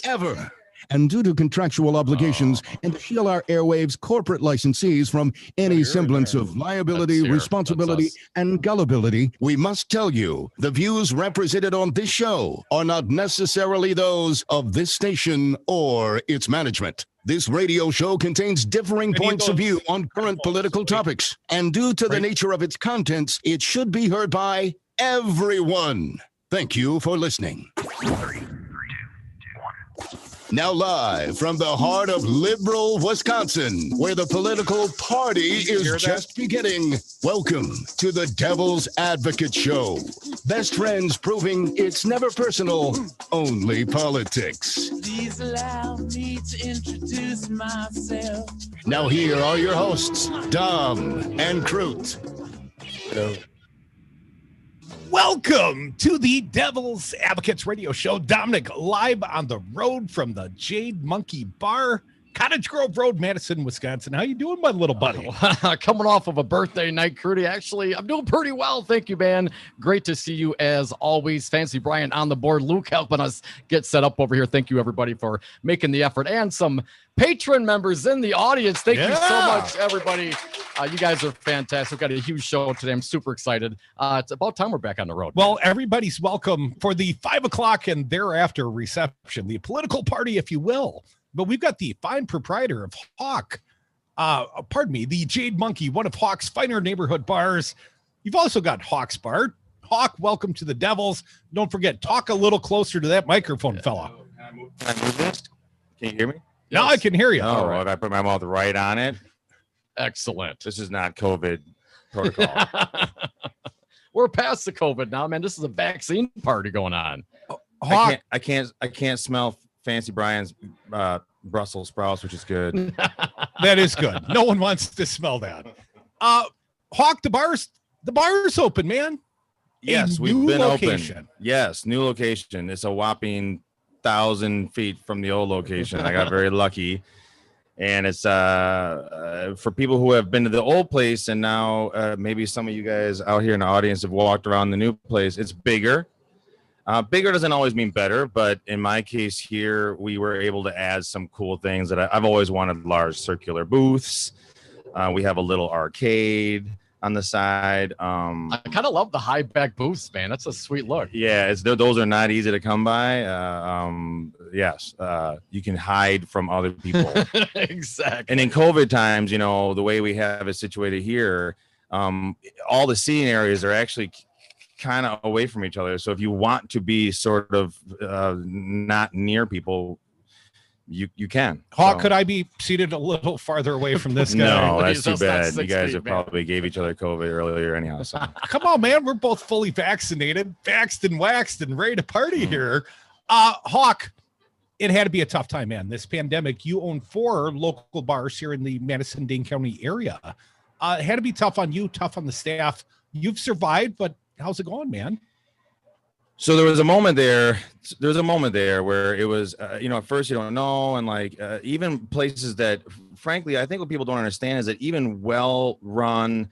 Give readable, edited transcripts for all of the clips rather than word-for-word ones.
ever. And due to contractual obligations and to shield our airwaves corporate licensees from any semblance of liability, responsibility, and gullibility, we must tell you the views represented on this show are not necessarily those of this station or its management. This radio show contains differing points of view on current political topics, and due to the nature of its contents, it should be heard by everyone. Thank you for listening. Now live from the heart of liberal Wisconsin, where the political party is just beginning, welcome to the Devil's Advocate Show. Best friends proving it's never personal, only politics. Please allow me to introduce myself. Now here are your hosts, Dom and Crute. Hello. Welcome to the Devil's Advocates Radio Show. Dominic, live on the road from the Jade Monkey Bar, Cottage Grove Road, Madison, Wisconsin. How you doing, my little buddy? Coming off of a birthday night, Crudy. Actually, I'm doing pretty well. Thank you, man. Great to see you as always. Fancy Brian on the board. Luke helping us get set up over here. Thank you, everybody, for making the effort. And some patron members in the audience. Thank you so much, everybody. You guys are fantastic. We've got a huge show today. I'm super excited. It's about time we're back on the road. Well, everybody's welcome for the 5 o'clock and thereafter reception, the political party, if you will. But we've got the fine proprietor of Hawk, the Jade Monkey, one of Hawk's finer neighborhood bars. You've also got Hawk's Bar. Hawk, welcome to the Devils. Don't forget, talk a little closer to that microphone, fella. Can I move this? Can you hear me? Now I can hear you. Oh, right. I put my mouth right on it. Excellent. This is not COVID protocol. We're past the COVID now, man. This is a vaccine party going on. Hawk. I can't smell Fancy Brian's Brussels sprouts, which is good. That is good. No one wants to smell that. Hawk, the bar's open, man. Yes, we've been open. Yes, new location. It's a whopping 1,000 feet from the old location. I got very lucky. And it's for people who have been to the old place, and now maybe some of you guys out here in the audience have walked around the new place. It's bigger. Bigger doesn't always mean better, but in my case here, we were able to add some cool things that I've always wanted: large circular booths. We have a little arcade on the side. I kind of love the high back booths, man. That's a sweet look. Yeah, those are not easy to come by. Yes, you can hide from other people. Exactly. And in COVID times, you know, the way we have it situated here, all the seating areas are actually kind of away from each other. So if you want to be sort of not near people, you can. Hawk, could I be seated a little farther away from this guy? No, that's too bad. You guys have probably gave each other COVID earlier anyhow. So. Come on, man. We're both fully vaccinated, vaxxed and waxed and ready to party here. Hawk, it had to be a tough time, man. This pandemic, you own 4 local bars here in the Madison, Dane County area. It had to be tough on you, tough on the staff. You've survived, but how's it going, man? So there was a moment there. Where it was, at first you don't know. And like, even places that, frankly, I think what people don't understand is that even well-run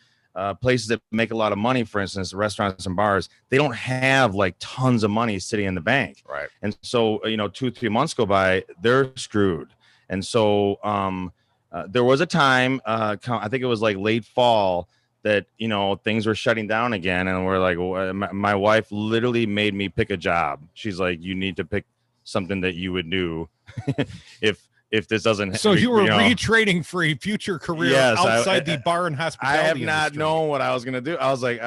places that make a lot of money, for instance, restaurants and bars, they don't have like tons of money sitting in the bank. Right. And so, 2-3 months go by, they're screwed. And so there was a time, I think it was like late fall, that things were shutting down again, and we're like, my wife literally made me pick a job. She's like, you need to pick something that you would do if this doesn't. So you were retraining for a future career outside the bar and hospitality. I have not known what I was gonna do. I was like,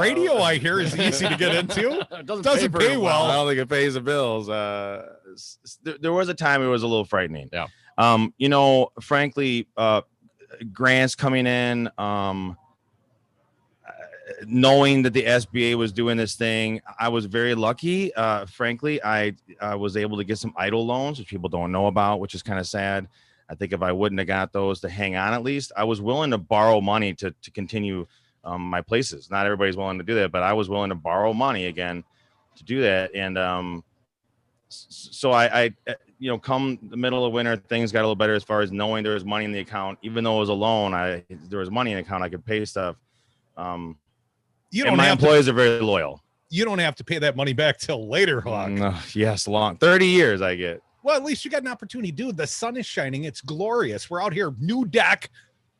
radio, I hear, is easy to get into. doesn't pay well. I don't think it pays the bills. There was a time it was a little frightening. Yeah. Frankly, grants coming in. Knowing that the SBA was doing this thing, I was very lucky. Frankly, I was able to get some EIDL loans, which people don't know about, which is kind of sad. I think if I wouldn't have got those to hang on, at least I was willing to borrow money to continue my places. Not everybody's willing to do that, but I was willing to borrow money again to do that. And so I come the middle of winter, things got a little better as far as knowing there was money in the account. Even though it was a loan, there was money in the account. I could pay stuff. My employees are very loyal. You don't have to pay that money back till later, Hawk. Yes, long 30 years I get. Well, at least you got an opportunity, dude. The sun is shining. It's glorious. We're out here, new deck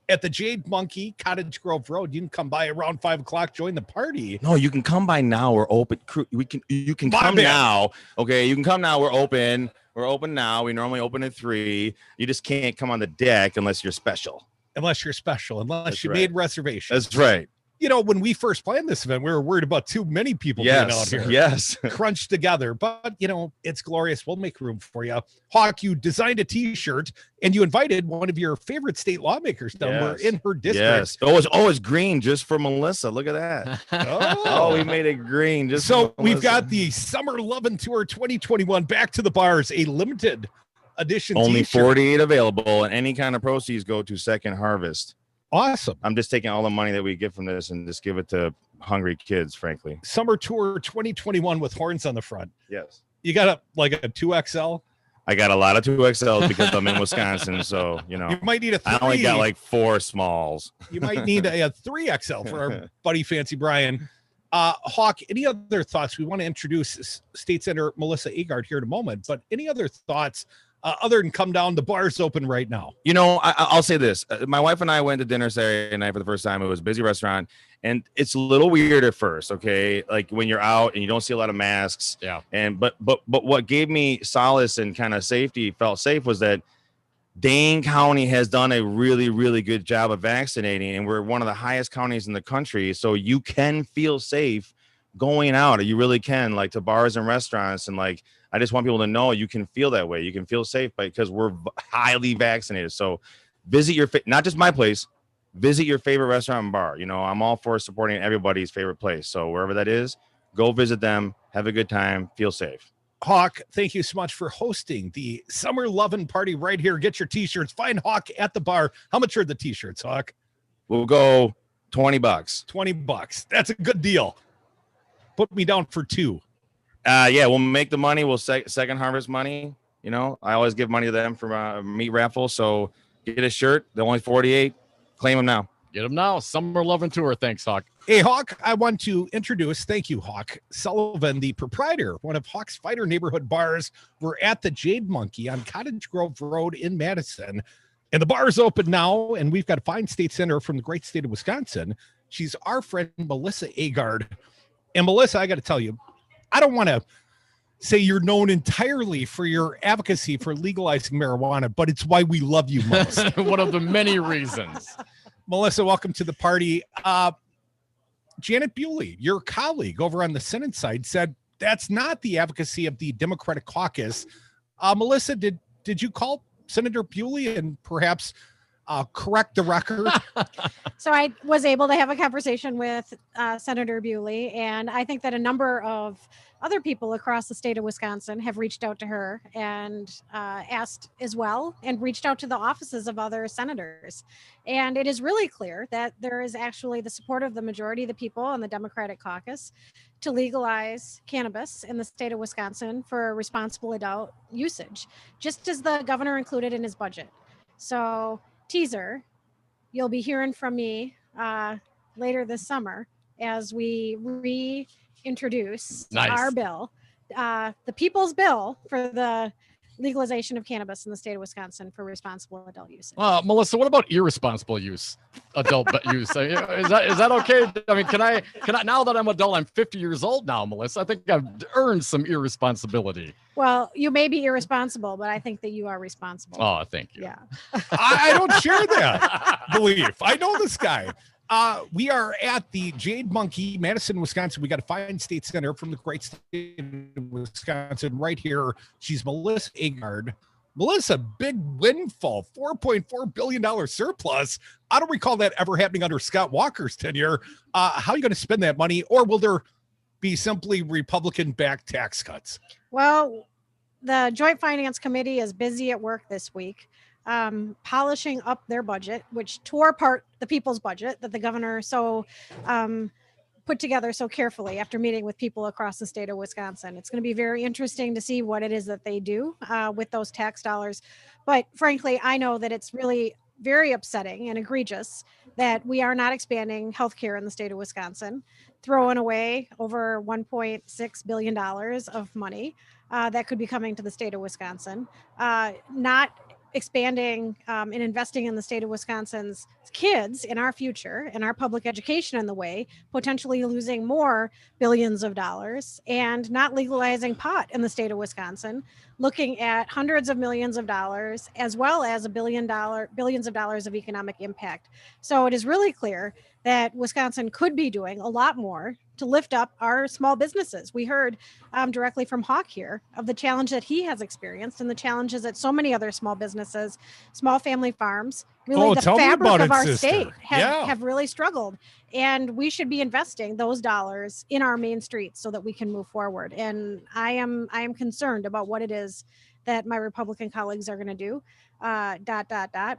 at the Jade Monkey, Cottage Grove Road. You can come by around 5 o'clock, join the party. No, you can come by now. We're open. You can come now. Okay, you can come now. We're open. We're open now. We normally open at 3. You just can't come on the deck unless you're special. Unless you made reservations. That's right. You know, when we first planned this event, we were worried about too many people being out here. Yes. Crunched together. But, you know, it's glorious. We'll make room for you. Hawk, you designed a T-shirt and you invited one of your favorite state lawmakers down there in her district. Yes. It's green just for Melissa. Look at that. Oh, we made it green just so for we've Melissa. got the Summer Lovin' Tour 2021 Back to the Bars, a limited edition Only T-shirt. 48 available, and any kind of proceeds go to Second Harvest. Awesome. I'm just taking all the money that we get from this and just give it to hungry kids, frankly. Summer Tour 2021 with horns on the front. Yes. You got a 2XL? I got a lot of 2XLs because I'm in Wisconsin, so, you know. You might need a 3. I only got like 4 smalls. You might need a 3XL for our buddy Fancy Brian. Hawk, any other thoughts? We want to introduce State Senator Melissa Agard here in a moment, but any other thoughts other than come down? The bar's open right now. You know, I'll say this. My wife and I went to dinner Saturday night for the first time. It was a busy restaurant, and it's a little weird at first, okay? Like when you're out and you don't see a lot of masks. Yeah. And but what gave me solace and kind of felt safe was that Dane County has done a really, really good job of vaccinating, and we're one of the highest counties in the country. So you can feel safe going out. You really can, like to bars and restaurants. And like, I just want people to know you can feel that way. You can feel safe because we're highly vaccinated. So visit not just my place, visit your favorite restaurant and bar. You know, I'm all for supporting everybody's favorite place. So wherever that is, go visit them, have a good time, feel safe. Hawk, thank you so much for hosting the Summer Lovin' Party right here. Get your T-shirts. Find Hawk at the bar. How much are the T-shirts, Hawk? We'll go $20. $20. That's a good deal. Put me down for 2. Yeah, we'll make the money. We'll Second Harvest money. You know, I always give money to them for a meat raffle. So get a shirt. They're only 48. Claim them now. Get them now. Summer Lovin' Tour. Thanks, Hawk. Hey, Hawk, I want to introduce, thank you, Hawk, Sullivan, the proprietor, one of Hawk's Fighter neighborhood bars. We're at the Jade Monkey on Cottage Grove Road in Madison. And the bar is open now, and we've got a fine state senator from the great state of Wisconsin. She's our friend, Melissa Agard. And Melissa, I got to tell you, I don't want to say you're known entirely for your advocacy for legalizing marijuana, but it's why we love you most. One of the many reasons. Melissa, welcome to the party. Janet Bewley, your colleague over on the Senate side, said that's not the advocacy of the Democratic caucus. Melissa, did you call Senator Bewley and perhaps correct the record? So I was able to have a conversation with Senator Bewley, and I think that a number of other people across the state of Wisconsin have reached out to her and asked as well, and reached out to the offices of other senators. And it is really clear that there is actually the support of the majority of the people on the Democratic caucus to legalize cannabis in the state of Wisconsin for responsible adult usage, just as the governor included in his budget. So teaser, you'll be hearing from me later this summer as we reintroduce our bill, the people's bill for the legalization of cannabis in the state of Wisconsin for responsible adult usage. Melissa, what about irresponsible adult use? Is that okay? I mean, can I, now that I'm adult, I'm 50 years old now, Melissa, I think I've earned some irresponsibility. Well, you may be irresponsible, but I think that you are responsible. Oh, thank you. Yeah. I don't share that belief. I know this guy. We are at the Jade Monkey, Madison, Wisconsin. We got a fine state senator from the great state of Wisconsin right here. She's Melissa Agard. Melissa, big windfall, $4.4 billion surplus. I don't recall that ever happening under Scott Walker's tenure. How are you going to spend that money? Or will there be simply Republican-backed tax cuts? Well, the Joint Finance Committee is busy at work this week, polishing up their budget, which tore apart the people's budget that the governor put together so carefully after meeting with people across the state of Wisconsin. It's going to be very interesting to see what it is that they do with those tax dollars. But frankly, I know that it's really very upsetting and egregious that we are not expanding healthcare in the state of Wisconsin, throwing away over $1.6 billion of money that could be coming to the state of Wisconsin, not expanding and investing in the state of Wisconsin's kids in our future and our public education in the way, potentially losing more billions of dollars, and not legalizing pot in the state of Wisconsin, looking at hundreds of millions of dollars as well as billions of dollars of economic impact. So it is really clear that Wisconsin could be doing a lot more to lift up our small businesses. We heard directly from Hawk here of the challenge that he has experienced and the challenges that so many other small businesses, small family farms, really the fabric of our state have really struggled. And we should be investing those dollars in our main streets so that we can move forward. And I am concerned about what it is that my Republican colleagues are going to do.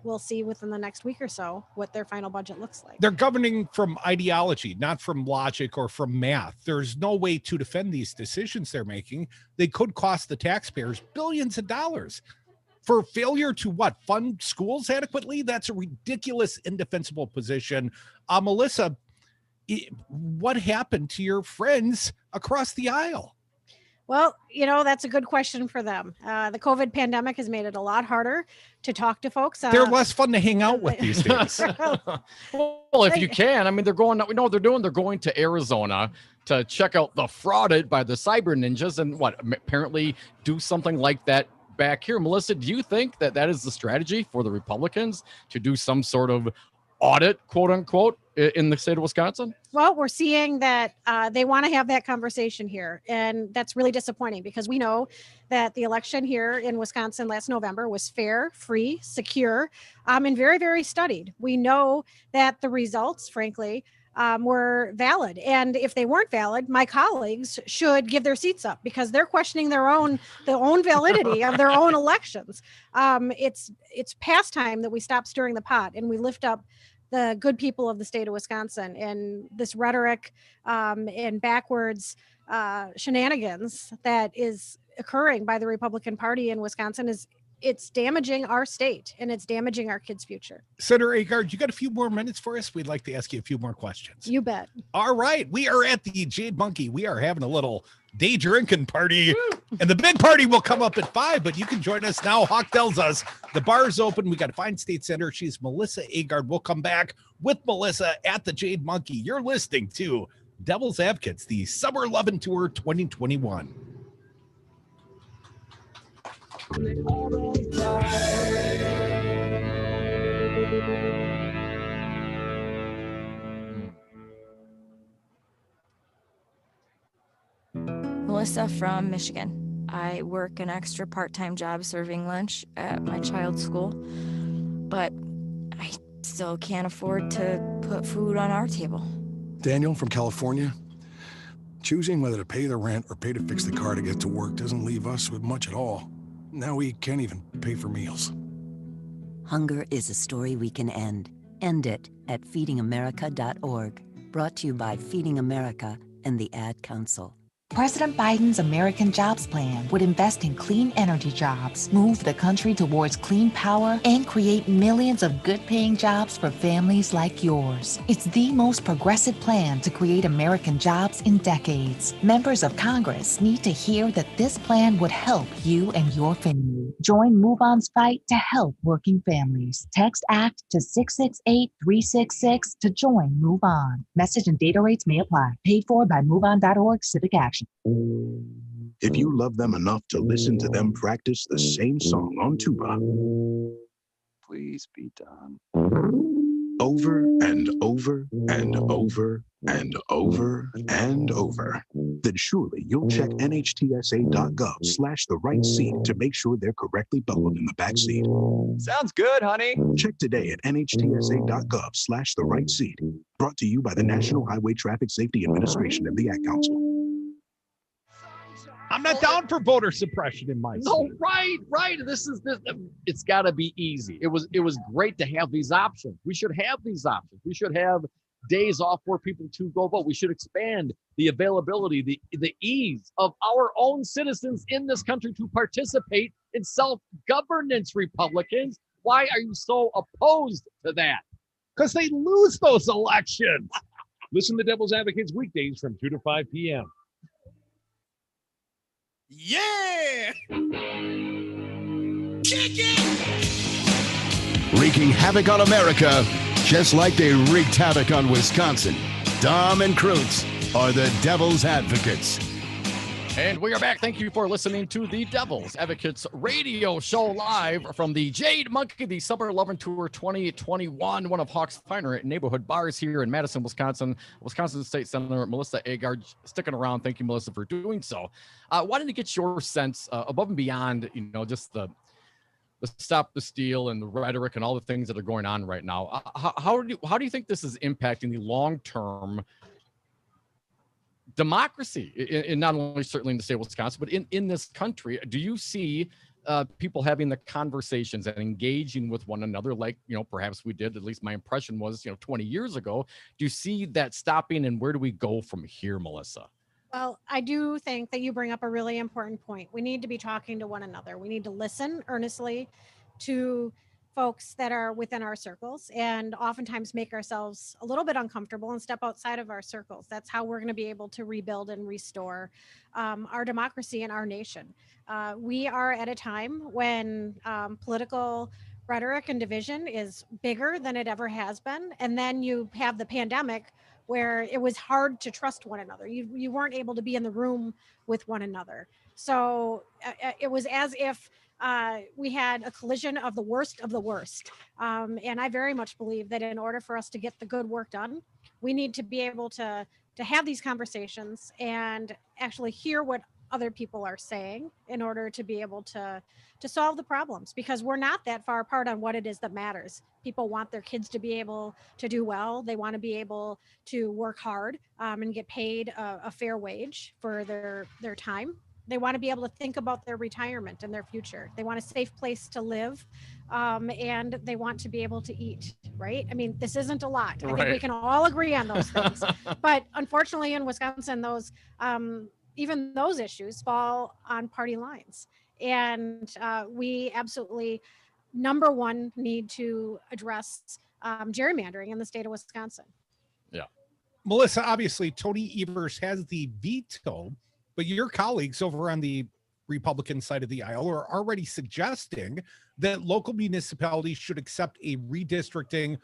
We'll see within the next week or so what their final budget looks like. They're governing from ideology, not from logic or from math. There's no way to defend these decisions they're making. They could cost the taxpayers billions of dollars for failure to fund schools adequately. That's a ridiculous, indefensible position. Melissa, what happened to your friends across the aisle? Well, that's a good question for them. The COVID pandemic has made it a lot harder to talk to folks. They're less fun to hang out with these days. Well, if you can, they're going, we know what they're doing. They're going to Arizona to check out the frauded by the cyber ninjas and apparently do something like that back here. Melissa, do you think that is the strategy for the Republicans to do some sort of audit, quote unquote, in the state of Wisconsin? Well, we're seeing that they want to have that conversation here. And that's really disappointing because we know that the election here in Wisconsin last November was fair, free, secure, and very, very studied. We know that the results, frankly, were valid. And if they weren't valid, my colleagues should give their seats up because they're questioning their own validity of their own elections. It's past time that we stop stirring the pot and we lift up the good people of the state of Wisconsin. And this rhetoric and backwards shenanigans that is occurring by the Republican Party in Wisconsin it's damaging our state and it's damaging our kids' future. Senator Agard, you got a few more minutes for us? We'd like to ask you a few more questions. You bet. All right. We are at the Jade Monkey. We are having a little day drinking party. And the big party will come up at 5, but you can join us now. Hawk tells us the bar is open. We got a fine state senator. She's Melissa Agard. We'll come back with Melissa at the Jade Monkey. You're listening to Devil's Advocates, the Summer Lovin' Tour 2021. Melissa from Michigan. I work an extra part-time job serving lunch at my child's school, but I still can't afford to put food on our table. Daniel from California. Choosing whether to pay the rent or pay to fix the car to get to work doesn't leave us with much at all. Now we can't even pay for meals. Hunger is a story we can end. End it at feedingamerica.org. Brought to you by Feeding America and the Ad Council. President Biden's American Jobs Plan would invest in clean energy jobs, move the country towards clean power, and create millions of good-paying jobs for families like yours. It's the most progressive plan to create American jobs in decades. Members of Congress need to hear that this plan would help you and your family. Join MoveOn's fight to help working families. Text ACT to 668-366 to join Move On. Message and data rates may apply. Paid for by MoveOn.org Civic Action. If you love them enough to listen to them practice the same song on tuba, please be done. Over and over and over and over and over, then surely you'll check nhtsa.gov/the right seat to make sure they're correctly buckled in the back seat. Sounds good, honey. Check today at nhtsa.gov/the right seat. Brought to you by the National Highway Traffic Safety Administration and the Ad Council. I'm not down for voter suppression in my state. No, right. This. It's got to be easy. It was great to have these options. We should have these options. We should have days off for people to go vote. We should expand the availability, the ease of our own citizens in this country to participate in self-governance. Republicans, why are you so opposed to that? Because they lose those elections. Listen to Devil's Advocates weekdays from 2 to 5 p.m. Yeah. Wreaking havoc on America, just like they wreaked havoc on Wisconsin. Dom and Krutz are the Devil's Advocates. And we are back. Thank you for listening to the Devil's Advocates radio show live from the Jade Monkey, the Summer Lovin' Tour 2021, one of Hawk's finer neighborhood bars here in Madison, Wisconsin. Wisconsin State Senator Melissa Agard sticking around. Thank you, Melissa, for doing so. Wanted to get your sense above and beyond, just the stop the steal and the rhetoric and all the things that are going on right now. How do you think this is impacting the long-term democracy in not only certainly in the state of Wisconsin, but in this country? Do you see people having the conversations and engaging with one another like, perhaps we did, at least my impression was, 20 years ago? Do you see that stopping, and where do we go from here, Melissa? Well, I do think that you bring up a really important point. We need to be talking to one another. We need to listen earnestly to folks that are within our circles, and oftentimes make ourselves a little bit uncomfortable and step outside of our circles. That's how we're going to be able to rebuild and restore our democracy and our nation. We are at a time when political rhetoric and division is bigger than it ever has been. And then you have the pandemic, where it was hard to trust one another. You weren't able to be in the room with one another. So it was as if we had a collision of the worst of the worst. And I very much believe that in order for us to get the good work done, we need to be able to have these conversations and actually hear what other people are saying in order to be able to solve the problems, because we're not that far apart on what it is that matters. People want their kids to be able to do well. They want to be able to work hard and get paid a fair wage for their time. They want to be able to think about their retirement and their future. They want a safe place to live, and they want to be able to eat, right? I mean, this isn't a lot. I think we can all agree on those things. But unfortunately in Wisconsin, those even those issues fall on party lines. And we absolutely, number one, need to address gerrymandering in the state of Wisconsin. Yeah. Melissa, obviously, Tony Evers has the veto, but your colleagues over on the Republican side of the aisle are already suggesting that local municipalities should accept a redistricting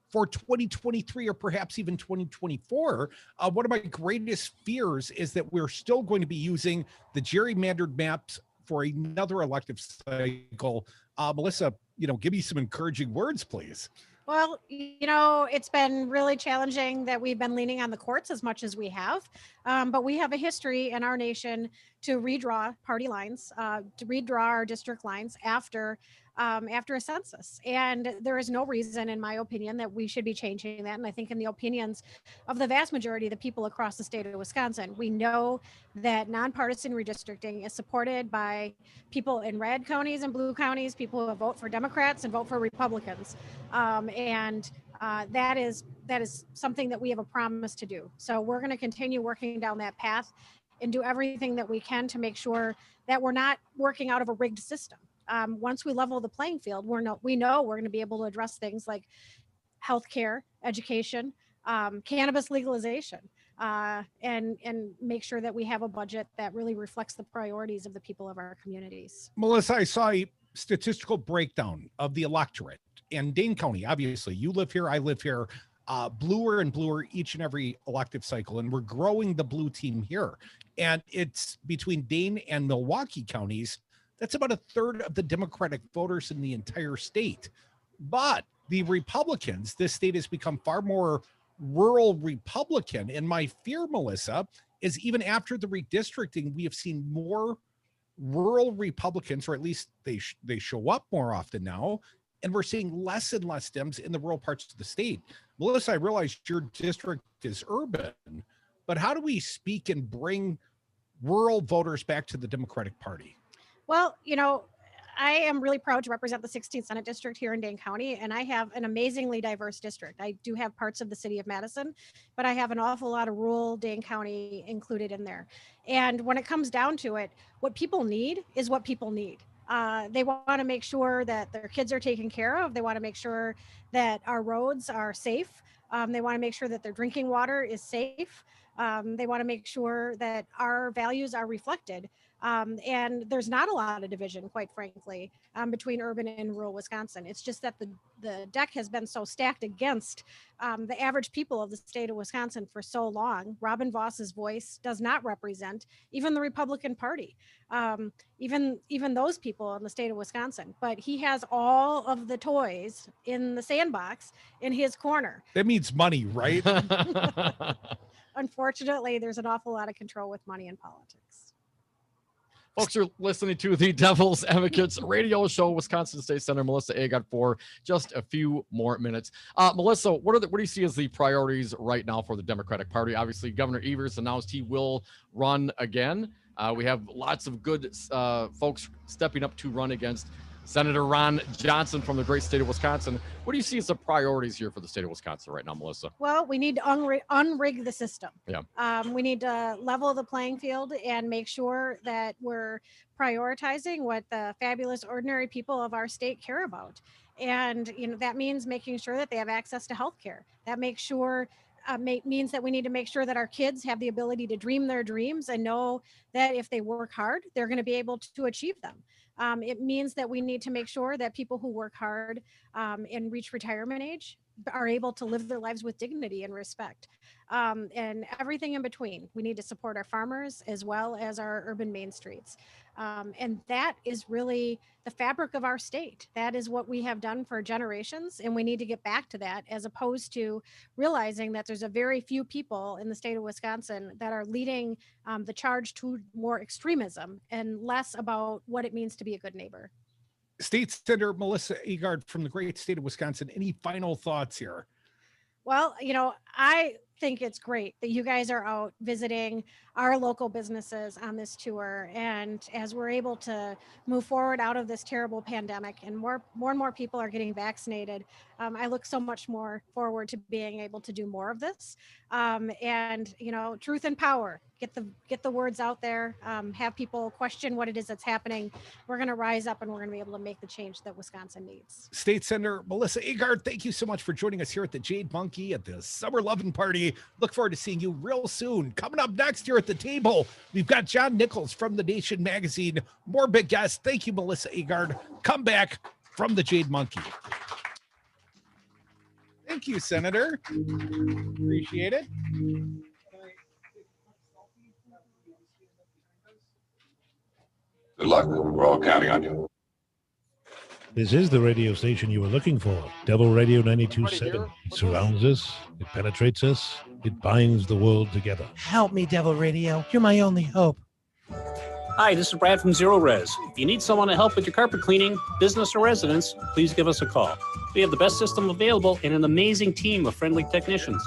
for 2023 or perhaps even 2024. One of my greatest fears is that we're still going to be using the gerrymandered maps for another elective cycle. Melissa, give me some encouraging words, please. Well, it's been really challenging that we've been leaning on the courts as much as we have, but we have a history in our nation to redraw party lines, to redraw our district lines after a census. And there is no reason, in my opinion, that we should be changing that. And I think in the opinions of the vast majority of the people across the state of Wisconsin, we know that nonpartisan redistricting is supported by people in red counties and blue counties, people who vote for Democrats and vote for Republicans. That is something that we have a promise to do. So we're going to continue working down that path and do everything that we can to make sure that we're not working out of a rigged system. Once we level the playing field, we know we're going to be able to address things like healthcare, education, cannabis legalization, and make sure that we have a budget that really reflects the priorities of the people of our communities. Melissa, I saw a statistical breakdown of the electorate in Dane County. Obviously, you live here, I live here. Bluer and bluer each and every elective cycle, and we're growing the blue team here. And it's between Dane and Milwaukee counties. That's about a third of the Democratic voters in the entire state. But the Republicans, this state has become far more rural Republican. And my fear, Melissa, is even after the redistricting, we have seen more rural Republicans, or at least they show up more often now. And we're seeing less and less Dems in the rural parts of the state. Melissa, I realize your district is urban, but how do we speak and bring rural voters back to the Democratic Party? Well, I am really proud to represent the 16th Senate District here in Dane County, and I have an amazingly diverse district. I do have parts of the city of Madison, but I have an awful lot of rural Dane County included in there. And when it comes down to it, what people need is what people need. They want to make sure that their kids are taken care of. They want to make sure that our roads are safe. They want to make sure that their drinking water is safe. They want to make sure that our values are reflected And there's not a lot of division, quite frankly, between urban and rural Wisconsin. It's just that the deck has been so stacked against the average people of the state of Wisconsin for so long. Robin Voss's voice does not represent even the Republican Party, even those people in the state of Wisconsin. But he has all of the toys in the sandbox in his corner. That means money, right? Unfortunately, there's an awful lot of control with money in politics. Folks, you're listening to the Devil's Advocates radio show. Wisconsin State Senator Melissa Agard for just a few more minutes. Melissa, what do you see as the priorities right now for the Democratic Party? Obviously, Governor Evers announced he will run again. We have lots of good folks stepping up to run against Senator Ron Johnson from the great state of Wisconsin. What do you see as the priorities here for the state of Wisconsin right now, Melissa? Well, we need to unrig the system. Yeah. We need to level the playing field and make sure that we're prioritizing what the fabulous, ordinary people of our state care about. And, that means making sure that they have access to health care. That makes sure means that we need to make sure that our kids have the ability to dream their dreams and know that if they work hard, they're going to be able to achieve them. It means that we need to make sure that people who work hard and reach retirement age are able to live their lives with dignity and respect, and everything in between. We need to support our farmers as well as our urban main streets. And that is really the fabric of our state. That is what we have done for generations, and we need to get back to that, as opposed to realizing that there's a very few people in the state of Wisconsin that are leading the charge to more extremism and less about what it means to be a good neighbor. State Senator Melissa Agard from the great state of Wisconsin. Any final thoughts here? Well, I think it's great that you guys are out visiting our local businesses on this tour. And as we're able to move forward out of this terrible pandemic and more and more people are getting vaccinated, I look so much more forward to being able to do more of this. And, truth and power, get the words out there, have people question what it is that's happening. We're going to rise up and we're going to be able to make the change that Wisconsin needs. State Senator Melissa Agard, thank you so much for joining us here at the Jade Monkey at the Summer Lovin' Party. Look forward to seeing you real soon. Coming up next here at the table, we've got John Nichols from The Nation magazine. More big guests. Thank you, Melissa Agard. Come back from the Jade Monkey. Thank you, Senator. Appreciate it. Good luck. We're all counting on you. This is the radio station you were looking for. Devil Radio 92.7. It surrounds us. It penetrates us. It binds the world together. Help me, Devil Radio. You're my only hope. Hi, this is Brad from Zero Res. If you need someone to help with your carpet cleaning, business or residence, please give us a call. We have the best system available and an amazing team of friendly technicians.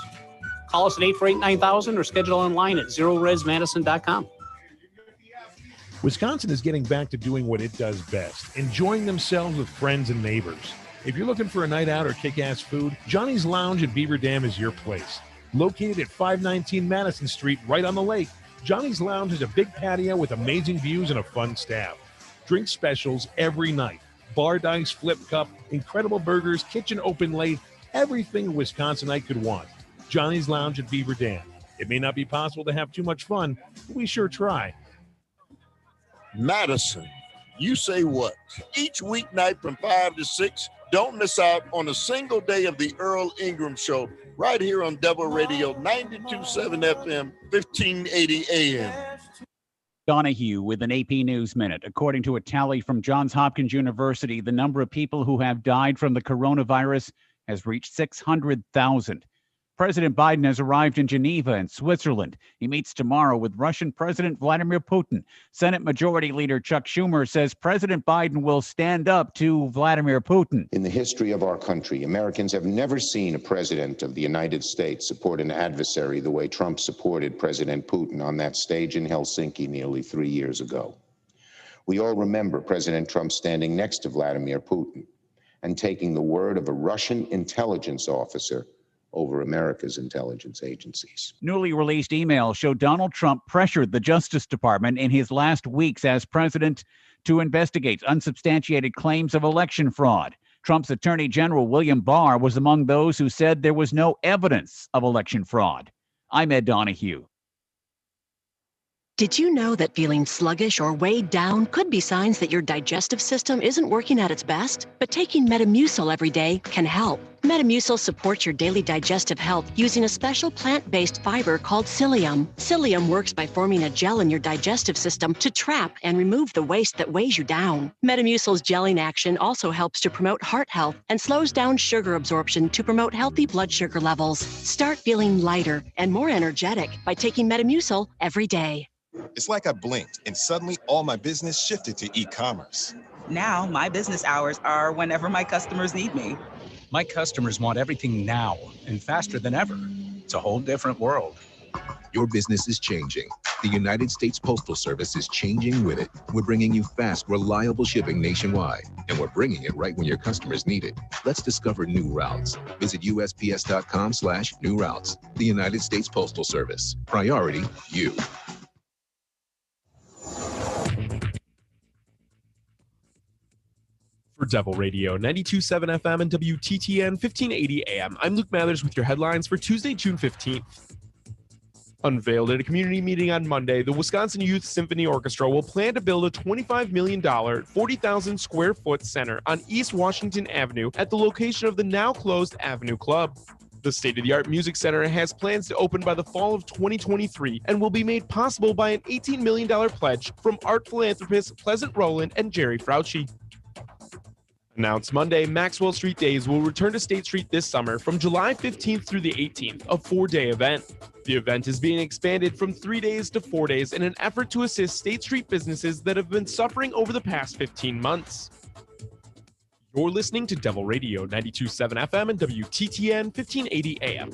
Call us at 848-9000 or schedule online at zeroresmadison.com. Wisconsin is getting back to doing what it does best, enjoying themselves with friends and neighbors. If you're looking for a night out or kick-ass food, Johnny's Lounge at Beaver Dam is your place. Located at 519 Madison Street, right on the lake, Johnny's Lounge is a big patio with amazing views and a fun staff. Drink specials every night. Bar dice, flip cup, incredible burgers, kitchen open late, everything a Wisconsinite could want. Johnny's Lounge at Beaver Dam. It may not be possible to have too much fun, but we sure try. Madison, you say what? Each weeknight from 5 to 6, don't miss out on a single day of the Earl Ingram Show right here on Devil Radio 92.7 FM, 1580 AM. Donahue with an AP News Minute. According to a tally from Johns Hopkins University, the number of people who have died from the coronavirus has reached 600,000. President Biden has arrived in Geneva in Switzerland. He meets tomorrow with Russian President Vladimir Putin. Senate Majority Leader Chuck Schumer says President Biden will stand up to Vladimir Putin. In the history of our country, Americans have never seen a president of the United States support an adversary the way Trump supported President Putin on that stage in Helsinki nearly 3 years ago. We all remember President Trump standing next to Vladimir Putin and taking the word of a Russian intelligence officer over America's intelligence agencies. Newly released emails show Donald Trump pressured the Justice Department in his last weeks as president to investigate unsubstantiated claims of election fraud. Trump's Attorney General William Barr was among those who said there was no evidence of election fraud. I'm Ed Donahue. Did you know that feeling sluggish or weighed down could be signs that your digestive system isn't working at its best? But taking Metamucil every day can help. Metamucil supports your daily digestive health using a special plant-based fiber called psyllium. Psyllium works by forming a gel in your digestive system to trap and remove the waste that weighs you down. Metamucil's gelling action also helps to promote heart health and slows down sugar absorption to promote healthy blood sugar levels. Start feeling lighter and more energetic by taking Metamucil every day. It's like I blinked and suddenly all my business shifted to e-commerce. Now my business hours are whenever my customers need me. My customers want everything now and faster than ever. It's a whole different world. Your business is changing. The United States Postal Service is changing with it. We're bringing you fast, reliable shipping nationwide, and we're bringing it right when your customers need it. Let's discover new routes. Visit USPS.com/new routes. The United States Postal Service. Priority, you. For Devil Radio, 92.7 FM and WTTN 1580 AM, I'm Luke Mathers with your headlines for Tuesday, June 15th. Unveiled at a community meeting on Monday, the Wisconsin Youth Symphony Orchestra will plan to build a $25 million, 40,000 square foot center on East Washington Avenue at the location of the now closed Avenue Club. The state-of-the-art music center has plans to open by the fall of 2023 and will be made possible by an $18 million pledge from art philanthropists Pleasant Rowland and Jerry Frautschi. Announced Monday, Maxwell Street Days will return to State Street this summer from July 15th through the 18th, a 4-day event. The event is being expanded from 3 days to 4 days in an effort to assist State Street businesses that have been suffering over the past 15 months. You're listening to Devil Radio, 92.7 FM and WTTN 1580 AM.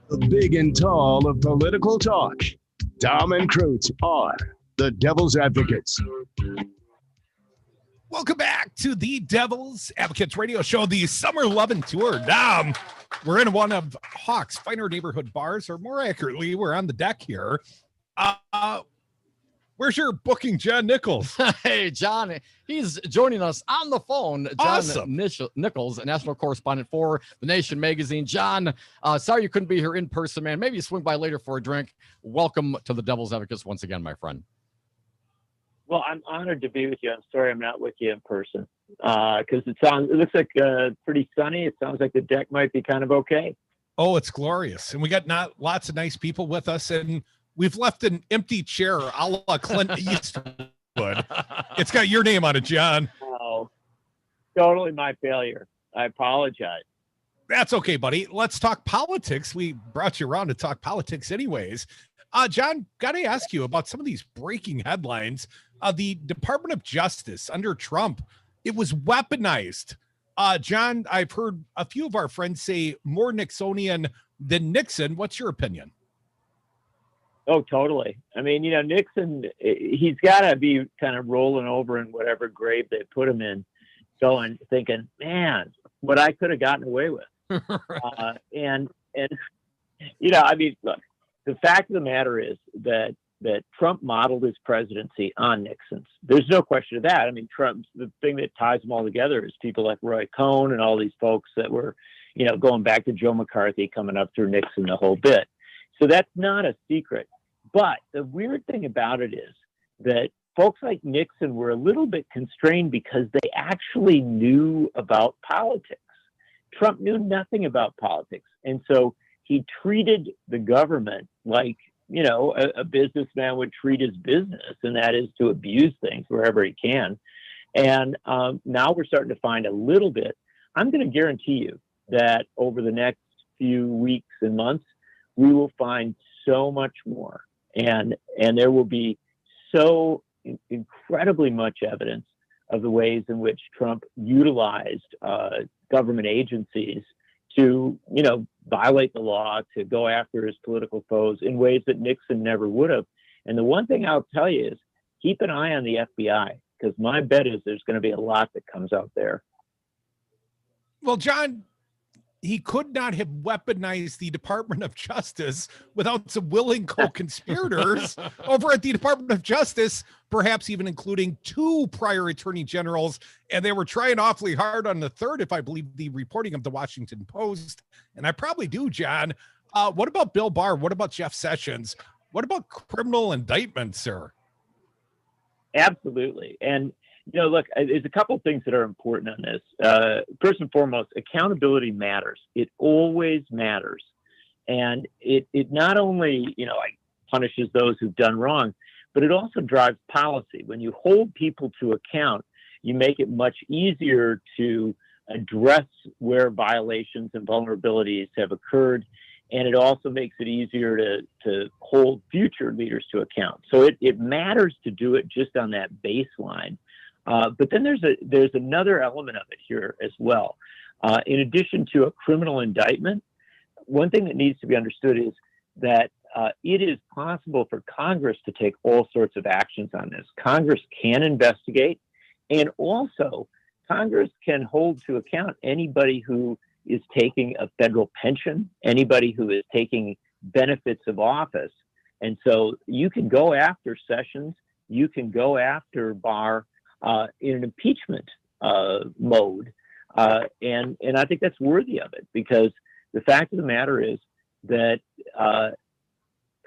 The big and tall of political talk. Dom and Krutz are the Devil's Advocates. Welcome back to the Devil's Advocates radio show, the Summer Lovin' Tour. Dom, we're in one of Hawk's finer neighborhood bars, or more accurately, we're on the deck here. Where's your booking, John Nichols? Hey, John, he's joining us on the phone. John Awesome. Nichols, national correspondent for The Nation magazine. John, sorry you couldn't be here in person, man. Maybe you swing by later for a drink. Welcome to the Devil's Advocates once again, my friend. Well, I'm honored to be with you. I'm sorry I'm not with you in person because it looks like pretty sunny. It sounds like the deck might be kind of okay. Oh, it's glorious. And we got lots of nice people with us, and we've left an empty chair a la Clint Eastwood. It's got your name on it, John. Oh, totally my failure. I apologize. That's okay, buddy. Let's talk politics. We brought you around to talk politics anyways. John, got to ask you about some of these breaking headlines. The Department of Justice under Trump, it was weaponized. John, I've heard a few of our friends say more Nixonian than Nixon. What's your opinion? Oh, totally. I mean, Nixon, he's got to be kind of rolling over in whatever grave they put him in, going, thinking, man, what I could have gotten away with. And I mean, look, the fact of the matter is that Trump modeled his presidency on Nixon's. There's no question of that. I mean, the thing that ties them all together is people like Roy Cohn and all these folks that were, going back to Joe McCarthy, coming up through Nixon, the whole bit. So that's not a secret. But the weird thing about it is that folks like Nixon were a little bit constrained because they actually knew about politics. Trump knew nothing about politics. And so he treated the government like, a businessman would treat his business, and that is to abuse things wherever he can. And now we're starting to find a little bit. I'm going to guarantee you that over the next few weeks and months, we will find so much more. And there will be so incredibly much evidence of the ways in which Trump utilized government agencies to, violate the law, to go after his political foes in ways that Nixon never would have. And the one thing I'll tell you is keep an eye on the FBI, because my bet is there's going to be a lot that comes out there. Well, John, he could not have weaponized the Department of Justice without some willing co-conspirators over at the Department of Justice, perhaps even including 2 prior attorney generals. And they were trying awfully hard on the third, if I believe the reporting of the Washington Post. And I probably do, John. What about Bill Barr? What about Jeff Sessions? What about criminal indictment, sir? Absolutely. And, you know, look, there's a couple of things that are important on this. First and foremost, accountability matters. It always matters. And it not only, you know, like punishes those who've done wrong, but it also drives policy. When you hold people to account, you make it much easier to address where violations and vulnerabilities have occurred. And it also makes it easier to hold future leaders to account. So it matters to do it just on that baseline. But then there's another element of it here as well. In addition to a criminal indictment, one thing that needs to be understood is that it is possible for Congress to take all sorts of actions on this. Congress can investigate, and also Congress can hold to account anybody who is taking a federal pension, anybody who is taking benefits of office. And so you can go after Sessions, you can go after Barr in an impeachment mode. And I think that's worthy of it, because the fact of the matter is that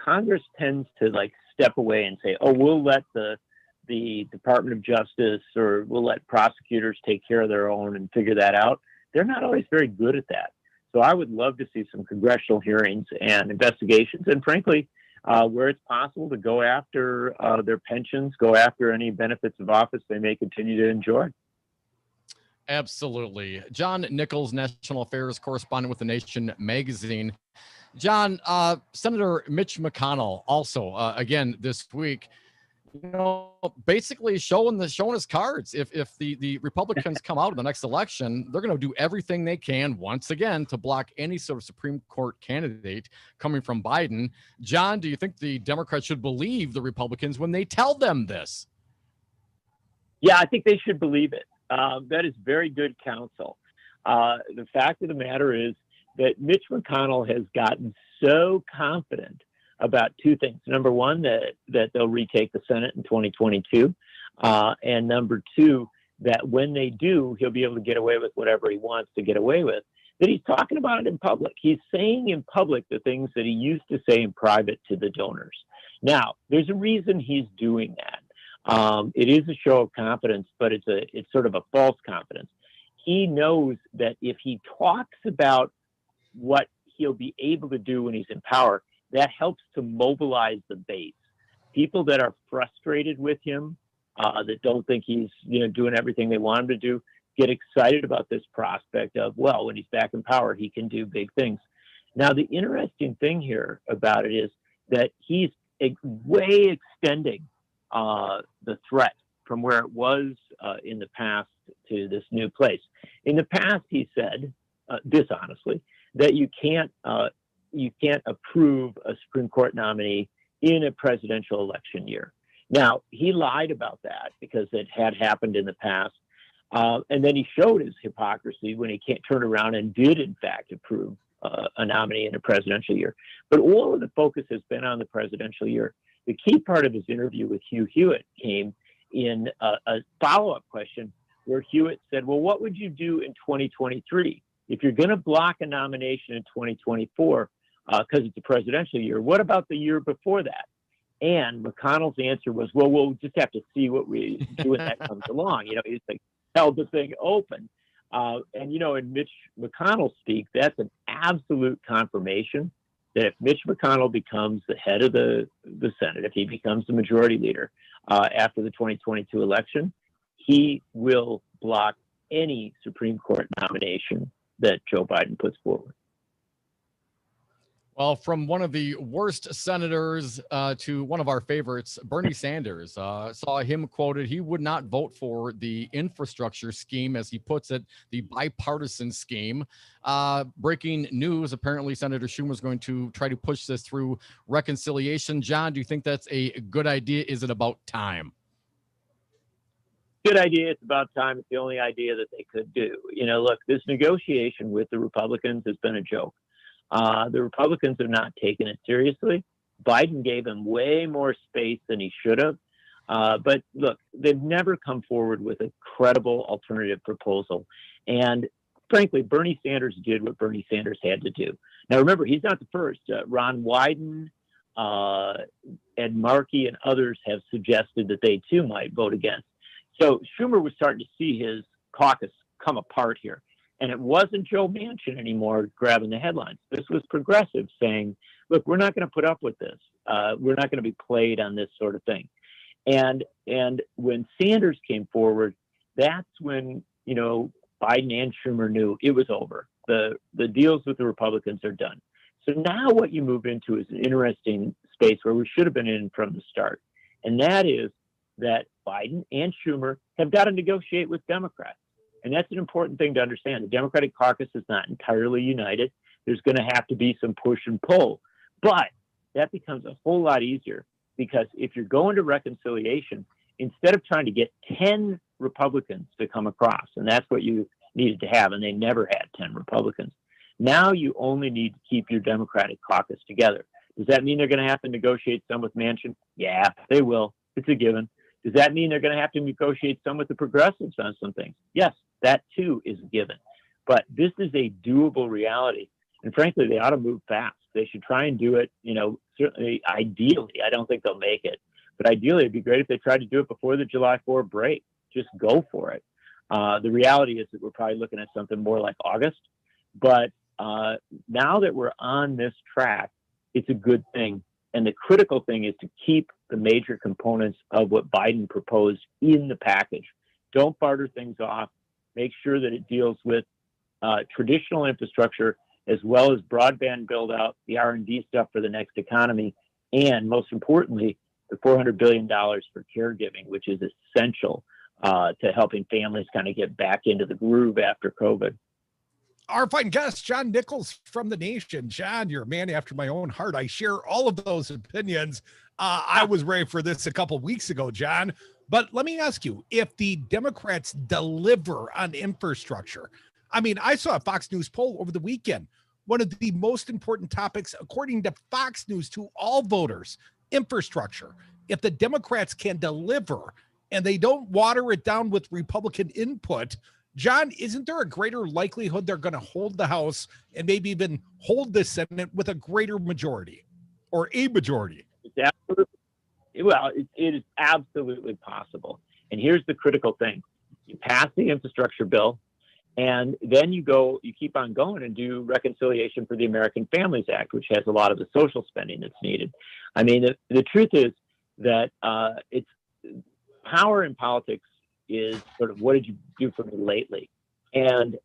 Congress tends to like step away and say, oh, we'll let the Department of Justice, or we'll let prosecutors take care of their own and figure that out. They're not always very good at that. So I would love to see some congressional hearings and investigations, and frankly, where it's possible to go after their pensions, go after any benefits of office they may continue to enjoy. Absolutely. John Nichols, National Affairs Correspondent with The Nation magazine. John, Senator Mitch McConnell also, again, this week, you know, basically showing his cards. If the Republicans come out in the next election, they're going to do everything they can once again to block any sort of Supreme Court candidate coming from Biden. John, do you think the Democrats should believe the Republicans when they tell them this? Yeah, I think they should believe it. That is very good counsel. The fact of the matter is that Mitch McConnell has gotten so confident about 2 things. Number one, that they'll retake the Senate in 2022. And number 2, that when they do, he'll be able to get away with whatever he wants to get away with. That he's talking about it in public. He's saying in public the things that he used to say in private to the donors. Now, there's a reason he's doing that. It is a show of confidence, but it's sort of a false confidence. He knows that if he talks about what he'll be able to do when he's in power, that helps to mobilize the base. People that are frustrated with him, that don't think he's doing everything they want him to do, get excited about this prospect of, well, when he's back in power, he can do big things. Now, the interesting thing here about it is that he's way extending the threat from where it was in the past to this new place. In the past, he said, dishonestly, that you can't approve a Supreme Court nominee in a presidential election year. Now, he lied about that because it had happened in the past. And then he showed his hypocrisy when he can't turn around and did, in fact, approve a nominee in a presidential year. But all of the focus has been on the presidential year. The key part of his interview with Hugh Hewitt came in a follow-up question where Hewitt said, well, what would you do in 2023? If you're going to block a nomination in 2024, because it's a presidential year, what about the year before that? And McConnell's answer was, well, we'll just have to see what we do when that comes along. He's like, held the thing open. And, in Mitch McConnell speak, that's an absolute confirmation that if Mitch McConnell becomes the head of the Senate, if he becomes the majority leader after the 2022 election, he will block any Supreme Court nomination that Joe Biden puts forward. Well, from one of the worst senators to one of our favorites, Bernie Sanders, saw him quoted, he would not vote for the infrastructure scheme, as he puts it, the bipartisan scheme. Breaking news, apparently Senator Schumer is going to try to push this through reconciliation. John, do you think that's a good idea? Is it about time? Good idea. It's about time. It's the only idea that they could do. Look, this negotiation with the Republicans has been a joke. The Republicans have not taken it seriously. Biden gave him way more space than he should have. But look, they've never come forward with a credible alternative proposal. And frankly, Bernie Sanders did what Bernie Sanders had to do. Now, remember, he's not the first. Ron Wyden, Ed Markey, and others have suggested that they too might vote against. So Schumer was starting to see his caucus come apart here. And it wasn't Joe Manchin anymore grabbing the headlines. This was progressives saying, look, we're not going to put up with this. We're not going to be played on this sort of thing. And when Sanders came forward, that's when, Biden and Schumer knew it was over. The deals with the Republicans are done. So now what you move into is an interesting space where we should have been in from the start. And that is that Biden and Schumer have got to negotiate with Democrats. And that's an important thing to understand. The Democratic caucus is not entirely united. There's going to have to be some push and pull. But that becomes a whole lot easier because if you're going to reconciliation, instead of trying to get 10 Republicans to come across, and that's what you needed to have, and they never had 10 Republicans, now you only need to keep your Democratic caucus together. Does that mean they're going to have to negotiate some with Manchin? Yeah, they will. It's a given. Does that mean they're going to have to negotiate some with the progressives on some things? Yes, that too is a given. But this is a doable reality. And frankly, they ought to move fast. They should try and do it, certainly ideally. I don't think they'll make it. But ideally, it'd be great if they tried to do it before the July 4 break. Just go for it. The reality is that we're probably looking at something more like August. But now that we're on this track, it's a good thing. And the critical thing is to keep the major components of what Biden proposed in the package. Don't barter things off. Make sure that it deals with traditional infrastructure as well as broadband build out, the R&D stuff for the next economy, and most importantly, the $400 billion for caregiving, which is essential to helping families kind of get back into the groove after COVID. Our fine guest, John Nichols from The Nation. John, you're a man after my own heart. I share all of those opinions. I was ready for this a couple weeks ago, John. But let me ask you, if the Democrats deliver on infrastructure, I mean, I saw a Fox News poll over the weekend. One of the most important topics, according to Fox News, to all voters, infrastructure. If the Democrats can deliver and they don't water it down with Republican input, John, isn't there a greater likelihood they're going to hold the House and maybe even hold the Senate with a greater majority or a majority? It's absolutely, well, it is absolutely possible. And here's the critical thing. You pass the infrastructure bill, and then you keep on going and do reconciliation for the American Families Act, which has a lot of the social spending that's needed. I mean, the truth is that it's power in politics is sort of what did you do for me lately? And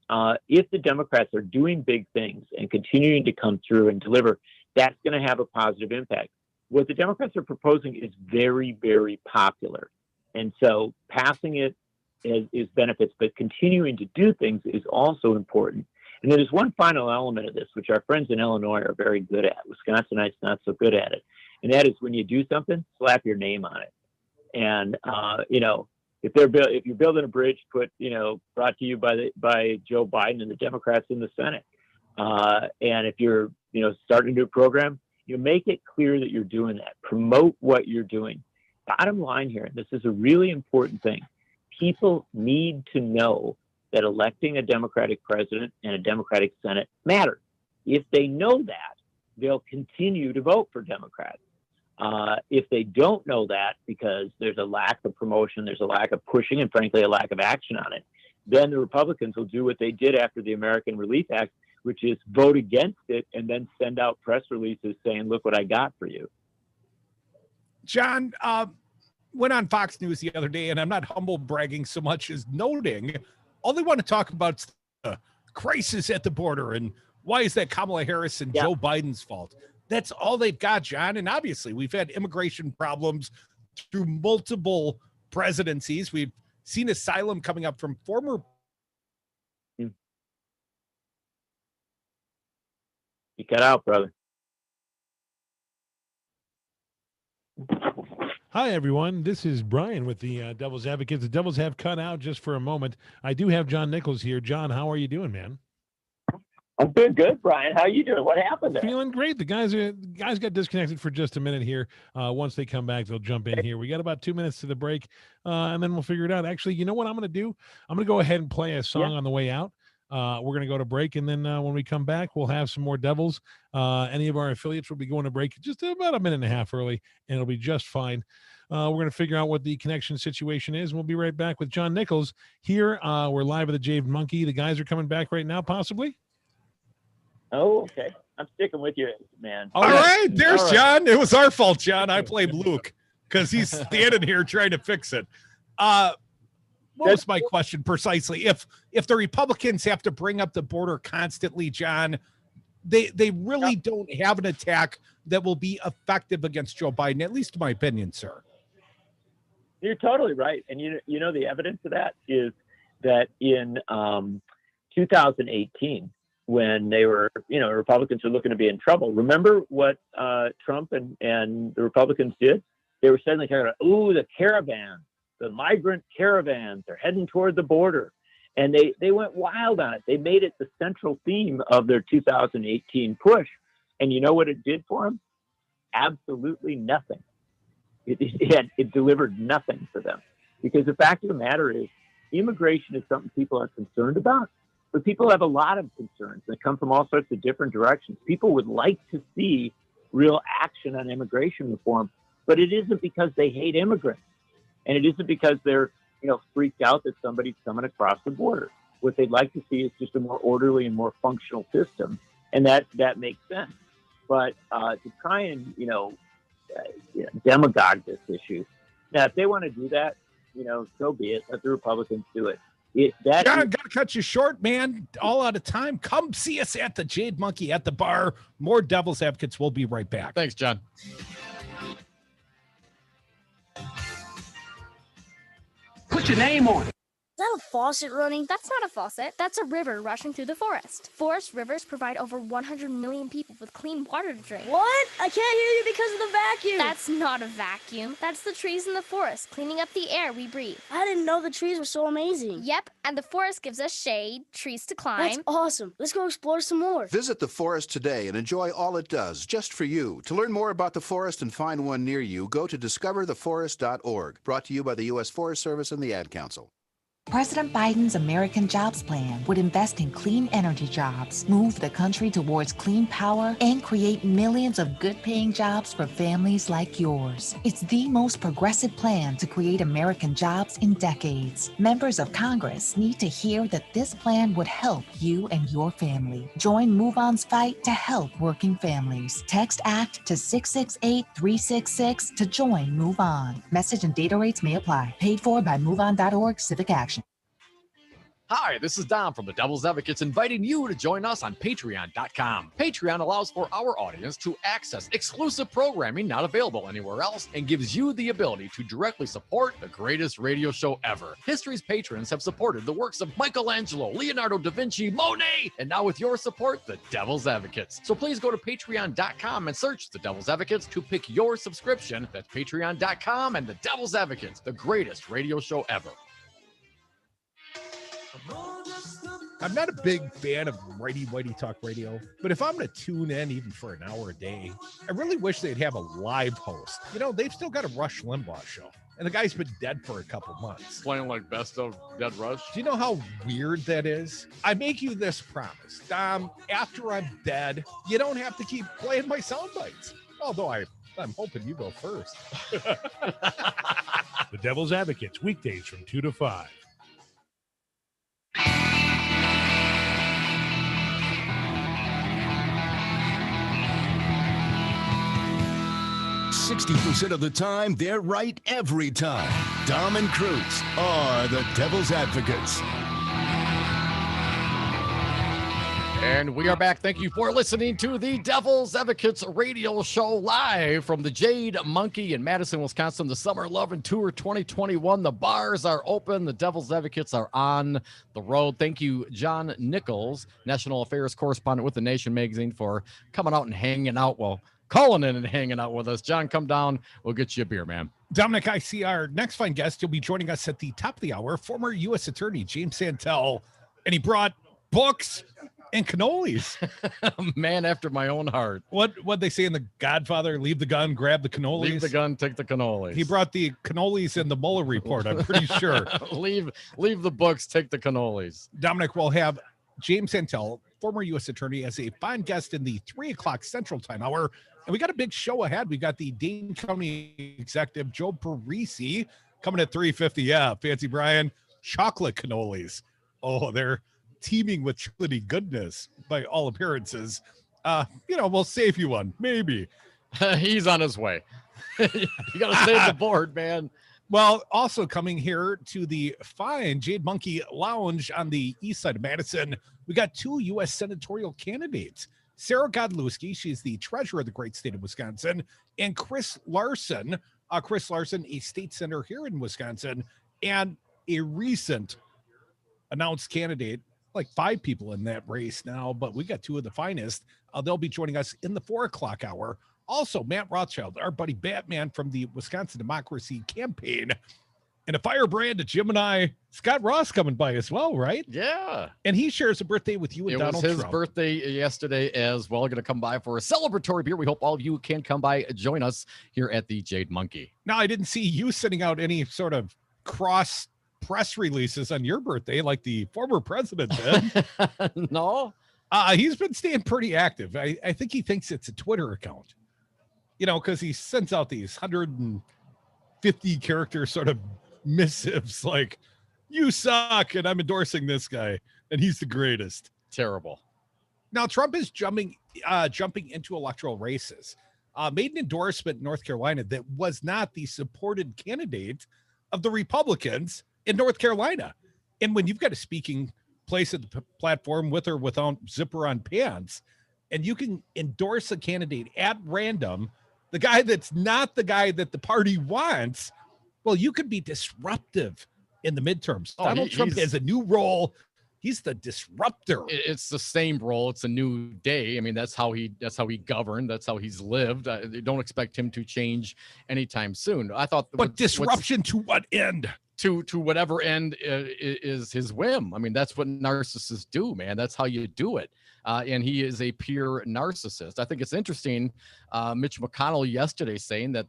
if the Democrats are doing big things and continuing to come through and deliver, that's going to have a positive impact. What the Democrats are proposing is very, very popular. And so passing it is benefits, but continuing to do things is also important. And there's one final element of this, which our friends in Illinois are very good at. Wisconsinites not so good at it. And that is when you do something, slap your name on it. And, if you're building a bridge, brought to you by Joe Biden and the Democrats in the Senate. And if you're, starting a new program, you make it clear that you're doing that. Promote what you're doing. Bottom line here, this is a really important thing. People need to know that electing a Democratic president and a Democratic Senate matters. If they know that, they'll continue to vote for Democrats. If they don't know that because there's a lack of promotion, there's a lack of pushing, and frankly, a lack of action on it, then the Republicans will do what they did after the American Relief Act, which is vote against it and then send out press releases saying, look what I got for you. John, went on Fox News the other day, and I'm not humble bragging so much as noting all they want to talk about is the crisis at the border and why is that Kamala Harris and Joe Biden's fault. That's all they've got, John. And obviously, we've had immigration problems through multiple presidencies. We've seen asylum coming up from former. You cut out, brother. Hi, everyone. This is Brian with the Devil's Advocates. The Devils have cut out just for a moment. I do have John Nichols here. John, how are you doing, man? I'm doing good, Brian. How you doing? What happened there? Feeling great. The guys got disconnected for just a minute here. Once they come back, they'll jump in here. We got about 2 minutes to the break, and then we'll figure it out. Actually, you know what I'm going to do? I'm going to go ahead and play a song on the way out. We're going to go to break, and then when we come back, we'll have some more Devils. Any of our affiliates will be going to break just about a minute and a half early, and it'll be just fine. We're going to figure out what the connection situation is, and we'll be right back with John Nichols here. We're live at the Jade Monkey. The guys are coming back right now, possibly. Oh, okay. I'm sticking with you, man. All right. There's John. It was our fault, John. I blamed Luke because he's standing here trying to fix it. What was my question precisely? If the Republicans have to bring up the border constantly, John, they really don't have an attack that will be effective against Joe Biden, at least in my opinion, sir. You're totally right. And you know the evidence of that is that in 2018, when they were, Republicans were looking to be in trouble. Remember what Trump and the Republicans did? They were suddenly talking about, the caravans, the migrant caravans are heading toward the border. And they went wild on it. They made it the central theme of their 2018 push. And you know what it did for them? Absolutely nothing. It delivered nothing for them. Because the fact of the matter is, immigration is something people are concerned about. But people have a lot of concerns that come from all sorts of different directions. People would like to see real action on immigration reform, but it isn't because they hate immigrants. And it isn't because they're, freaked out that somebody's coming across the border. What they'd like to see is just a more orderly and more functional system. And that makes sense. But to try and, demagogue this issue. Now, if they want to do that, so be it. Let the Republicans do it. John, got to cut you short, man. All out of time. Come see us at the Jade Monkey at the bar. More Devil's Advocates. We'll be right back. Thanks, John. Put your name on it. Is that a faucet running? That's not a faucet. That's a river rushing through the forest. Forest rivers provide over 100 million people with clean water to drink. What? I can't hear you because of the vacuum. That's not a vacuum. That's the trees in the forest cleaning up the air we breathe. I didn't know the trees were so amazing. Yep, and the forest gives us shade, trees to climb. That's awesome. Let's go explore some more. Visit the forest today and enjoy all it does, just for you. To learn more about the forest and find one near you, go to discovertheforest.org. Brought to you by the U.S. Forest Service and the Ad Council. President Biden's American Jobs Plan would invest in clean energy jobs, move the country towards clean power, and create millions of good-paying jobs for families like yours. It's the most progressive plan to create American jobs in decades. Members of Congress need to hear that this plan would help you and your family. Join MoveOn's fight to help working families. Text ACT to 668-366 to join Move On. Message and data rates may apply. Paid for by MoveOn.org Civic Action. Hi, this is Dom from the Devil's Advocates inviting you to join us on Patreon.com. Patreon allows for our audience to access exclusive programming not available anywhere else and gives you the ability to directly support the greatest radio show ever. History's patrons have supported the works of Michelangelo, Leonardo da Vinci, Monet, and now with your support, the Devil's Advocates. So please go to Patreon.com and search the Devil's Advocates to pick your subscription. That's Patreon.com and the Devil's Advocates, the greatest radio show ever. I'm not a big fan of righty-whitey talk radio, but if I'm going to tune in even for an hour a day, I really wish they'd have a live host. They've still got a Rush Limbaugh show, and the guy's been dead for a couple months. Playing like Best of Dead Rush. Do you know how weird that is? I make you this promise, Dom, after I'm dead, you don't have to keep playing my sound bites. Although I'm hoping you go first. The Devil's Advocates, weekdays from 2 to 5. 60% of the time, they're right every time. Dom and Cruz are the Devil's Advocates. And we are back. Thank you for listening to the Devil's Advocates radio show live from the Jade Monkey in Madison, Wisconsin. The Summer Lovin' Tour 2021. The bars are open. The Devil's Advocates are on the road. Thank you, John Nichols, National Affairs Correspondent with The Nation magazine, for coming out and hanging out while calling in and hanging out with us. John, come down. We'll get you a beer, man. Dominic, I see our next fine guest. He'll be joining us at the top of the hour, former U.S. Attorney James Santelle, and he brought books and cannolis. A man after my own heart. What they say in The Godfather? Leave the gun, grab the cannolis. Leave the gun, take the cannolis. He brought the cannolis in the Mueller report, I'm pretty sure. leave the books, take the cannolis. Dominic will have James Santelle, former U.S. Attorney, as a fine guest in the 3 o'clock Central Time hour. And we got a big show ahead. We got the Dane County Executive, Joe Parisi, coming at 3:50. Yeah, Fancy Brian, chocolate cannolis. Oh, they're teeming with chocolatey goodness by all appearances. We'll save you one, maybe. He's on his way. You got to save the board, man. Well, also coming here to the fine Jade Monkey Lounge on the east side of Madison, we got 2 U.S. Senatorial candidates. Sarah Godlewski, she's the treasurer of the great state of Wisconsin, and Chris Larson. Chris Larson, a state senator here in Wisconsin, and a recent announced candidate, like 5 people in that race now, but we got 2 of the finest. They'll be joining us in the 4 o'clock hour. Also, Matt Rothschild, our buddy Batman from the Wisconsin Democracy Campaign, and a Firebrand, a Gemini, Scott Ross coming by as well, right? Yeah. And he shares a birthday with you and Donald Trump. It was his birthday yesterday as well. Going to come by for a celebratory beer. We hope all of you can come by, join us here at the Jade Monkey. Now, I didn't see you sending out any sort of cross press releases on your birthday like the former president did. No. He's been staying pretty active. I think he thinks it's a Twitter account, because he sends out these 150 character sort of missives like, you suck and I'm endorsing this guy and he's the greatest. Terrible. Now Trump is jumping into electoral races. Made an endorsement in North Carolina that was not the supported candidate of the Republicans in North Carolina. And when you've got a speaking place at the platform with or without zipper on pants, and you can endorse a candidate at random, the guy that's not the guy that the party wants, well, you could be disruptive in the midterms. Donald Trump has a new role. He's the disruptor. It's the same role. It's a new day. I mean, that's how he governed. That's how he's lived. Don't expect him to change anytime soon. I thought, but disruption to what end? To whatever end is his whim. I mean, that's what narcissists do, man. That's how you do it. And he is a pure narcissist. I think it's interesting. Mitch McConnell yesterday saying that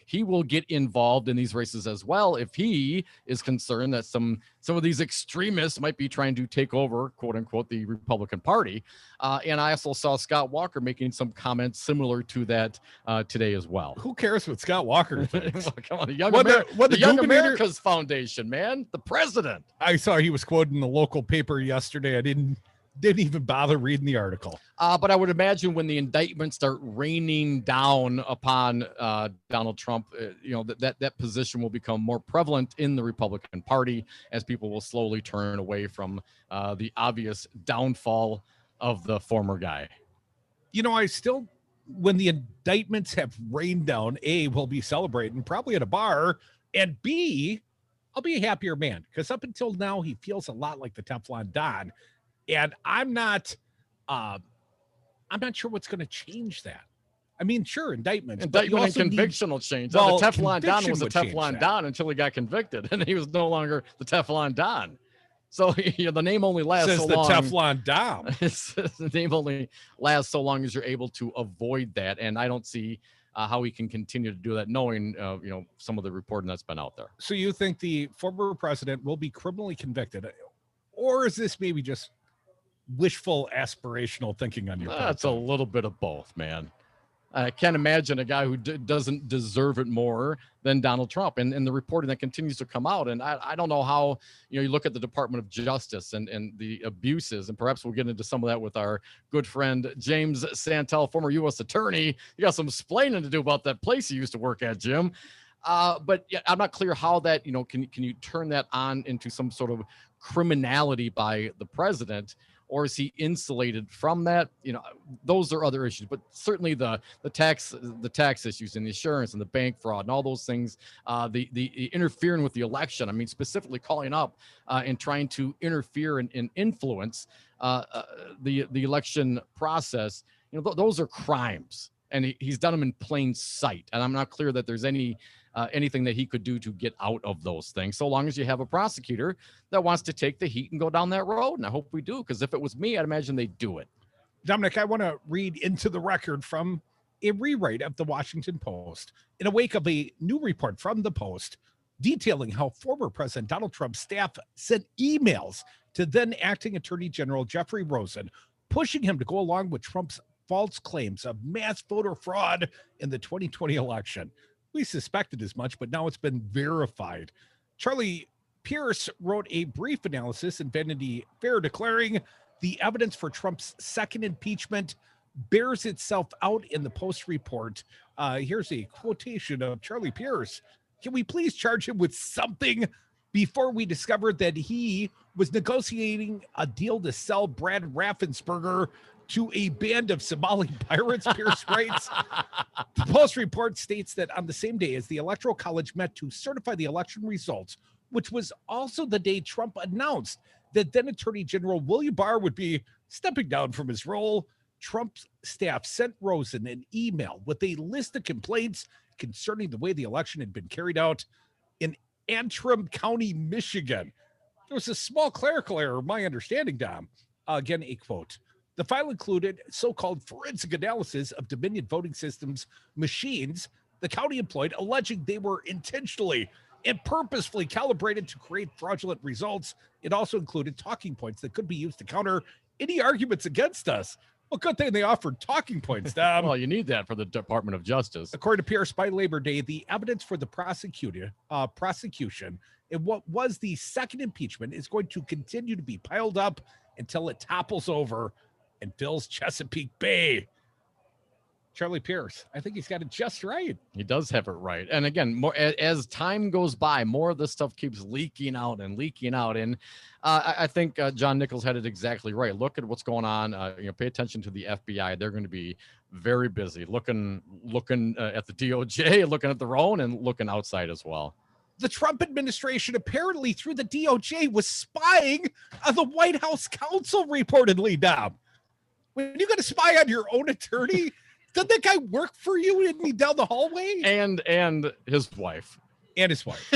he will get involved in these races as well if he is concerned that some of these extremists might be trying to take over, quote unquote, the Republican Party. And I also saw Scott Walker making some comments similar to that today as well. Who cares what Scott Walker thinks? Come on, the Young America's Foundation, man, the president. I saw he was quoted in the local paper yesterday. I didn't even bother reading the article. But I would imagine when the indictments start raining down upon Donald Trump, that position will become more prevalent in the Republican Party as people will slowly turn away from the obvious downfall of the former guy. When the indictments have rained down, A, we'll be celebrating probably at a bar, and B, I'll be a happier man because up until now, he feels a lot like the Teflon Don. And I'm not sure what's going to change that. I mean, sure, indictment and conviction will change. Well, the Teflon Don was a Teflon Don until he got convicted, and he was no longer the Teflon Don. So the name only lasts so long. The Teflon Don. The name only lasts so long as you're able to avoid that, and I don't see how he can continue to do that, knowing some of the reporting that's been out there. So you think the former president will be criminally convicted, or is this maybe just wishful aspirational thinking on your part? That's a little bit of both, man. I can't imagine a guy who doesn't deserve it more than Donald Trump, and the reporting that continues to come out. And I don't know how, you look at the Department of Justice and the abuses, and perhaps we'll get into some of that with our good friend, James Santelle, former U.S. attorney. You got some explaining to do about that place you used to work at, Jim. But yeah, I'm not clear how that, can you turn that on into some sort of criminality by the president, or is he insulated from that? Those are other issues, but certainly the tax issues and the insurance and the bank fraud and all those things, the interfering with the election. I mean, specifically calling up and trying to interfere and influence the election process. Those are crimes. And he's done them in plain sight. And I'm not clear that there's anything that he could do to get out of those things, so long as you have a prosecutor that wants to take the heat and go down that road. And I hope we do, because if it was me, I'd imagine they'd do it. Dominic, I want to read into the record from a rewrite of the Washington Post in a wake of a new report from the Post detailing how former President Donald Trump's staff sent emails to then acting Attorney General Jeffrey Rosen, pushing him to go along with Trump's false claims of mass voter fraud in the 2020 election. We suspected as much, but now it's been verified. Charlie Pierce wrote a brief analysis in Vanity Fair declaring the evidence for Trump's second impeachment bears itself out in the Post report. Here's a quotation of Charlie Pierce. Can we please charge him with something before we discovered that he was negotiating a deal to sell Brad Raffensperger to a band of Somali pirates, Pierce writes. The Post report states that on the same day as the Electoral College met to certify the election results, which was also the day Trump announced that then Attorney General William Barr would be stepping down from his role, Trump's staff sent Rosen an email with a list of complaints concerning the way the election had been carried out in Antrim County, Michigan. There was a small clerical error, my understanding, Dom. Again, a quote. The file included so-called forensic analysis of Dominion voting systems machines the county employed, alleging they were intentionally and purposefully calibrated to create fraudulent results. It also included talking points that could be used to counter any arguments against us. Well, good thing they offered talking points, Dom. Well, you need that for the Department of Justice. According to Pierce, by Labor Day, the evidence for the prosecution in what was the second impeachment is going to continue to be piled up until it topples over and fills Chesapeake Bay. Charlie Pierce, I think he's got it just right. He does have it right. And again, more as time goes by, more of this stuff keeps leaking out. And I think John Nichols had it exactly right. Look at what's going on. Pay attention to the FBI. They're going to be very busy looking at the DOJ, looking at their own, and looking outside as well. The Trump administration apparently through the DOJ was spying on the White House counsel, reportedly, Dom. When you got to spy on your own attorney, doesn't that guy work for you and me down the hallway? And his wife. And his wife.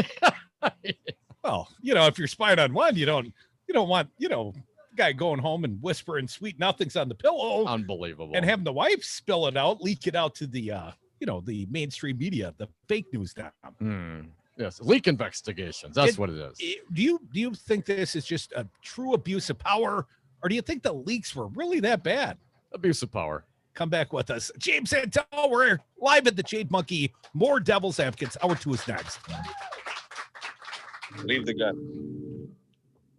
Well, if you're spying on one, you don't want, guy going home and whispering sweet nothings on the pillow. Unbelievable. And having the wife spill it out, leak it out to the the mainstream media, the fake news Dom. Yes, leak investigations. That's what it is. Do you think this is just a true abuse of power, or do you think the leaks were really that bad? Abuse of power. Come back with us. James Santelle, we're live at the Jade Monkey. More Devil's Advocates. Hour 2 is next. Leave the gun.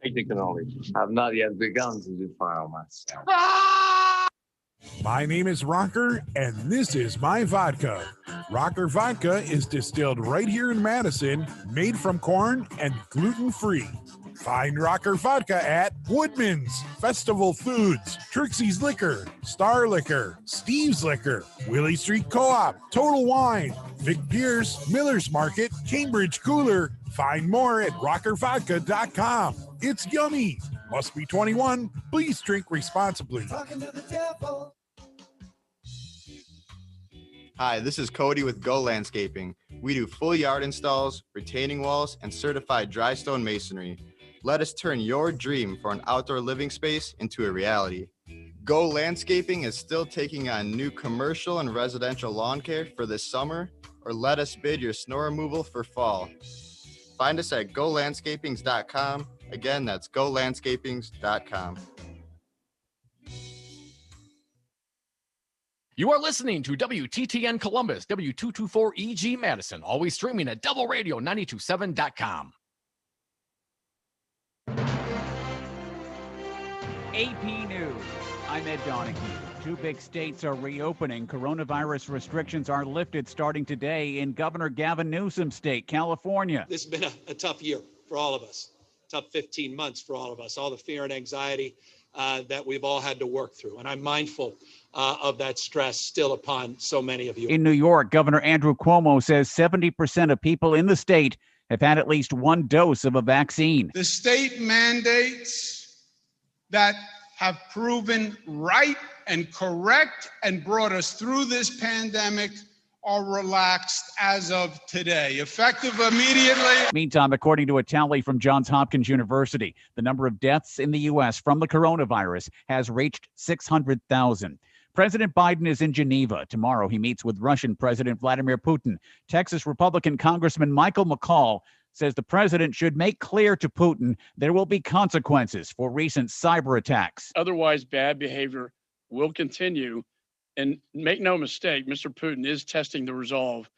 Take the cannoli. I've not yet begun to defile myself. My name is Rocker, and this is my vodka. Rocker Vodka is distilled right here in Madison, made from corn and gluten-free. Find Rocker Vodka at Woodman's, Festival Foods, Trixie's Liquor, Star Liquor, Steve's Liquor, Willie Street Co-op, Total Wine, Vic Pierce, Miller's Market, Cambridge Cooler. Find more at rockervodka.com. It's yummy. Must be 21. Please drink responsibly. Hi, this is Cody with Go Landscaping. We do full yard installs, retaining walls, and certified dry stone masonry. Let us turn your dream for an outdoor living space into a reality. Go Landscaping is still taking on new commercial and residential lawn care for this summer, or let us bid your snow removal for fall. Find us at golandscapings.com. Again, that's golandscapings.com. You are listening to WTTN Columbus, W224EG Madison, always streaming at doubleradio927.com. AP News. I'm Ed Donahue. 2 big states are reopening. Coronavirus restrictions are lifted starting today in Governor Gavin Newsom's state, California. This has been a tough year for all of us, tough 15 months for all of us, all the fear and anxiety that we've all had to work through. And I'm mindful of that stress still upon so many of you. In New York, Governor Andrew Cuomo says 70% of people in the state have had at least one dose of a vaccine. The state mandates that have proven right and correct and brought us through this pandemic are relaxed as of today, effective immediately. Meantime, according to a tally from Johns Hopkins University, the number of deaths in the U.S. from the coronavirus has reached 600,000. President Biden is in Geneva. Tomorrow, he meets with Russian President Vladimir Putin. Texas Republican Congressman Michael McCall says the president should make clear to Putin there will be consequences for recent cyber attacks. Otherwise, bad behavior will continue. And make no mistake, Mr. Putin is testing the resolve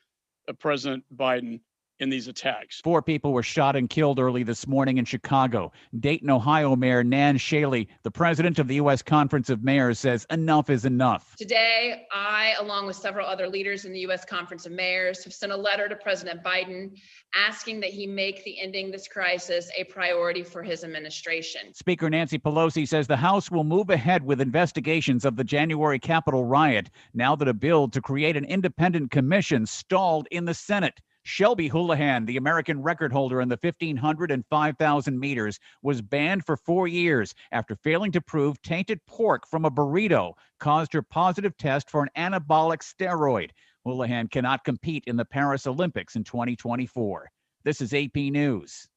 of President Biden in these attacks. 4 people were shot and killed early this morning in Chicago. Dayton, Ohio Mayor Nan Shaley, the president of the U.S. Conference of Mayors, says enough is enough. Today, I, along with several other leaders in the U.S. Conference of Mayors, have sent a letter to President Biden asking that he make the ending this crisis a priority for his administration. Speaker Nancy Pelosi says the House will move ahead with investigations of the January Capitol riot now that a bill to create an independent commission stalled in the Senate. Shelby Houlihan, the American record holder in the 1,500 and 5,000 meters, was banned for 4 years after failing to prove tainted pork from a burrito caused her positive test for an anabolic steroid. Houlihan cannot compete in the Paris Olympics in 2024. This is AP News.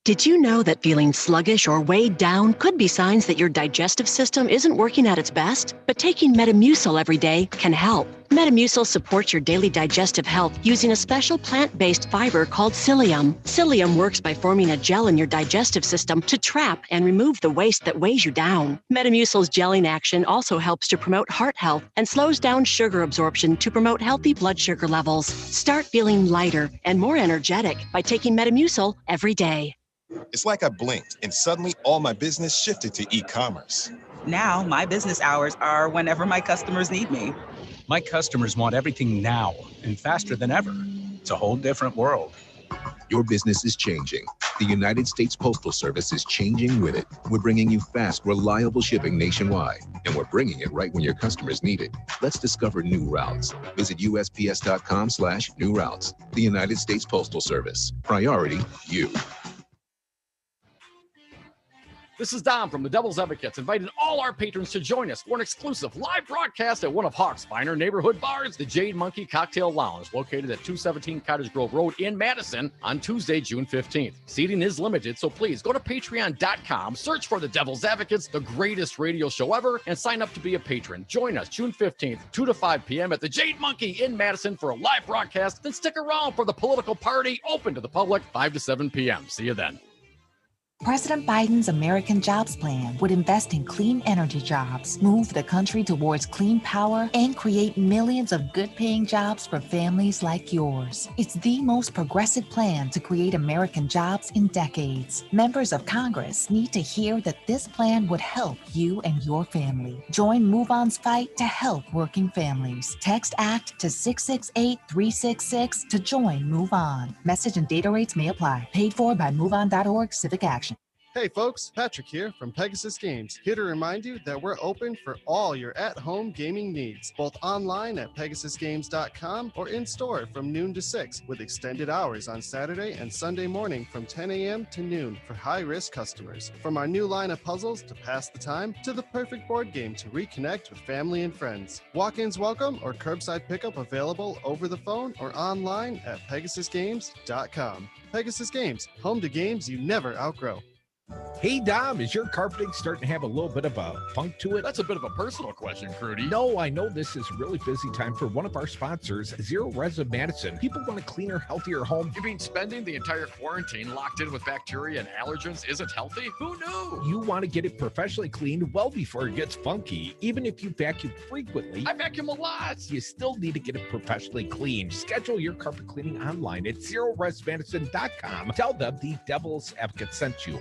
Did you know that feeling sluggish or weighed down could be signs that your digestive system isn't working at its best? But taking Metamucil every day can help. Metamucil supports your daily digestive health using a special plant-based fiber called psyllium. Psyllium works by forming a gel in your digestive system to trap and remove the waste that weighs you down. Metamucil's gelling action also helps to promote heart health and slows down sugar absorption to promote healthy blood sugar levels. Start feeling lighter and more energetic by taking Metamucil every day. It's like I blinked and suddenly all my business shifted to e-commerce. Now, my business hours are whenever my customers need me. My customers want everything now and faster than ever. It's a whole different world. Your business is changing. The United States Postal Service is changing with it. We're bringing you fast, reliable shipping nationwide, and we're bringing it right when your customers need it. Let's discover new routes. Visit USPS.com/new routes. The United States Postal Service. Priority, you. This is Dom from the Devil's Advocates, inviting all our patrons to join us for an exclusive live broadcast at one of Hawk's finer neighborhood bars, the Jade Monkey Cocktail Lounge, located at 217 Cottage Grove Road in Madison on Tuesday, June 15th. Seating is limited, so please go to patreon.com, search for the Devil's Advocates, the greatest radio show ever, and sign up to be a patron. Join us June 15th, 2 to 5 p.m. at the Jade Monkey in Madison for a live broadcast. Then stick around for the political party, open to the public, 5 to 7 p.m. See you then. President Biden's American Jobs Plan would invest in clean energy jobs, move the country towards clean power, and create millions of good-paying jobs for families like yours. It's the most progressive plan to create American jobs in decades. Members of Congress need to hear that this plan would help you and your family. Join Move On's fight to help working families. Text ACT to 668-366 to join Move On. Message and data rates may apply. Paid for by MoveOn.org Civic Action. Hey folks, Patrick here from Pegasus Games, here to remind you that we're open for all your at-home gaming needs, both online at pegasusgames.com or in-store from noon to 6, with extended hours on Saturday and Sunday morning from 10 a.m. to noon for high-risk customers. From our new line of puzzles to pass the time, to the perfect board game to reconnect with family and friends. Walk-ins welcome or curbside pickup available over the phone or online at pegasusgames.com. Pegasus Games, home to games you never outgrow. Hey, Dom, is your carpeting starting to have a little bit of a funk to it? That's a bit of a personal question, Crudy. No, I know this is a really busy time for one of our sponsors, Zero Res of Madison. People want a cleaner, healthier home. You mean spending the entire quarantine locked in with bacteria and allergens isn't healthy? Who knew? You want to get it professionally cleaned well before it gets funky. Even if you vacuum frequently, I vacuum a lot. You still need to get it professionally cleaned. Schedule your carpet cleaning online at ZeroResMadison.com. Tell them the Devil's Advocate sent you.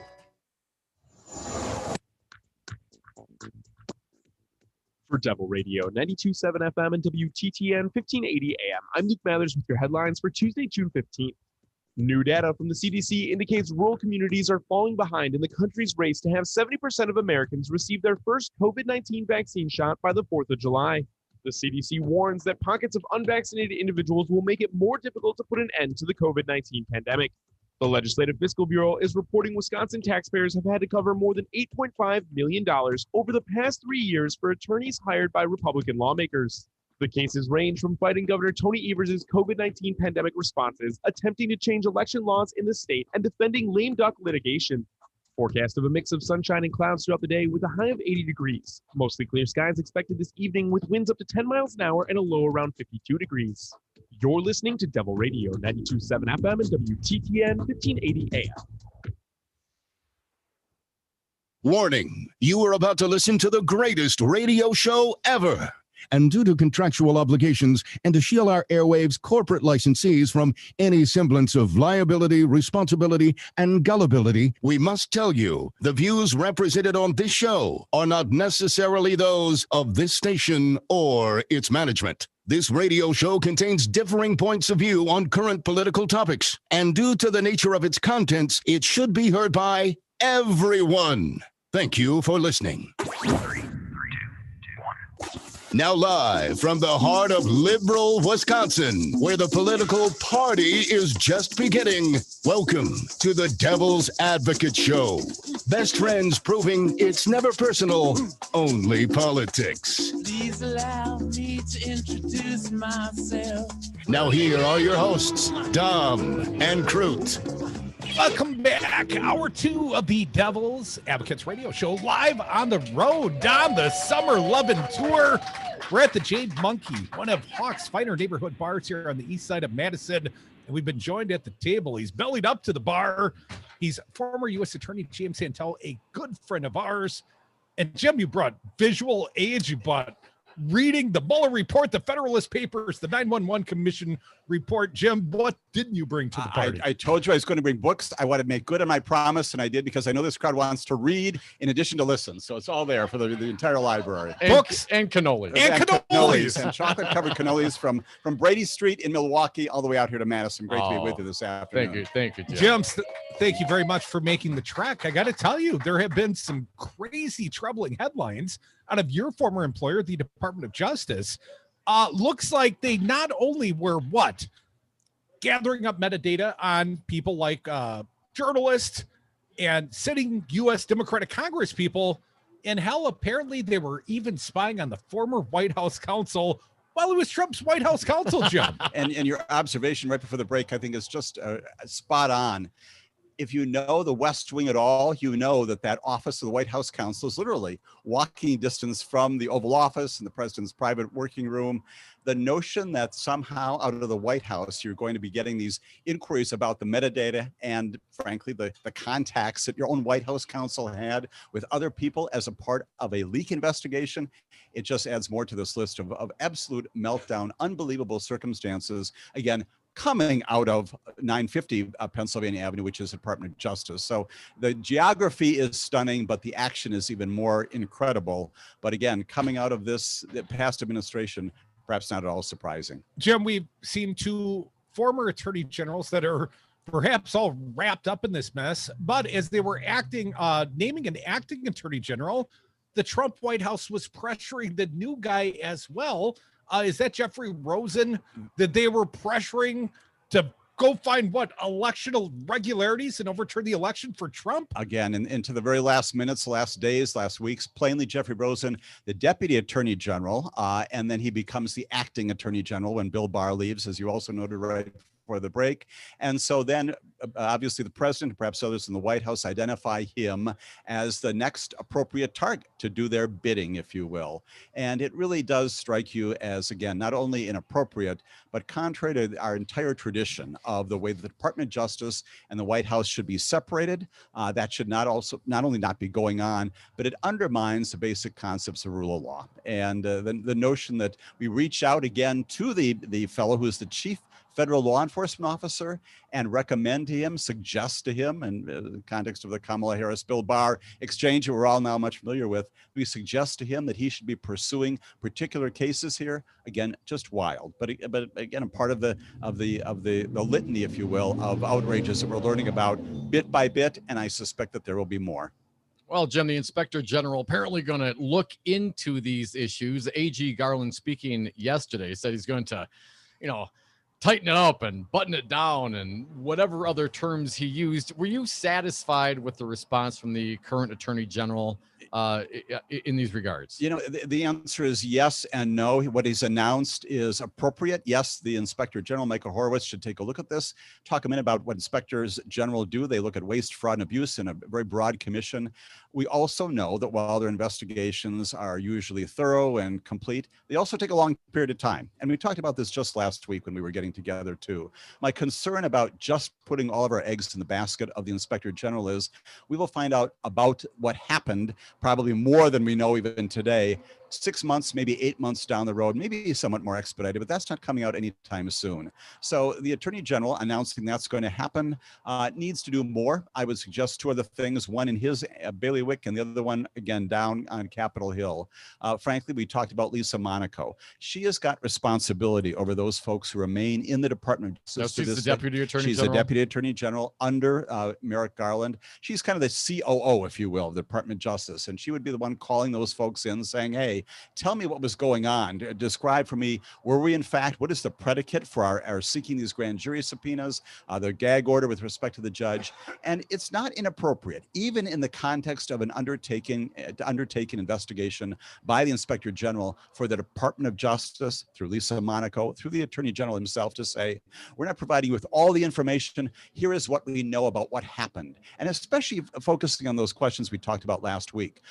For Devil Radio, 92.7 FM and WTTN 1580 AM, I'm Luke Mathers with your headlines for Tuesday, June 15th. New data from the CDC indicates rural communities are falling behind in the country's race to have 70% of Americans receive their first COVID-19 vaccine shot by the 4th of July. The CDC warns that pockets of unvaccinated individuals will make it more difficult to put an end to the COVID-19 pandemic. The Legislative Fiscal Bureau is reporting Wisconsin taxpayers have had to cover more than $8.5 million over the past 3 years for attorneys hired by Republican lawmakers. The cases range from fighting Governor Tony Evers' COVID-19 pandemic responses, attempting to change election laws in the state, and defending lame duck litigation. Forecast of a mix of sunshine and clouds throughout the day with a high of 80 degrees. Mostly clear skies expected this evening with winds up to 10 miles an hour and a low around 52 degrees. You're listening to Devil Radio 92.7 FM and WTTN 1580 AM. Warning, you are about to listen to the greatest radio show ever. And due to contractual obligations and to shield our airwaves' corporate licensees from any semblance of liability, responsibility, and gullibility, we must tell you the views represented on this show are not necessarily those of this station or its management. This radio show contains differing points of view on current political topics, and due to the nature of its contents, it should be heard by everyone. Thank you for listening. Now live from the heart of liberal Wisconsin, where the political party is just beginning, welcome to the Devil's Advocate Show. Best friends proving it's never personal, only politics. Please allow me to introduce myself. Now here are your hosts, Dom and Crute. Welcome back. Hour 2 of the Devil's Advocates Radio Show, live on the road on the Summer Lovin' Tour. We're at the Jade Monkey, one of Hawk's finer neighborhood bars here on the east side of Madison. And we've been joined at the table. He's bellied up to the bar. He's former U.S. Attorney James Santelle, a good friend of ours. And Jim, you brought visual aids. You brought reading the Mueller report, the Federalist Papers, the 911 Commission report. Jim, what didn't you bring to the party? I told you I was going to bring books. I wanted to make good on my promise, and I did, because I know this crowd wants to read in addition to listen. So it's all there for the entire library. Books and cannolis. And cannolis. And chocolate-covered cannolis from Brady Street in Milwaukee all the way out here to Madison. Great to be with you this afternoon. Thank you, Jim. Thank you very much for making the trek. I got to tell you, there have been some crazy, troubling headlines out of your former employer, the Department of Justice. Looks like they not only were gathering up metadata on people like journalists and sitting U.S. Democratic Congress people, and hell, apparently they were even spying on the former White House counsel while it was Trump's White House counsel, Jim. and your observation right before the break, I think, is just spot on. If you know the West Wing at all, you know that office of the White House counsel is literally walking distance from the Oval Office and the president's private working room. The notion that somehow out of the White House, you're going to be getting these inquiries about the metadata and, frankly, the contacts that your own White House counsel had with other people as a part of a leak investigation, it just adds more to this list of absolute meltdown, unbelievable circumstances. Again, coming out of 950 Pennsylvania Avenue, which is the Department of Justice. So the geography is stunning, but the action is even more incredible. But again, coming out of the past administration, perhaps not at all surprising. Jim, we've seen two former attorney generals that are perhaps all wrapped up in this mess, but as they were naming an acting attorney general, the Trump White House was pressuring the new guy as well. Is that Jeffrey Rosen that they were pressuring to go find electional irregularities and overturn the election for Trump? Again, into the very last minutes, last days, last weeks, plainly Jeffrey Rosen, the deputy attorney general, and then he becomes the acting attorney general when Bill Barr leaves, as you also noted right before the break. And so then obviously the president, perhaps others in the White House, identify him as the next appropriate target to do their bidding, if you will. And it really does strike you as, again, not only inappropriate, but contrary to our entire tradition of the way the Department of Justice and the White House should be separated. That should not only not be going on, but it undermines the basic concepts of rule of law. And the notion that we reach out again to the fellow who is the chief federal law enforcement officer and recommend to him, suggest to him, in the context of the Kamala Harris-Bill Barr exchange that we're all now much familiar with, we suggest to him that he should be pursuing particular cases here. Again, just wild. But again, a part of the litany, if you will, of outrages that we're learning about bit by bit, and I suspect that there will be more. Well, Jim, the Inspector General apparently going to look into these issues. A.G. Garland, speaking yesterday, said he's going to, tighten it up and button it down and whatever other terms he used. Were you satisfied with the response from the current Attorney General in these regards? You know, the answer is yes and no. What he's announced is appropriate. Yes, the Inspector General, Michael Horowitz, should take a look at this, talk a minute about what inspectors general do. They look at waste, fraud, and abuse in a very broad commission. We also know that while their investigations are usually thorough and complete, they also take a long period of time. And we talked about this just last week when we were getting together too. My concern about just putting all of our eggs in the basket of the Inspector General is we will find out about what happened probably more than we know even today, 6 months, maybe 8 months down the road, maybe somewhat more expedited, but that's not coming out anytime soon. So the Attorney General announcing that's going to happen needs to do more. I would suggest 2 other things, one in his bailiwick and the other one, again, down on Capitol Hill. Frankly, we talked about Lisa Monaco. She has got responsibility over those folks who remain in the Department of Justice. She's the Deputy Attorney General. She's the Deputy Attorney General under Merrick Garland. She's kind of the COO, if you will, of the Department of Justice. And she would be the one calling those folks in saying, hey, tell me what was going on. Describe for me, were we in fact, what is the predicate for our seeking these grand jury subpoenas, the gag order with respect to the judge? And it's not inappropriate, even in the context of an undertaken investigation by the Inspector General for the Department of Justice, through Lisa Monaco, through the Attorney General himself, to say, we're not providing you with all the information. Here is what we know about what happened. And especially focusing on those questions we talked about last week.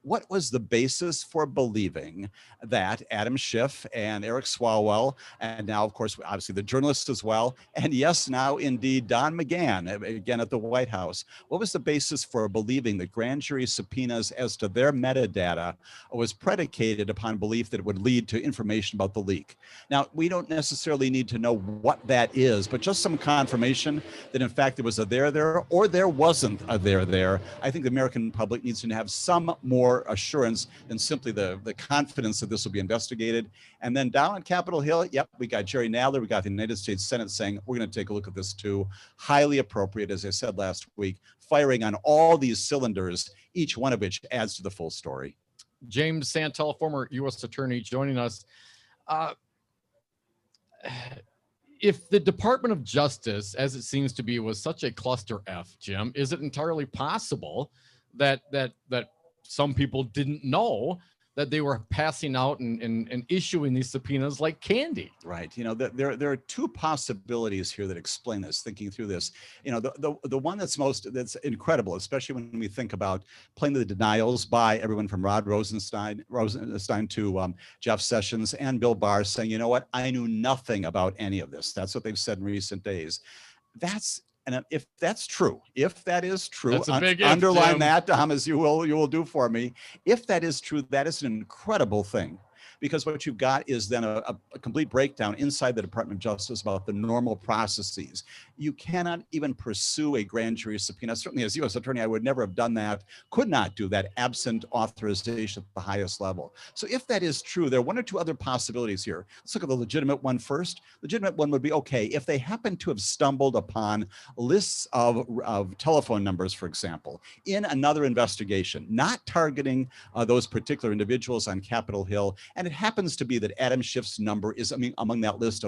What was the basis for believing that Adam Schiff and Eric Swalwell, and now, of course, obviously the journalists as well, and yes, now indeed Don McGahn, again at the White House, what was the basis for believing that grand jury subpoenas as to their metadata was predicated upon belief that it would lead to information about the leak? Now, we don't necessarily need to know what that is, but just some confirmation that in fact there was a there or there wasn't a there. I think the American public needs to have some more assurance than simply the confidence that this will be investigated. And then down on Capitol Hill, yep, we got Jerry Nadler, we got the United States Senate saying, we're going to take a look at this too. Highly appropriate, as I said last week, firing on all these cylinders, each one of which adds to the full story. James Santelle, former U.S. Attorney, joining us. If the Department of Justice, as it seems to be, was such a cluster F, Jim, is it entirely possible that some people didn't know that they were passing out and issuing these subpoenas like candy? Right. You know, there are 2 possibilities here that explain this, thinking through this. You know, the one that's incredible, especially when we think about plainly the denials by everyone from Rod Rosenstein to Jeff Sessions and Bill Barr saying, you know what, I knew nothing about any of this. That's what they've said in recent days. And if that's true, if that is true, that's a big underline Jim. that, Tom, as you will do for me. If that is true, that is an incredible thing. Because what you've got is then a complete breakdown inside the Department of Justice about the normal processes. You cannot even pursue a grand jury subpoena. Certainly as U.S. Attorney, I would never have done that, could not do that absent authorization at the highest level. So if that is true, there are 1 or 2 other possibilities here. Let's look at the legitimate one first. Legitimate one would be, okay, if they happen to have stumbled upon lists of telephone numbers, for example, in another investigation, not targeting those particular individuals on Capitol Hill, and it happens to be that Adam Schiff's number is among that list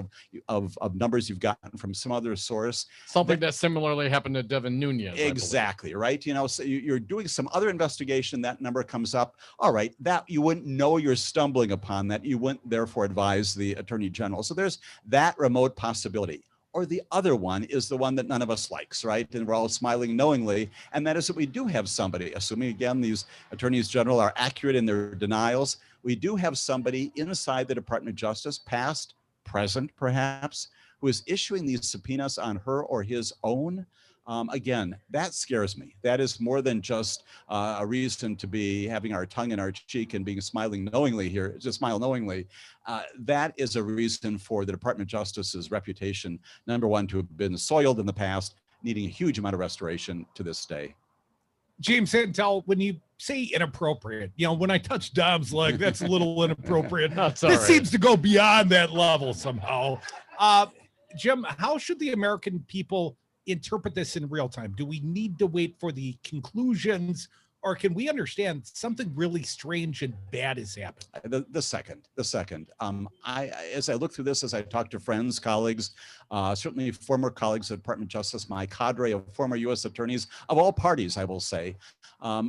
of numbers you've gotten from some other source. Something that similarly happened to Devin Nunes. Exactly, right? You know, so you're doing some other investigation, that number comes up. All right, that you wouldn't know you're stumbling upon that. You wouldn't therefore advise the Attorney General. So there's that remote possibility. Or the other one is the one that none of us likes, right? And we're all smiling knowingly. And that is that we do have somebody, assuming again, these attorneys general are accurate in their denials. We do have somebody inside the Department of Justice, past, present, perhaps, who is issuing these subpoenas on her or his own. Again, that scares me. That is more than just a reason to be having our tongue in our cheek and being smiling knowingly here, just smile knowingly. That is a reason for the Department of Justice's reputation, number one, to have been soiled in the past, needing a huge amount of restoration to this day. James Santelle, when you say inappropriate, you know, when I touch Dom's leg, that's a little inappropriate. This seems to go beyond that level somehow. Jim, how should the American people interpret this in real time? Do we need to wait for the conclusions Or can we understand something really strange and bad has happened? The second. As I look through this, as I talk to friends, colleagues, certainly former colleagues at Department of Justice, my cadre of former U.S. attorneys of all parties, I will say,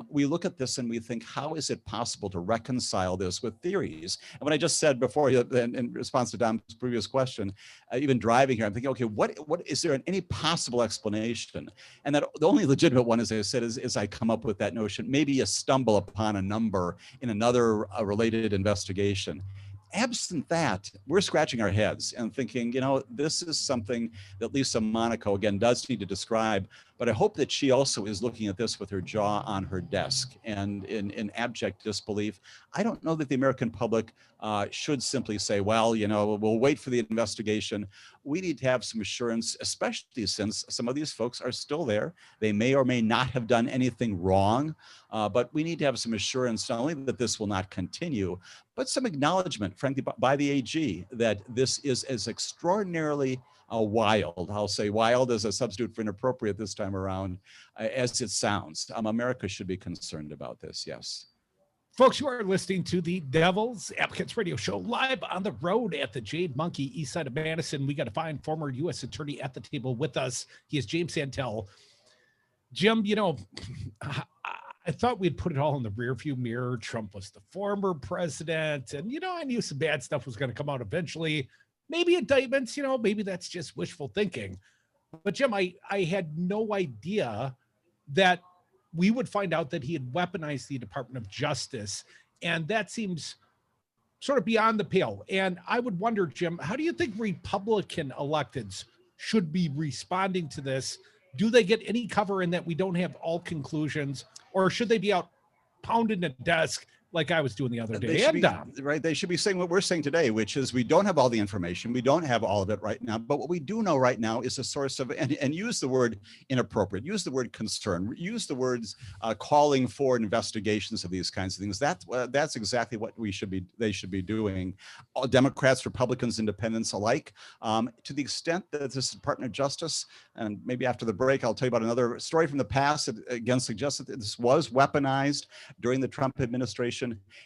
we look at this and we think, how is it possible to reconcile this with theories? And what I just said before, in response to Dom's previous question, even driving here, I'm thinking, okay, what is there any possible explanation? And that the only legitimate one, as I said, is I come up with that notion. Maybe you stumble upon a number in another related investigation. Absent that, we're scratching our heads and thinking, this is something that Lisa Monaco, again, does need to describe. But I hope that she also is looking at this with her jaw on her desk and in abject disbelief. I don't know that the American public should simply say, well, we'll wait for the investigation. We need to have some assurance, especially since some of these folks are still there. They may or may not have done anything wrong, but we need to have some assurance not only that this will not continue, but some acknowledgement, frankly, by the AG that this is as extraordinarily wild, I'll say wild as a substitute for inappropriate this time around, as it sounds. America should be concerned about this, yes. Folks, you are listening to the Devil's Advocates Radio Show live on the road at the Jade Monkey, east side of Madison. We got to find former U.S. attorney at the table with us. He is James Santelle. Jim, I thought we'd put it all in the rearview mirror. Trump was the former president, and I knew some bad stuff was going to come out eventually. Maybe indictments, maybe that's just wishful thinking. But Jim, I had no idea that we would find out that he had weaponized the Department of Justice. And that seems sort of beyond the pale. And I would wonder, Jim, how do you think Republican electeds should be responding to this? Do they get any cover in that we don't have all conclusions, or should they be out pounding the desk like I was doing the other day? They should be saying what we're saying today, which is we don't have all the information. We don't have all of it right now. But what we do know right now is a source of, and use the word inappropriate, use the word concern, use the words calling for investigations of these kinds of things. That's exactly what they should be doing. All Democrats, Republicans, independents alike. To the extent that this Department of Justice, and maybe after the break, I'll tell you about another story from the past that again suggests that this was weaponized during the Trump administration.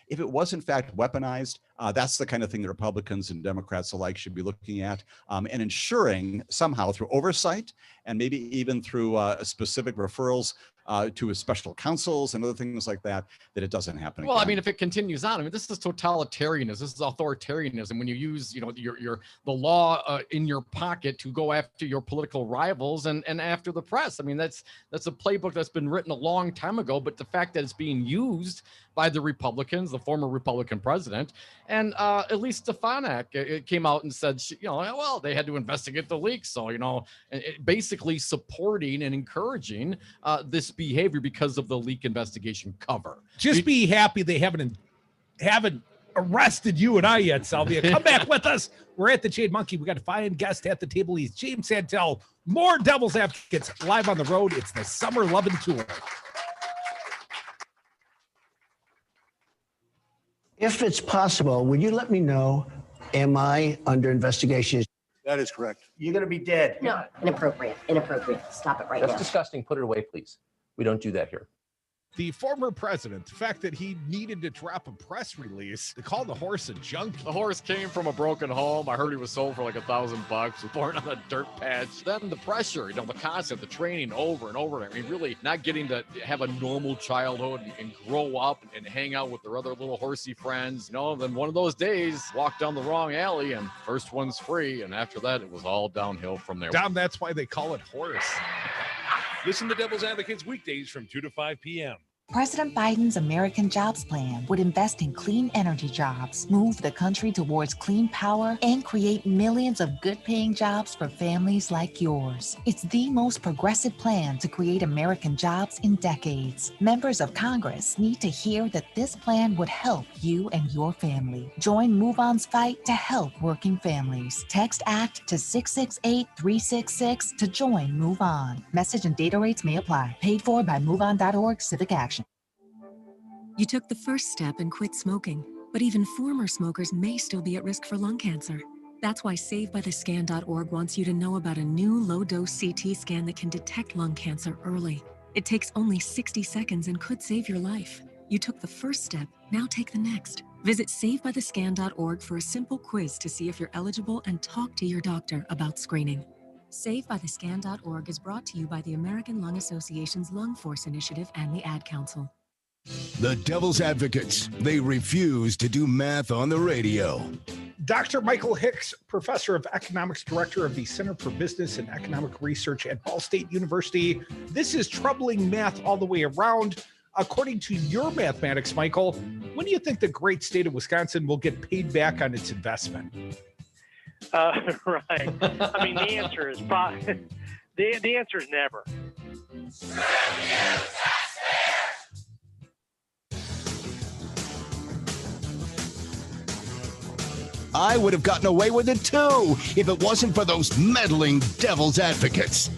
If it was in fact weaponized, that's the kind of thing that Republicans and Democrats alike should be looking at and ensuring somehow through oversight and maybe even through specific referrals to special counsels and other things like that, that it doesn't happen Well, again. I mean, if it continues on, this is totalitarianism. This is authoritarianism. When you use, the law in your pocket to go after your political rivals and after the press. I mean, that's a playbook that's been written a long time ago. But the fact that it's being used by the Republicans, the former Republican president, and at least Stefanik it came out and said, well, they had to investigate the leaks. So, basically supporting and encouraging this behavior because of the leak investigation cover. Just be happy they haven't arrested you and I yet, Salvia. Come back with us. We're at the Jade Monkey. We got a fine guest at the table. He's James Santelle. More Devil's Advocates live on the road. It's the Summer Lovin' Tour. If it's possible, would you let me know, am I under investigation? That is correct. You're going to be dead. No, inappropriate. Stop it right now. That's disgusting. Put it away, please. We don't do that here. The former president, the fact that he needed to drop a press release to call the horse a junkie. The horse came from a broken home. I heard he was sold for like $1,000. Was born on a dirt patch. Then the pressure, the constant, the training over and over. I mean, really not getting to have a normal childhood and grow up and hang out with their other little horsey friends. Then one of those days, walked down the wrong alley and first one's free. And after that, it was all downhill from there. Dom, that's why they call it horse. Listen to Devil's Advocates weekdays from 2 to 5 p.m. President Biden's American Jobs Plan would invest in clean energy jobs, move the country towards clean power, and create millions of good-paying jobs for families like yours. It's the most progressive plan to create American jobs in decades. Members of Congress need to hear that this plan would help you and your family. Join MoveOn's fight to help working families. Text ACT to 668-366 to join Move On. Message and data rates may apply. Paid for by MoveOn.org Civic Action. You took the first step and quit smoking, but even former smokers may still be at risk for lung cancer. That's why SaveByTheScan.org wants you to know about a new low-dose CT scan that can detect lung cancer early. It takes only 60 seconds and could save your life. You took the first step, now take the next. Visit savebythescan.org for a simple quiz to see if you're eligible and talk to your doctor about screening. SaveByTheScan.org is brought to you by the American Lung Association's Lung Force Initiative and the Ad Council. The Devil's Advocates. They refuse to do math on the radio. Dr. Michael Hicks, professor of economics, director of the Center for Business and Economic Research at Ball State University. This is troubling math all the way around. According to your mathematics, Michael, when do you think the great state of Wisconsin will get paid back on its investment? Right. I mean, the answer is the answer is never. I would have gotten away with it too if it wasn't for those meddling Devil's Advocates.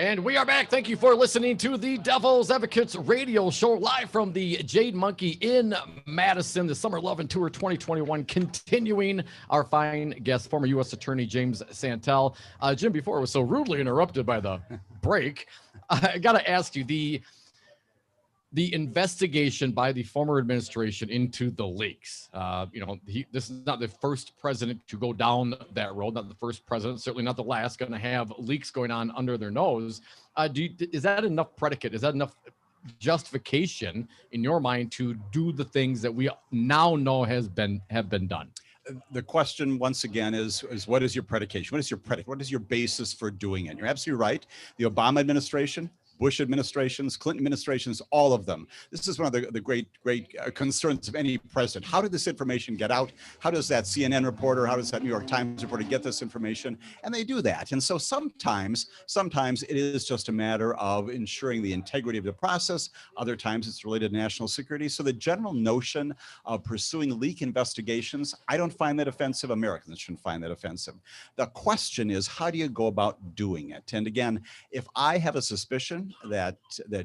And we are back. Thank you for listening to the Devil's Advocates radio show live from the Jade Monkey in Madison, the Summer Love and Tour 2021, continuing our fine guest, former U.S. Attorney James Santelle. Jim, before I was so rudely interrupted by the break, I got to ask you, the investigation by the former administration into the leaks. This is not the first president to go down that road, not the first president, certainly not the last, going to have leaks going on under their nose. Is that enough predicate? Is that enough justification in your mind to do the things that we now know have been done? The question once again is what is your predication? What is your predicate? What is your basis for doing it? You're absolutely right. The Obama administration, Bush administrations, Clinton administrations, all of them. This is one of the great concerns of any president. How did this information get out? How does that CNN reporter, how does that New York Times reporter get this information? And they do that. And so sometimes it is just a matter of ensuring the integrity of the process. Other times it's related to national security. So the general notion of pursuing leak investigations, I don't find that offensive. Americans shouldn't find that offensive. The question is, how do you go about doing it? And again, if I have a suspicion that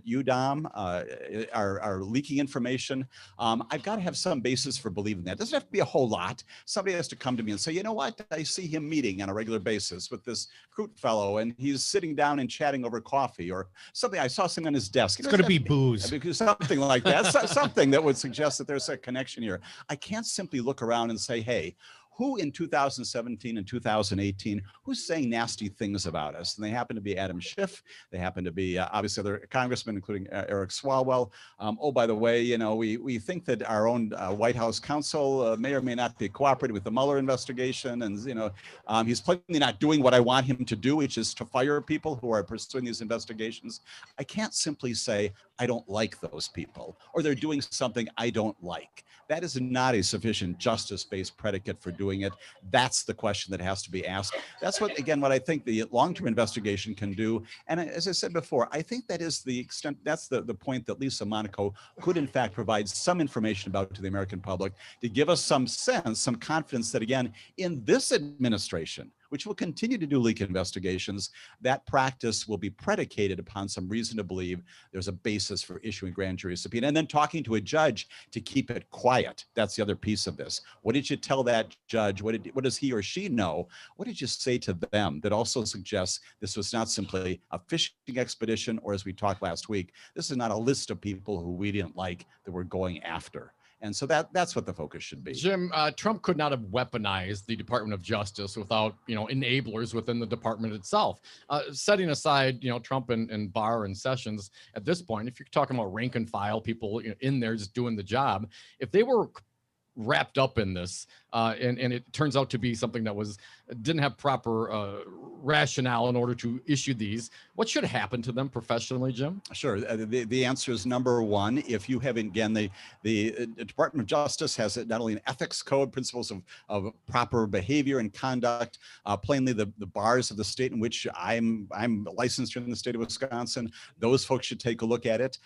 you, Dom, are leaking information, I've got to have some basis for believing that. It doesn't have to be a whole lot. Somebody has to come to me and say, you know what, I see him meeting on a regular basis with this Crute fellow, and he's sitting down and chatting over coffee or something. I saw something on his desk. It's going to be booze. Something like that. Something that would suggest that there's a connection here. I can't simply look around and say, hey, who in 2017 and 2018, who's saying nasty things about us? And they happen to be Adam Schiff. They happen to be obviously other congressmen, including Eric Swalwell. Oh, by the way, we think that our own White House counsel may or may not be cooperating with the Mueller investigation. And, he's plainly not doing what I want him to do, which is to fire people who are pursuing these investigations. I can't simply say, I don't like those people, or they're doing something I don't like. That is not a sufficient justice-based predicate for doing it. That's the question that has to be asked. That's what I think the long-term investigation can do. And as I said before, I think that is the extent, that's the point that Lisa Monaco could in fact provide some information about to the American public to give us some sense, some confidence that again, in this administration, which will continue to do leak investigations, that practice will be predicated upon some reason to believe there's a basis for issuing grand jury subpoena and then talking to a judge to keep it quiet. That's the other piece of this. What did you tell that judge? What does he or she know? What did you say to them that also suggests this was not simply a fishing expedition, or as we talked last week, this is not a list of people who we didn't like that we're going after. And so that's what the focus should be. Jim, Trump could not have weaponized the Department of Justice without, enablers within the department itself. Setting aside, Trump and Barr and Sessions at this point, if you're talking about rank and file people in there just doing the job, if they were wrapped up in this and it turns out to be something that didn't have proper rationale in order to issue these, what should happen to them professionally, Jim? Sure. The answer is number one. If you have, again, the Department of Justice has not only an ethics code, principles of proper behavior and conduct, plainly the bars of the state in which I'm licensed here in the state of Wisconsin, those folks should take a look at it.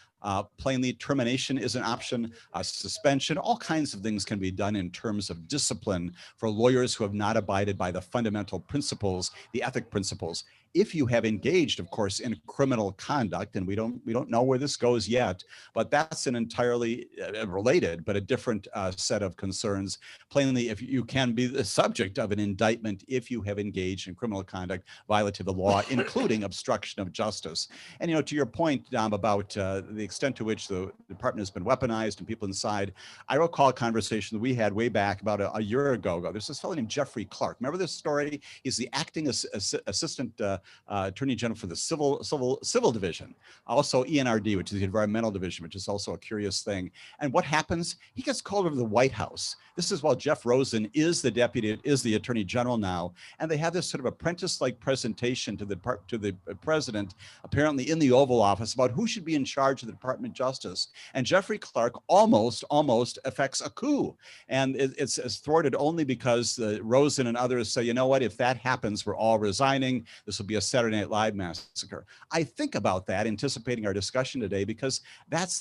Plainly, termination is an option, suspension, all kinds of things can be done in terms of discipline for lawyers who have not abided by the fundamental principles, the ethic principles. if you have engaged, of course, in criminal conduct, and we don't know where this goes yet, but that's an entirely related but a different set of concerns. Plainly, if you can be the subject of an indictment if you have engaged in criminal conduct violative of the law, including obstruction of justice. And to your point, Dom, about the extent to which the department has been weaponized and people inside, I recall a conversation that we had way back about a year ago. There's this fellow named Jeffrey Clark. Remember this story? He's the acting assistant attorney general for the civil division, also ENRD, which is the environmental division, which is also a curious thing. And what happens? He gets called over to the White House. This is while Jeff Rosen is the attorney general now, and they have this sort of apprentice-like presentation to the president, apparently in the Oval Office, about who should be in charge of the Department of Justice. And Jeffrey Clark almost effects a coup, and it's thwarted only because Rosen and others say, you know what, if that happens, we're all resigning. This will be a Saturday Night Live massacre. I think about that, anticipating our discussion today, because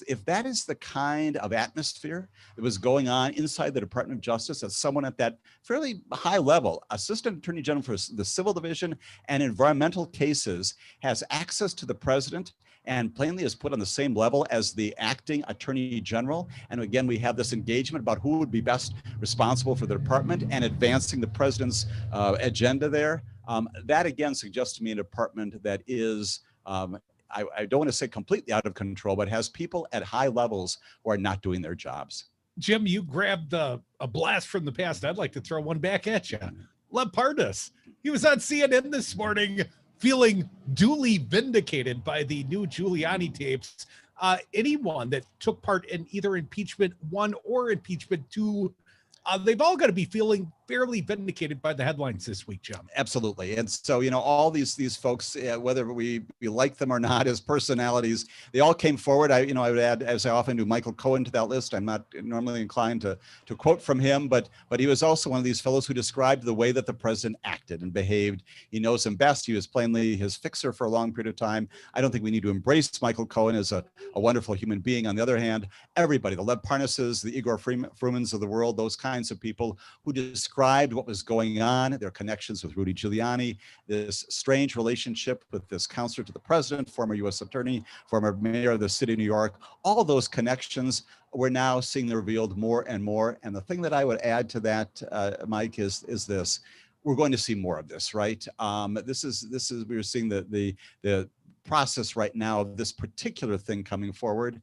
if that is the kind of atmosphere that was going on inside the Department of Justice, that someone at that fairly high level, Assistant Attorney General for the Civil Division and environmental cases, has access to the president and plainly is put on the same level as the acting attorney general. And again, we have this engagement about who would be best responsible for the department and advancing the president's agenda there. That again suggests to me a department that is, I don't want to say completely out of control, but has people at high levels who are not doing their jobs. Jim, you grabbed a blast from the past. I'd like to throw one back at you. Lev Parnas. He was on CNN this morning feeling duly vindicated by the new Giuliani tapes. Anyone that took part in either impeachment 1 or impeachment 2, they've all got to be feeling fairly vindicated by the headlines this week, Jim. Absolutely. And so, all these folks, whether we like them or not as personalities, they all came forward. I would add, as I often do, Michael Cohen to that list. I'm not normally inclined to quote from him, but he was also one of these fellows who described the way that the president acted and behaved. He knows him best. He was plainly his fixer for a long period of time. I don't think we need to embrace Michael Cohen as a wonderful human being. On the other hand, everybody, the Lev Parnases, the Igor Frumans of the world, those kinds of people who described what was going on, their connections with Rudy Giuliani, this strange relationship with this counselor to the president, former U.S. attorney, former mayor of the city of New York, all those connections we're now seeing revealed more and more. And the thing that I would add to that, Mike, is this. We're going to see more of this, right? This is we're seeing the process right now of this particular thing coming forward.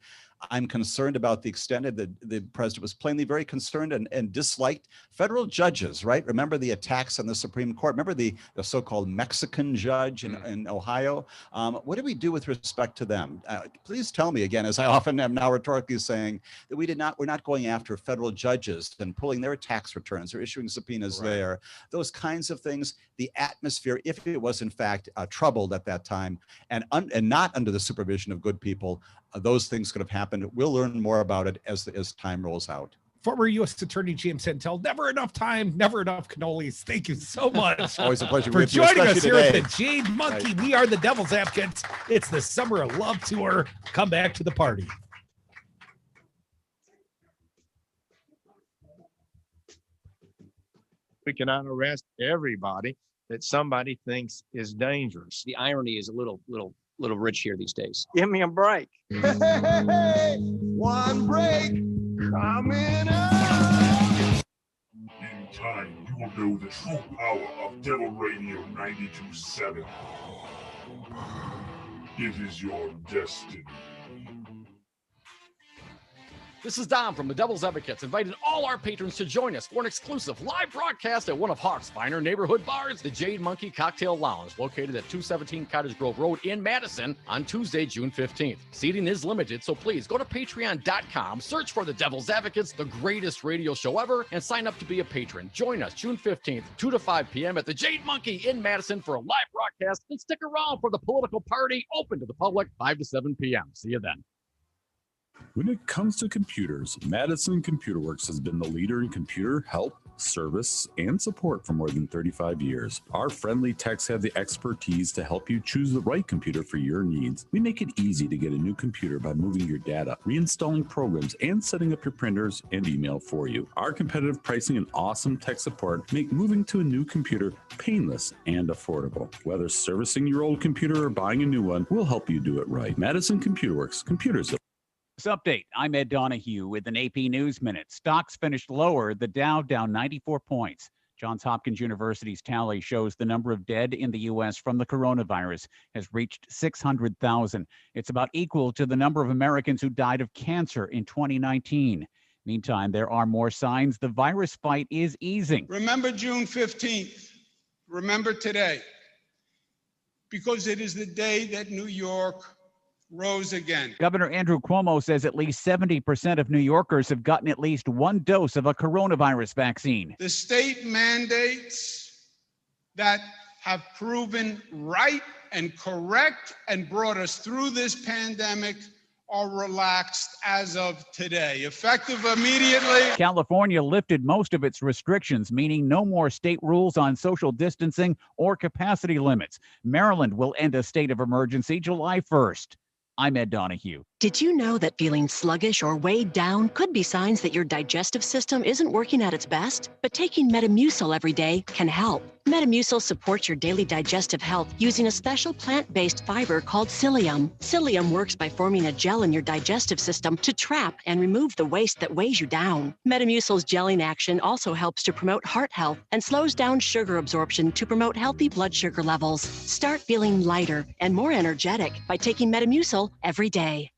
I'm concerned about the extent of the president was plainly very concerned and disliked federal judges, right? Remember the attacks on the Supreme Court? Remember the so-called Mexican judge in Ohio? What did we do with respect to them? Please tell me again, as I often am now rhetorically saying, that we're not going after federal judges and pulling their tax returns or issuing subpoenas there. Those kinds of things, the atmosphere, if it was in fact troubled at that time and not under the supervision of good people, those things could have happened. We'll learn more about it as time rolls out. Former U.S. Attorney James Santelle, never enough time, never enough cannolis. Thank you so much. Always a pleasure for joining us here today. at the Jade Monkey. We are the Devil's Advocates. It's the Summer of Love Tour. Come back to the party. We cannot arrest everybody that somebody thinks is dangerous. The irony is a little rich here these days. Give me a break. Hey, one break coming up. In time, you will know the true power of Devil Radio 92.7. It is your destiny. This is Dom from the Devil's Advocates, inviting all our patrons to join us for an exclusive live broadcast at one of Hawk's finer neighborhood bars, the Jade Monkey Cocktail Lounge, located at 217 Cottage Grove Road in Madison on Tuesday, June 15th. Seating is limited, so please go to patreon.com, search for the Devil's Advocates, the greatest radio show ever, and sign up to be a patron. Join us June 15th, 2 to 5 p.m. at the Jade Monkey in Madison for a live broadcast, and stick around for the political party open to the public 5 to 7 p.m. See you then. When it comes to computers, Madison Computer Works has been the leader in computer help, service, and support for more than 35 years. Our friendly techs have the expertise to help you choose the right computer for your needs. We make it easy to get a new computer by moving your data, reinstalling programs, and setting up your printers and email for you. Our competitive pricing and awesome tech support make moving to a new computer painless and affordable. Whether servicing your old computer or buying a new one, we'll help you do it right. Madison Computer Works, computers. This update, I'm Ed Donahue with an AP News Minute. Stocks finished lower, the Dow down 94 points. Johns Hopkins University's tally shows the number of dead in the U.S. from the coronavirus has reached 600,000. It's about equal to the number of Americans who died of cancer in 2019. Meantime, there are more signs the virus fight is easing. Remember June 15th. Remember today. Because it is the day that New York rose again. Governor Andrew Cuomo says at least 70% of New Yorkers have gotten at least one dose of a coronavirus vaccine. The state mandates that have proven right and correct and brought us through this pandemic are relaxed as of today, effective immediately. California lifted most of its restrictions, meaning no more state rules on social distancing or capacity limits. Maryland will end a state of emergency July 1st. I'm Ed Donahue. Did you know that feeling sluggish or weighed down could be signs that your digestive system isn't working at its best? But taking Metamucil every day can help. Metamucil supports your daily digestive health using a special plant-based fiber called psyllium. Psyllium works by forming a gel in your digestive system to trap and remove the waste that weighs you down. Metamucil's gelling action also helps to promote heart health and slows down sugar absorption to promote healthy blood sugar levels. Start feeling lighter and more energetic by taking Metamucil every day.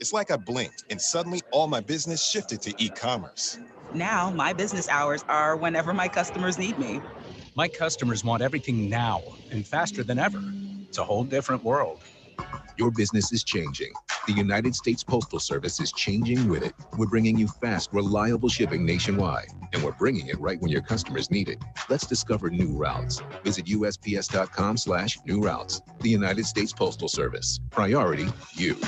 It's like I blinked and suddenly all my business shifted to e-commerce. Now my business hours are whenever my customers need me. My customers want everything now and faster than ever. It's a whole different world. Your business is changing. The United States Postal Service is changing with it. We're bringing you fast, reliable shipping nationwide, and we're bringing it right when your customers need it. Let's discover new routes. Visit USPS.com/new routes. The United States Postal Service. Priority, you.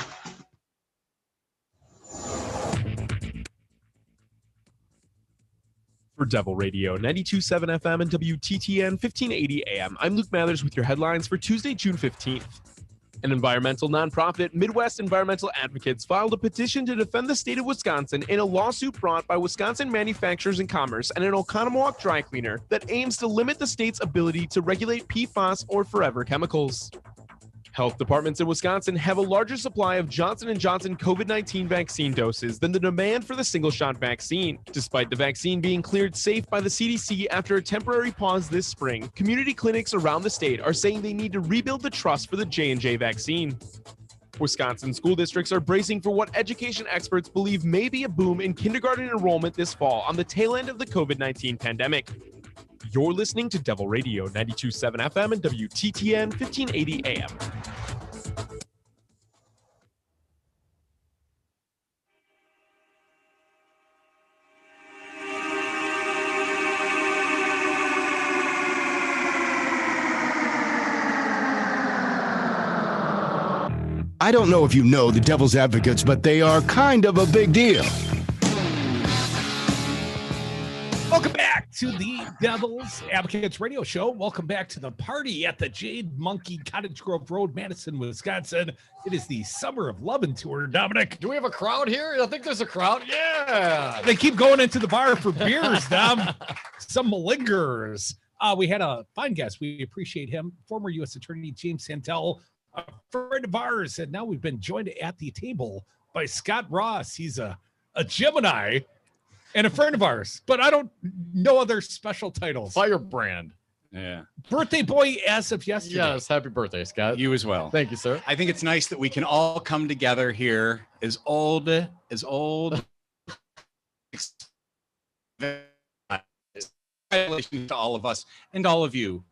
For Devil Radio, 92.7 FM and WTTN 1580 AM, I'm Luke Mathers with your headlines for Tuesday, June 15th. An environmental nonprofit, Midwest Environmental Advocates, filed a petition to defend the state of Wisconsin in a lawsuit brought by Wisconsin Manufacturers and Commerce and an Oconomowoc dry cleaner that aims to limit the state's ability to regulate PFAS or forever chemicals. Health departments in Wisconsin have a larger supply of Johnson & Johnson COVID-19 vaccine doses than the demand for the single-shot vaccine. Despite the vaccine being cleared safe by the CDC after a temporary pause this spring, community clinics around the state are saying they need to rebuild the trust for the J&J vaccine. Wisconsin school districts are bracing for what education experts believe may be a boom in kindergarten enrollment this fall on the tail end of the COVID-19 pandemic. You're listening to Devil Radio, 92.7 FM and WTTN 1580 AM. I don't know if you know the Devil's Advocates, but they are kind of a big deal. Welcome back to the Devil's Advocates radio show. Welcome back to the party at the Jade Monkey Cottage Grove Road, Madison, Wisconsin. It is the Summer of Lovin' Tour, Dominic. Do we have a crowd here? I think there's a crowd. Yeah. They keep going into the bar for beers, Dom. Some malingerers. We had a fine guest. We appreciate him. Former U.S. Attorney James Santelle, a friend of ours, and now we've been joined at the table by Scott Ross. He's a Gemini and a friend of ours, but I don't know other special titles. Firebrand. Yeah. Birthday boy as of yesterday. Yes, happy birthday, Scott. You as well. Thank you, sir. I think it's nice that we can all come together here as old. Congratulations to all of us and all of you.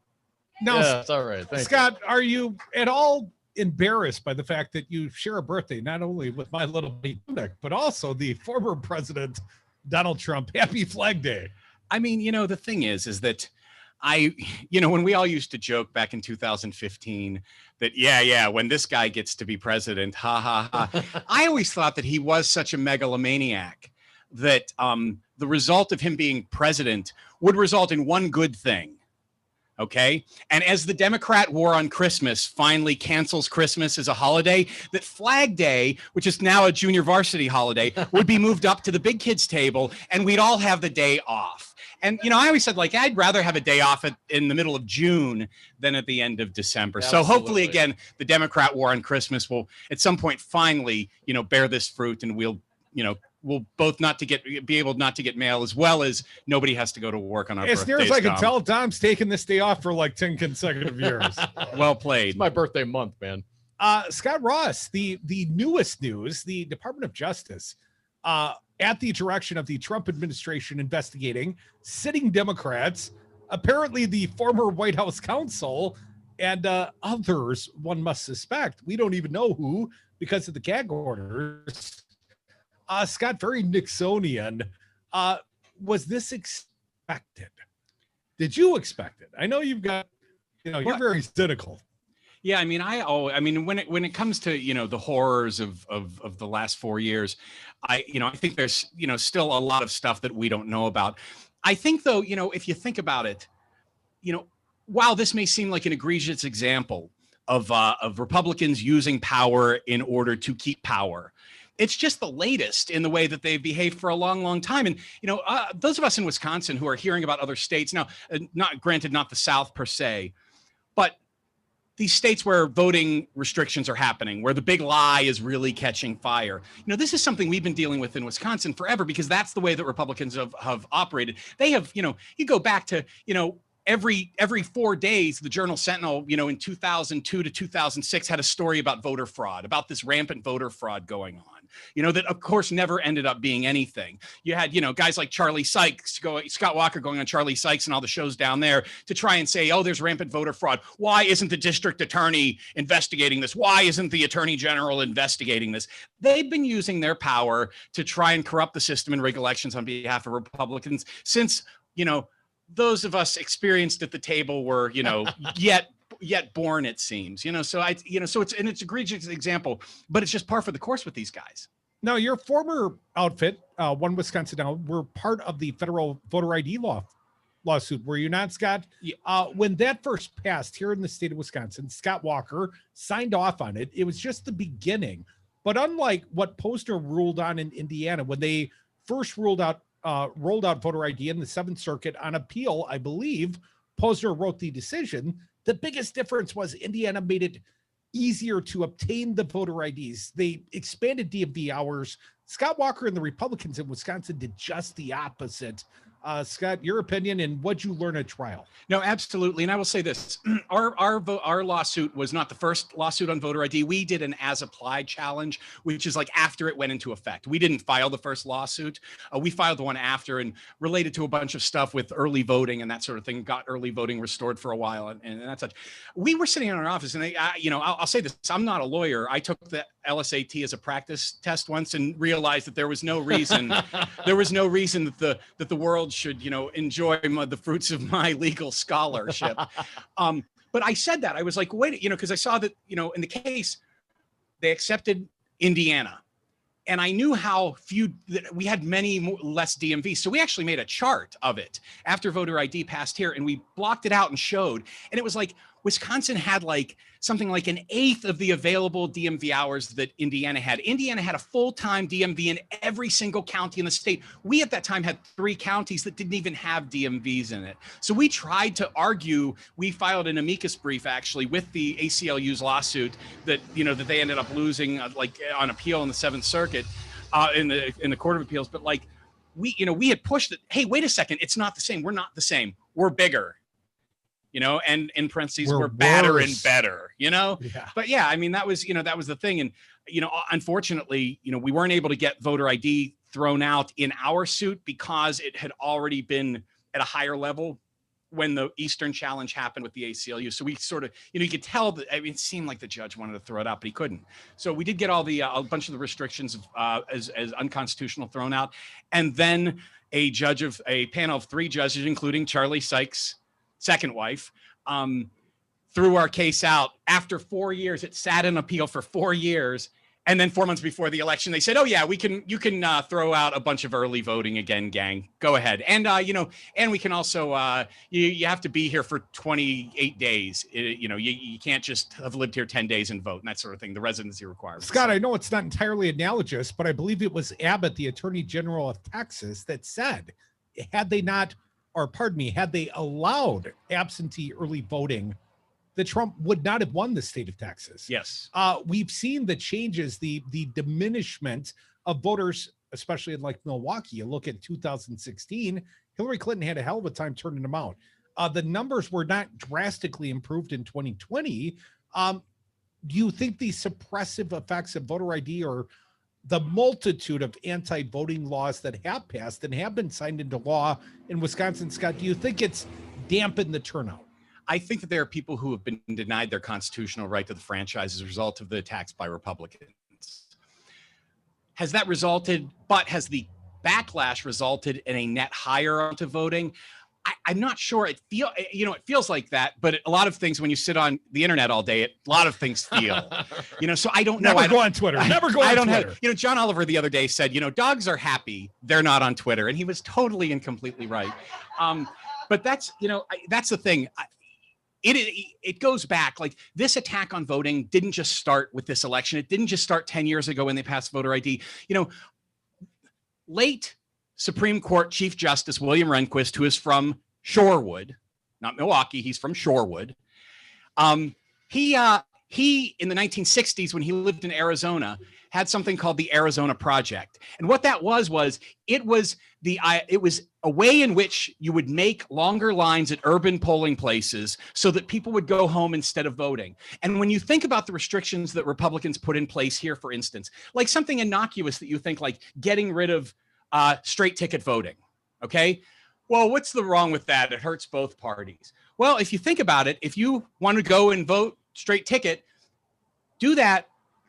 Now, yeah, it's all right. Thank Scott, are you at all embarrassed by the fact that you share a birthday not only with my little buddy, but also the former president, Donald Trump? Happy Flag Day. I mean, you know, the thing is that when we all used to joke back in 2015 that, yeah, when this guy gets to be president, ha, ha, ha. I always thought that he was such a megalomaniac that the result of him being president would result in one good thing. Okay. And as the Democrat war on Christmas finally cancels Christmas as a holiday, that Flag Day, which is now a junior varsity holiday, would be moved up to the big kids table and we'd all have the day off. And, I always said, like, I'd rather have a day off in the middle of June than at the end of December. Absolutely. So hopefully, again, the Democrat war on Christmas will at some point finally, bear this fruit and we'll both be able not to get mail, as well as nobody has to go to work on our birthdays. As near as I can tell, Dom's taking this day off for like 10 consecutive years. Well played. It's my birthday month, man. Scott Ross, the newest news, the Department of Justice, at the direction of the Trump administration investigating sitting Democrats, apparently the former White House counsel and others, one must suspect. We don't even know who because of the gag orders. Scott, very Nixonian. Was this expected? Did you expect it? I know you've got, you're very cynical. Yeah, I mean, when it comes to the horrors of the last 4 years, I think there's still a lot of stuff that we don't know about. I think though, if you think about it, while this may seem like an egregious example of Republicans using power in order to keep power, it's just the latest in the way that they've behaved for a long, long time. And, those of us in Wisconsin who are hearing about other states now, not the South per se, but these states where voting restrictions are happening, where the big lie is really catching fire. This is something we've been dealing with in Wisconsin forever because that's the way that Republicans have operated. They have, you go back to, every 4 days, the Journal Sentinel, in 2002 to 2006 had a story about voter fraud, about this rampant voter fraud going on, that of course never ended up being anything. You had, guys like Charlie Sykes, Scott Walker going on Charlie Sykes and all the shows down there to try and say, oh, there's rampant voter fraud. Why isn't the district attorney investigating this? Why isn't the attorney general investigating this? They've been using their power to try and corrupt the system and rig elections on behalf of Republicans since, those of us experienced at the table were, yet born, it seems, so it's an egregious example, but it's just par for the course with these guys. Now, your former outfit, One Wisconsin Now, were part of the federal voter ID lawsuit, were you not, Scott? Yeah. When that first passed here in the state of Wisconsin, Scott Walker signed off on it. It was just the beginning. But unlike what Posner ruled on in Indiana, when they first rolled out voter ID in the Seventh Circuit on appeal, I believe Posner wrote the decision. The biggest difference was Indiana made it easier to obtain the voter IDs. They expanded DMV hours. Scott Walker and the Republicans in Wisconsin did just the opposite. Scott, your opinion and what'd you learn at trial? No, absolutely. And I will say this, our lawsuit was not the first lawsuit on voter ID. We did an as applied challenge, which is like after it went into effect. We didn't file the first lawsuit. We filed the one after and related to a bunch of stuff with early voting and that sort of thing, got early voting restored for a while and that's such. We were sitting in our office and I'll say this, I'm not a lawyer. I took the LSAT as a practice test once and realized that there was no reason, that the world should, enjoy the fruits of my legal scholarship. But I said that, I was like, wait, because I saw that, in the case, they accepted Indiana. And I knew how few, that we had many less DMVs. So we actually made a chart of it after voter ID passed here and we blocked it out and showed. And it was like, Wisconsin had like something like an eighth of the available DMV hours that Indiana had. Indiana had a full-time DMV in every single county in the state. We at that time had 3 counties that didn't even have DMVs in it. So we tried to argue, we filed an amicus brief actually with the ACLU's lawsuit that, that they ended up losing like on appeal in the Seventh Circuit in the Court of Appeals. But like we had pushed it. Hey, wait a second. It's not the same. We're not the same. We're bigger. And in parentheses, we're badder and better, Yeah. But yeah, I mean, that was the thing. And, unfortunately, we weren't able to get voter ID thrown out in our suit because it had already been at a higher level when the Eastern Challenge happened with the ACLU. So we sort of, you could tell that, it seemed like the judge wanted to throw it out, but he couldn't. So we did get all the, a bunch of the restrictions as unconstitutional thrown out. And then a panel of 3 judges, including Charlie Sykes, second wife, threw our case out after 4 years. It sat in appeal for 4 years. And then 4 months before the election, they said, "Oh yeah, you can throw out a bunch of early voting again, gang. Go ahead." And and we can also you have to be here for 28 days. You can't just have lived here 10 days and vote and that sort of thing. The residency requirements. Scott, I know it's not entirely analogous, but I believe it was Abbott, the Attorney General of Texas, that said, had they allowed absentee early voting, that Trump would not have won the state of Texas. Yes. We've seen the changes, the diminishment of voters, especially in like Milwaukee. You look at 2016, Hillary Clinton had a hell of a time turning them out. The numbers were not drastically improved in 2020. Do you think the suppressive effects of voter ID or the multitude of anti-voting laws that have passed and have been signed into law in Wisconsin, Scott, do you think it's dampened the turnout? I think that there are people who have been denied their constitutional right to the franchise as a result of the attacks by Republicans. Has the backlash resulted in a net higher amount of voting? I'm not sure. It feels like that, but a lot of things when you sit on the internet all day, a lot of things feel, so I don't know. Never go on Twitter. Never go on Twitter. John Oliver the other day said, dogs are happy. They're not on Twitter. And he was totally and completely right. But that's the thing. It goes back, like this attack on voting didn't just start with this election. It didn't just start 10 years ago when they passed voter ID. Late Supreme Court Chief Justice William Rehnquist, who is from Shorewood, not Milwaukee, he's from Shorewood. He in the 1960s, when he lived in Arizona, had something called the Arizona Project. And what that was it was a way in which you would make longer lines at urban polling places so that people would go home instead of voting. And when you think about the restrictions that Republicans put in place here, for instance, like something innocuous that you think like getting rid of straight ticket voting, okay? Well, what's the wrong with that? It hurts both parties. Well, if you think about it, if you want to go and vote straight ticket, do that,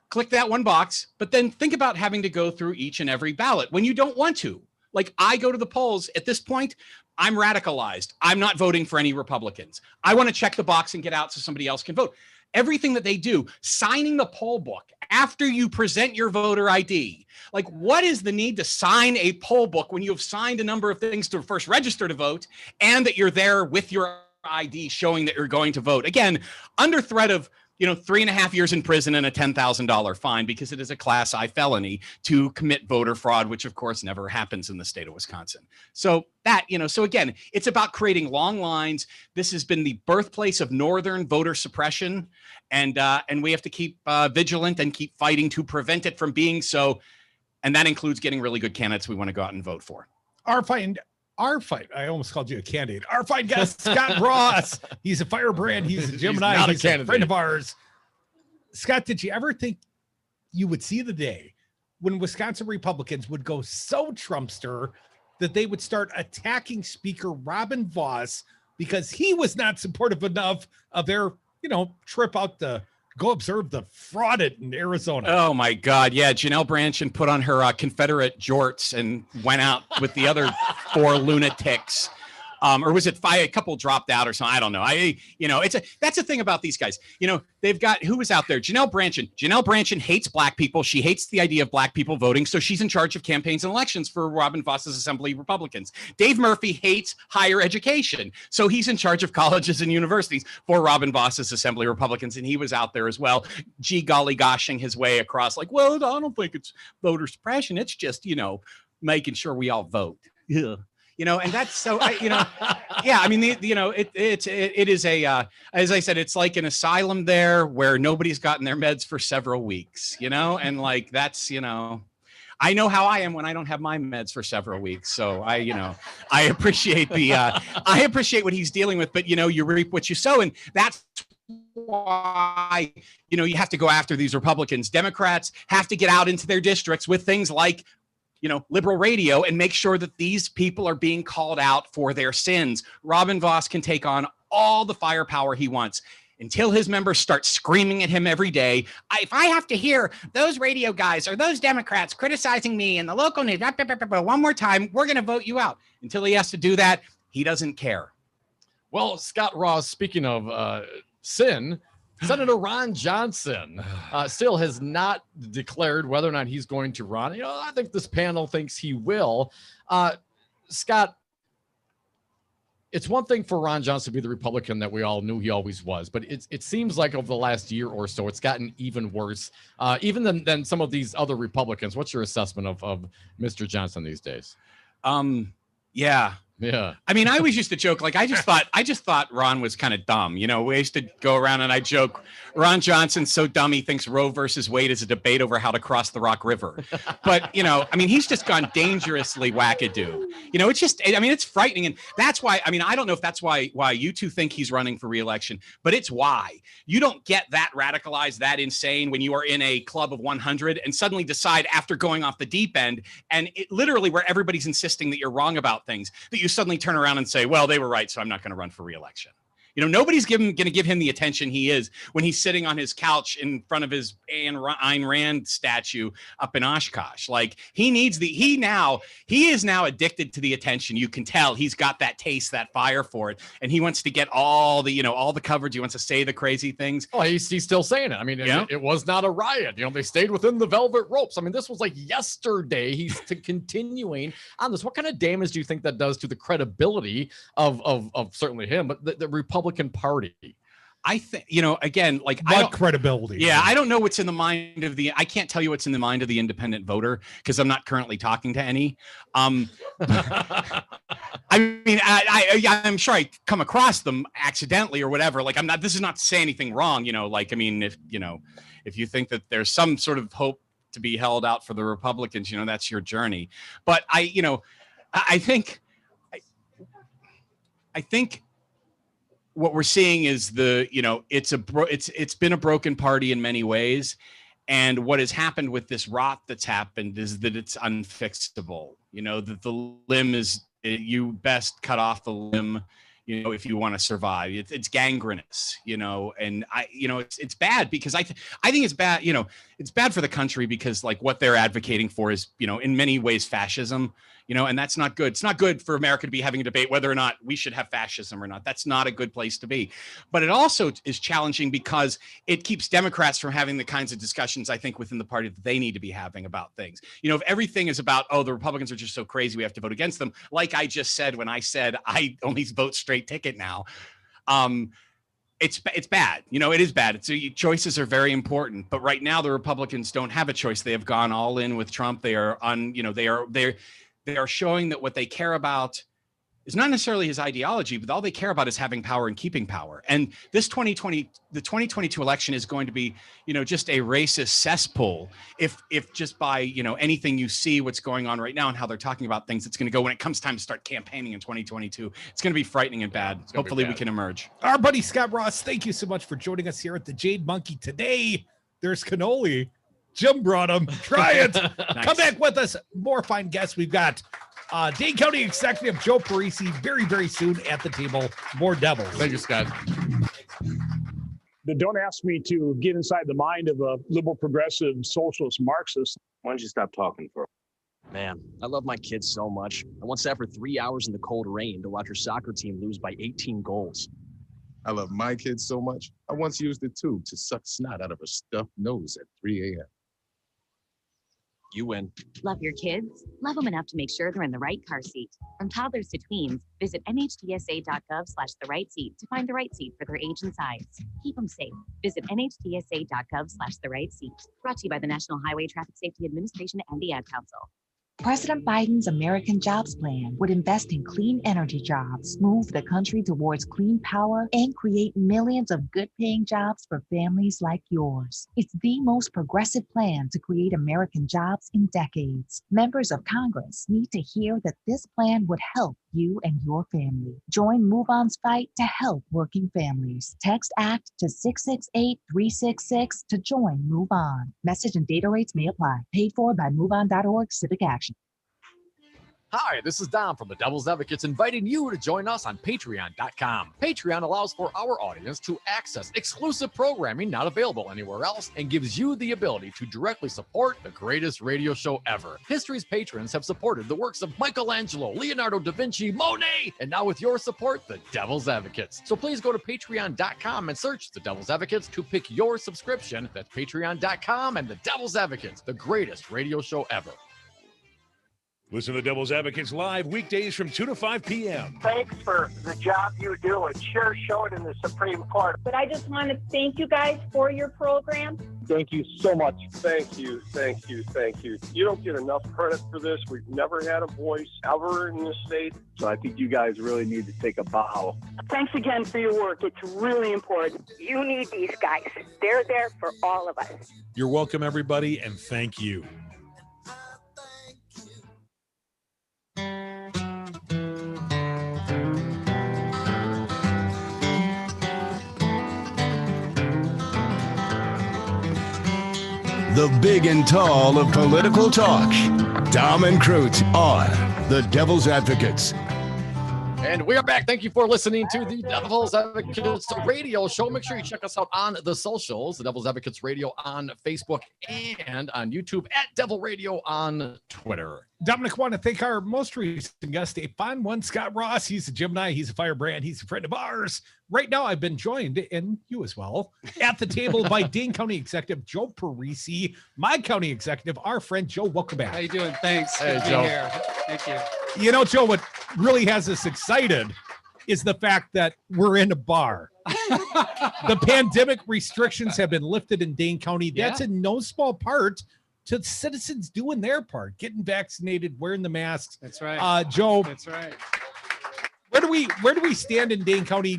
click that one box, but then think about having to go through each and every ballot when you don't want to. Like I go to the polls at this point, I'm radicalized. I'm not voting for any Republicans. I want to check the box and get out so somebody else can vote. Everything that they do, signing the poll book after you present your voter ID. Like what is the need to sign a poll book when you have signed a number of things to first register to vote and that you're there with your ID showing that you're going to vote? Again, under threat of 3.5 years in prison and a $10,000 fine because it is a Class I felony to commit voter fraud, which of course never happens in the state of Wisconsin. So that, so again, it's about creating long lines. This has been the birthplace of Northern voter suppression, and we have to keep vigilant and keep fighting to prevent it from being so. And that includes getting really good candidates we want to go out and vote for. Our fight, I almost called you a candidate. Our fine guest, Scott Ross. He's a Firebrand. He's a Gemini. He's a friend of ours. Scott, did you ever think you would see the day when Wisconsin Republicans would go so Trumpster that they would start attacking Speaker Robin Vos because he was not supportive enough of their, trip out to go observe the fraud in Arizona? Oh my God. Yeah. Janelle Brandtjen put on her Confederate jorts and went out with the other 4 lunatics. Or was it 5? A couple dropped out or something. I don't know. That's the thing about these guys. They've got, who was out there? Janelle Brandtjen. Janelle Brandtjen hates black people. She hates the idea of black people voting. So she's in charge of campaigns and elections for Robin Vos's Assembly Republicans. Dave Murphy hates higher education. So he's in charge of colleges and universities for Robin Vos's Assembly Republicans. And he was out there as well. Gee golly goshing his way across like, well, I don't think it's voter suppression. It's just, making sure we all vote. Yeah. And that's so, yeah, I mean, it is as I said, it's like an asylum there where nobody's gotten their meds for several weeks, and like, that's, I know how I am when I don't have my meds for several weeks. So I appreciate I appreciate what he's dealing with, but you reap what you sow. And that's why, you have to go after these Republicans. Democrats have to get out into their districts with things like, liberal radio and make sure that these people are being called out for their sins. Robin Vos can take on all the firepower he wants until his members start screaming at him every day. If I have to hear those radio guys or those Democrats criticizing me in the local news, one more time, we're going to vote you out. Until he has to do that, he doesn't care. Well, Scott Ross, speaking of sin, Senator Ron Johnson still has not declared whether or not he's going to run. I think this panel thinks he will. Scott, it's one thing for Ron Johnson to be the Republican that we all knew he always was, but it seems like over the last year or so, it's gotten even worse, even than some of these other Republicans. What's your assessment of Mr. Johnson these days? Yeah. I mean, I always used to joke, like, I just thought Ron was kind of dumb. We used to go around and I joke, Ron Johnson's so dumb he thinks Roe versus Wade is a debate over how to cross the Rock River. But, I mean, he's just gone dangerously wackadoo. It's just, I mean, it's frightening. And that's why, I mean, I don't know if that's why you two think he's running for re-election, but it's why. You don't get that radicalized, that insane when you are in a club of 100 and suddenly decide after going off the deep end and it literally where everybody's insisting that you're wrong about things, that you suddenly turn around and say, well, they were right, so I'm not going to run for re-election. Nobody's going to give him the attention he is when he's sitting on his couch in front of his Ayn Rand statue up in Oshkosh. Like he is now addicted to the attention. You can tell he's got that taste, that fire for it. And he wants to get all the coverage. He wants to say the crazy things. Oh, he's still saying it. I mean, it was not a riot. They stayed within the velvet ropes. I mean, this was like yesterday. He's continuing on this. What kind of damage do you think that does to the credibility of certainly him, but the Republican Party? I think, again, like credibility. Yeah. I don't know what's in the mind of I can't tell you what's in the mind of the independent voter because I'm not currently talking to any. I mean, I'm sure I come across them accidentally or whatever. Like this is not to say anything wrong, like, I mean, if you think that there's some sort of hope to be held out for the Republicans, that's your journey. But I think what we're seeing is it's been a broken party in many ways. And what has happened with this rot that's happened is that it's unfixable. That the limb you best cut off the limb, if you want to survive. It's gangrenous, and it's bad because I think it's bad, it's bad for the country because like what they're advocating for is, in many ways fascism, and that's not good. It's not good for America to be having a debate whether or not we should have fascism or not. That's not a good place to be. But it also is challenging because it keeps Democrats from having the kinds of discussions I think within the party that they need to be having about things. If everything is about, oh, the Republicans are just so crazy, we have to vote against them. Like I just said, when I said I only vote straight ticket now, it's bad. It is bad. Choices are very important, but right now the Republicans don't have a choice. They have gone all in with Trump. They are they are showing that what they care about is not necessarily his ideology, but all they care about is having power and keeping power. And the 2022 election is going to be, just a racist cesspool. If just by, anything you see what's going on right now and how they're talking about things, it's going to go when it comes time to start campaigning in 2022. It's going to be frightening and bad. Hopefully we can emerge. Our buddy Scott Ross, thank you so much for joining us here at the Jade Monkey today. There's cannoli. Jim brought them. Try it. Nice. Come back with us. More fine guests. We've got Dane County Executive Joe Parisi very, very soon at the table. More Devils. Thank you, Scott. Don't ask me to get inside the mind of a liberal, progressive, socialist, Marxist. Why don't you stop talking for a Man, I love my kids so much. I once sat for 3 hours in the cold rain to watch her soccer team lose by 18 goals. I love my kids so much. I once used it too to suck snot out of a stuffed nose at 3 a.m. You win. Love your kids? Love them enough to make sure they're in the right car seat. From toddlers to tweens, visit nhtsa.gov/the right seat to find the right seat for their age and size. Keep them safe. Visit nhtsa.gov/the right seat. Brought to you by the National Highway Traffic Safety Administration and the Ad Council. President Biden's American Jobs Plan would invest in clean energy jobs, move the country towards clean power, and create millions of good-paying jobs for families like yours. It's the most progressive plan to create American jobs in decades. Members of Congress need to hear that this plan would help you and your family. Join MoveOn's fight to help working families. Text ACT to 668-366 to join Move On. Message and data rates may apply. Paid for by MoveOn.org Civic Action. Hi, this is Dom from the Devil's Advocates inviting you to join us on Patreon.com. Patreon allows for our audience to access exclusive programming not available anywhere else and gives you the ability to directly support the greatest radio show ever. History's patrons have supported the works of Michelangelo, Leonardo da Vinci, Monet, and now with your support, the Devil's Advocates. So please go to Patreon.com and search the Devil's Advocates to pick your subscription. That's Patreon.com and the Devil's Advocates, the greatest radio show ever. Listen to the Devil's Advocates live weekdays from 2 to 5 p.m. Thanks for the job you do and sure show it in the Supreme Court. But I just want to thank you guys for your program. Thank you so much. Thank you, thank you, thank you. You don't get enough credit for this. We've never had a voice ever in this state. So I think you guys really need to take a bow. Thanks again for your work. It's really important. You need these guys. They're there for all of us. You're welcome, everybody, and thank you. The big and tall of political talk. Dom and Crute on the Devil's Advocates. And we are back. Thank you for listening to the Devil's Advocates radio show. Make sure you check us out on the socials, the Devil's Advocates radio on Facebook and on YouTube at Devil Radio on Twitter. Dominic, want to thank our most recent guest, a fine one, Scot Ross. He's a Gemini. He's a Firebrand. He's a friend of ours. Right now, I've been joined, and you as well, at the table by Dane County Executive Joe Parisi, my county executive, our friend Joe. Welcome back. How you doing? Thanks. Hey, Good to Joe. be here. Thank you. You know, Joe, what really has us excited is the fact that we're in a bar. The pandemic restrictions have been lifted in Dane County. That's in no small part to citizens doing their part, getting vaccinated, wearing the masks. That's right. Joe. That's right. Where do we stand in Dane County?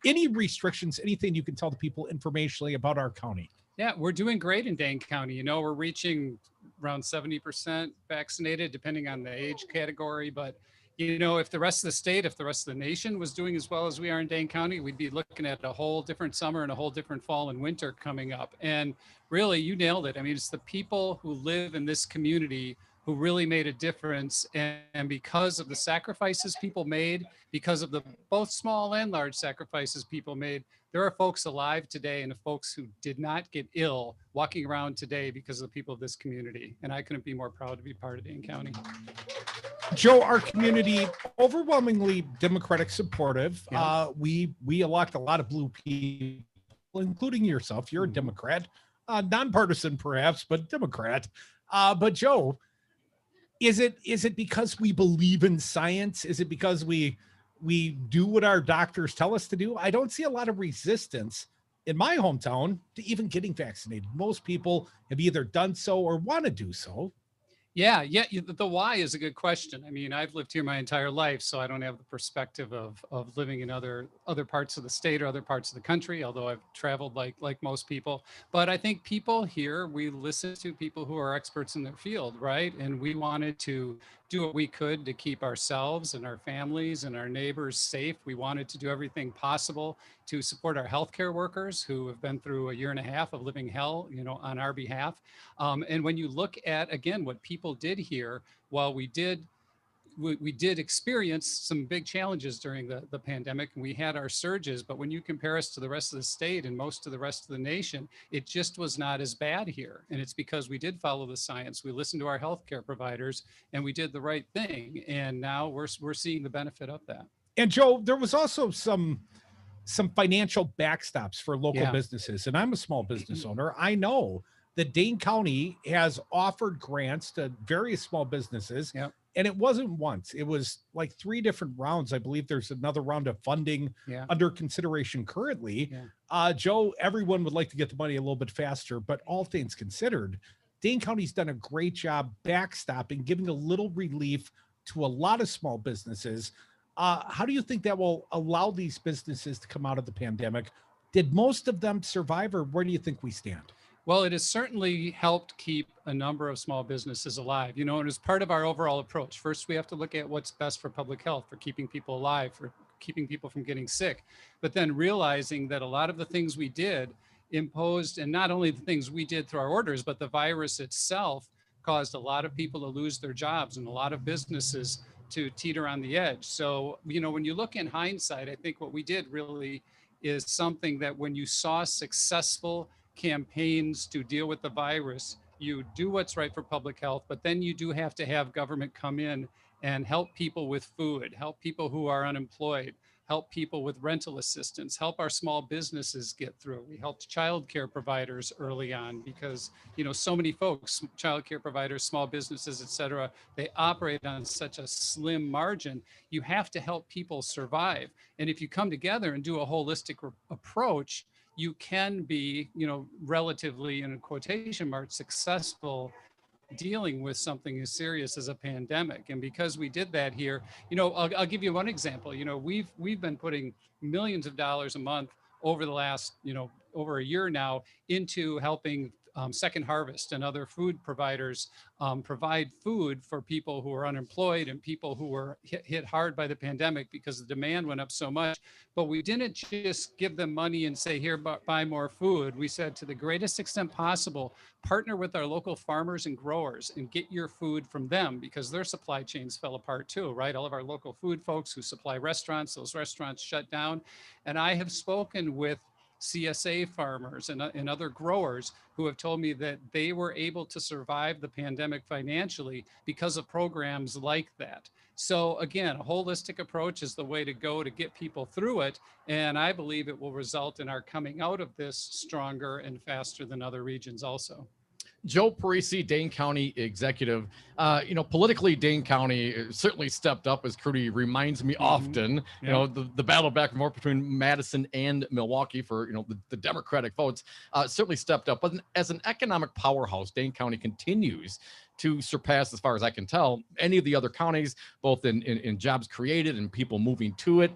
Any restrictions, anything you can tell the people informationally about our county? Yeah, we're doing great in Dane County. You know, we're reaching around 70% vaccinated, depending on the age category. But, you know, if the rest of the state, if the rest of the nation was doing as well as we are in Dane County, we'd be looking at a whole different summer and a whole different fall and winter coming up. And really, you nailed it. I mean, it's the people who live in this community who really made a difference. And because of the sacrifices people made, because of the both small and large sacrifices people made, there are folks alive today and folks who did not get ill walking around today because of the people of this community. And I couldn't be more proud to be part of Dane County. Joe, our community, overwhelmingly Democratic supportive. Yeah. We elect a lot of blue people, including yourself. You're a Democrat, nonpartisan perhaps, but Democrat. But Joe, is it because we believe in science? Is it because we do what our doctors tell us to do? I don't see a lot of resistance in my hometown to even getting vaccinated. Most people have either done so or want to do so. Yeah. The why is a good question. I mean, I've lived here my entire life, so I don't have the perspective of living in other parts of the state or other parts of the country, although I've traveled like most people. But I think people here, we listen to people who are experts in their field, right? And we wanted to do what we could to keep ourselves and our families and our neighbors safe. We wanted to do everything possible to support our healthcare workers who have been through a year and a half of living hell, you know, on our behalf. And when you look at, again, what people did here, while we did experience some big challenges during the pandemic, and we had our surges, but when you compare us to the rest of the state and most of the rest of the nation, it just was not as bad here. And it's because we did follow the science. We listened to our healthcare providers and we did the right thing. And now we're seeing the benefit of that. And Joe, there was also some financial backstops for local businesses. And I'm a small business owner. I know that Dane County has offered grants to various small businesses. Yep. And it wasn't once, it was like 3 different rounds. I believe there's another round of funding under consideration currently. Joe, everyone would like to get the money a little bit faster, but all things considered, Dane County's done a great job backstopping, giving a little relief to a lot of small businesses. How do you think that will allow these businesses to come out of the pandemic? Did most of them survive, or where do you think we stand? Well, it has certainly helped keep a number of small businesses alive, you know, and as part of our overall approach. First, we have to look at what's best for public health, for keeping people alive, for keeping people from getting sick, but then realizing that a lot of the things we did imposed, and not only the things we did through our orders, but the virus itself caused a lot of people to lose their jobs and a lot of businesses to teeter on the edge. So, when you look in hindsight, I think what we did really is something that when you saw successful campaigns to deal with the virus, you do what's right for public health, but then you do have to have government come in and help people with food, help people who are unemployed, help people with rental assistance, help our small businesses get through. We helped childcare providers early on because, so many folks, childcare providers, small businesses, et cetera, they operate on such a slim margin. You have to help people survive. And if you come together and do a holistic approach, you can be, relatively, in quotation marks, successful dealing with something as serious as a pandemic. And because we did that here, I'll give you one example. We've been putting millions of dollars a month over the last, over a year now into helping Second Harvest and other food providers provide food for people who are unemployed and people who were hit hard by the pandemic because the demand went up so much. But we didn't just give them money and say, here, buy more food. We said, to the greatest extent possible, partner with our local farmers and growers and get your food from them, because their supply chains fell apart too, right? All of our local food folks who supply restaurants, those restaurants shut down. And I have spoken with CSA farmers and other growers who have told me that they were able to survive the pandemic financially because of programs like that. So again, a holistic approach is the way to go to get people through it. And I believe it will result in our coming out of this stronger and faster than other regions also. Joe Parisi, Dane County executive. Politically, Dane County certainly stepped up, as Crudy reminds me often. Yeah. The battle back and forth between Madison and Milwaukee for the Democratic votes certainly stepped up. But as an economic powerhouse, Dane County continues to surpass, as far as I can tell, any of the other counties, both in jobs created and people moving to it,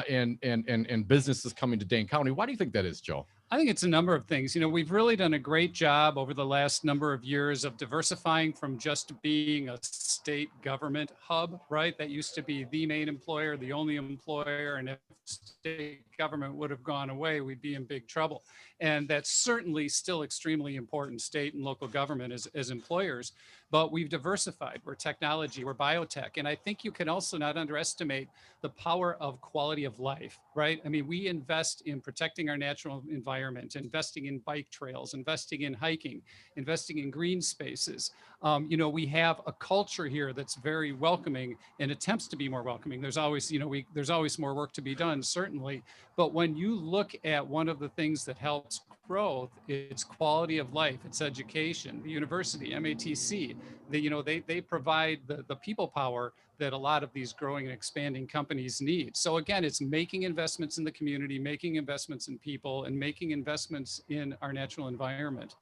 and businesses coming to Dane County. Why do you think that is, Joe? I think it's a number of things. We've really done a great job over the last number of years of diversifying from just being a state government hub, right? That used to be the main employer, the only employer. And if state government would have gone away, we'd be in big trouble. And that's certainly still extremely important, state and local government as employers. But we've diversified. We're technology, we're biotech. And I think you can also not underestimate the power of quality of life, right? I mean, we invest in protecting our natural environment, investing in bike trails, investing in hiking, investing in green spaces. We have a culture here that's very welcoming and attempts to be more welcoming. There's always, there's always more work to be done, certainly. But when you look at one of the things that helps growth, it's quality of life, it's education. The university, MATC, they provide the people power that a lot of these growing and expanding companies need. So again, it's making investments in the community, making investments in people, and making investments in our natural environment.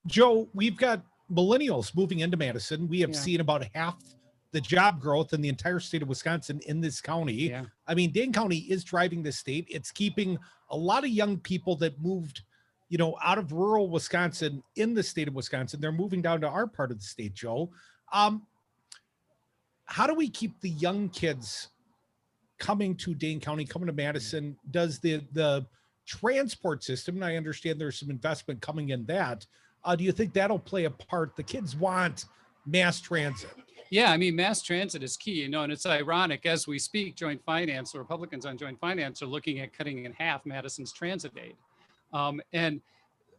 Joe, we've got millennials moving into Madison. We have seen about half the job growth in the entire state of Wisconsin in this county. Yeah. I mean, Dane County is driving the state. It's keeping a lot of young people that moved, out of rural Wisconsin in the state of Wisconsin. They're moving down to our part of the state, Joe. How do we keep the young kids coming to Dane County, coming to Madison? Does the transport system, and I understand there's some investment coming in that, do you think that'll play a part? The kids want mass transit. Yeah, I mean, mass transit is key, and it's ironic as we speak, Joint Finance, the Republicans on Joint Finance are looking at cutting in half Madison's transit aid. And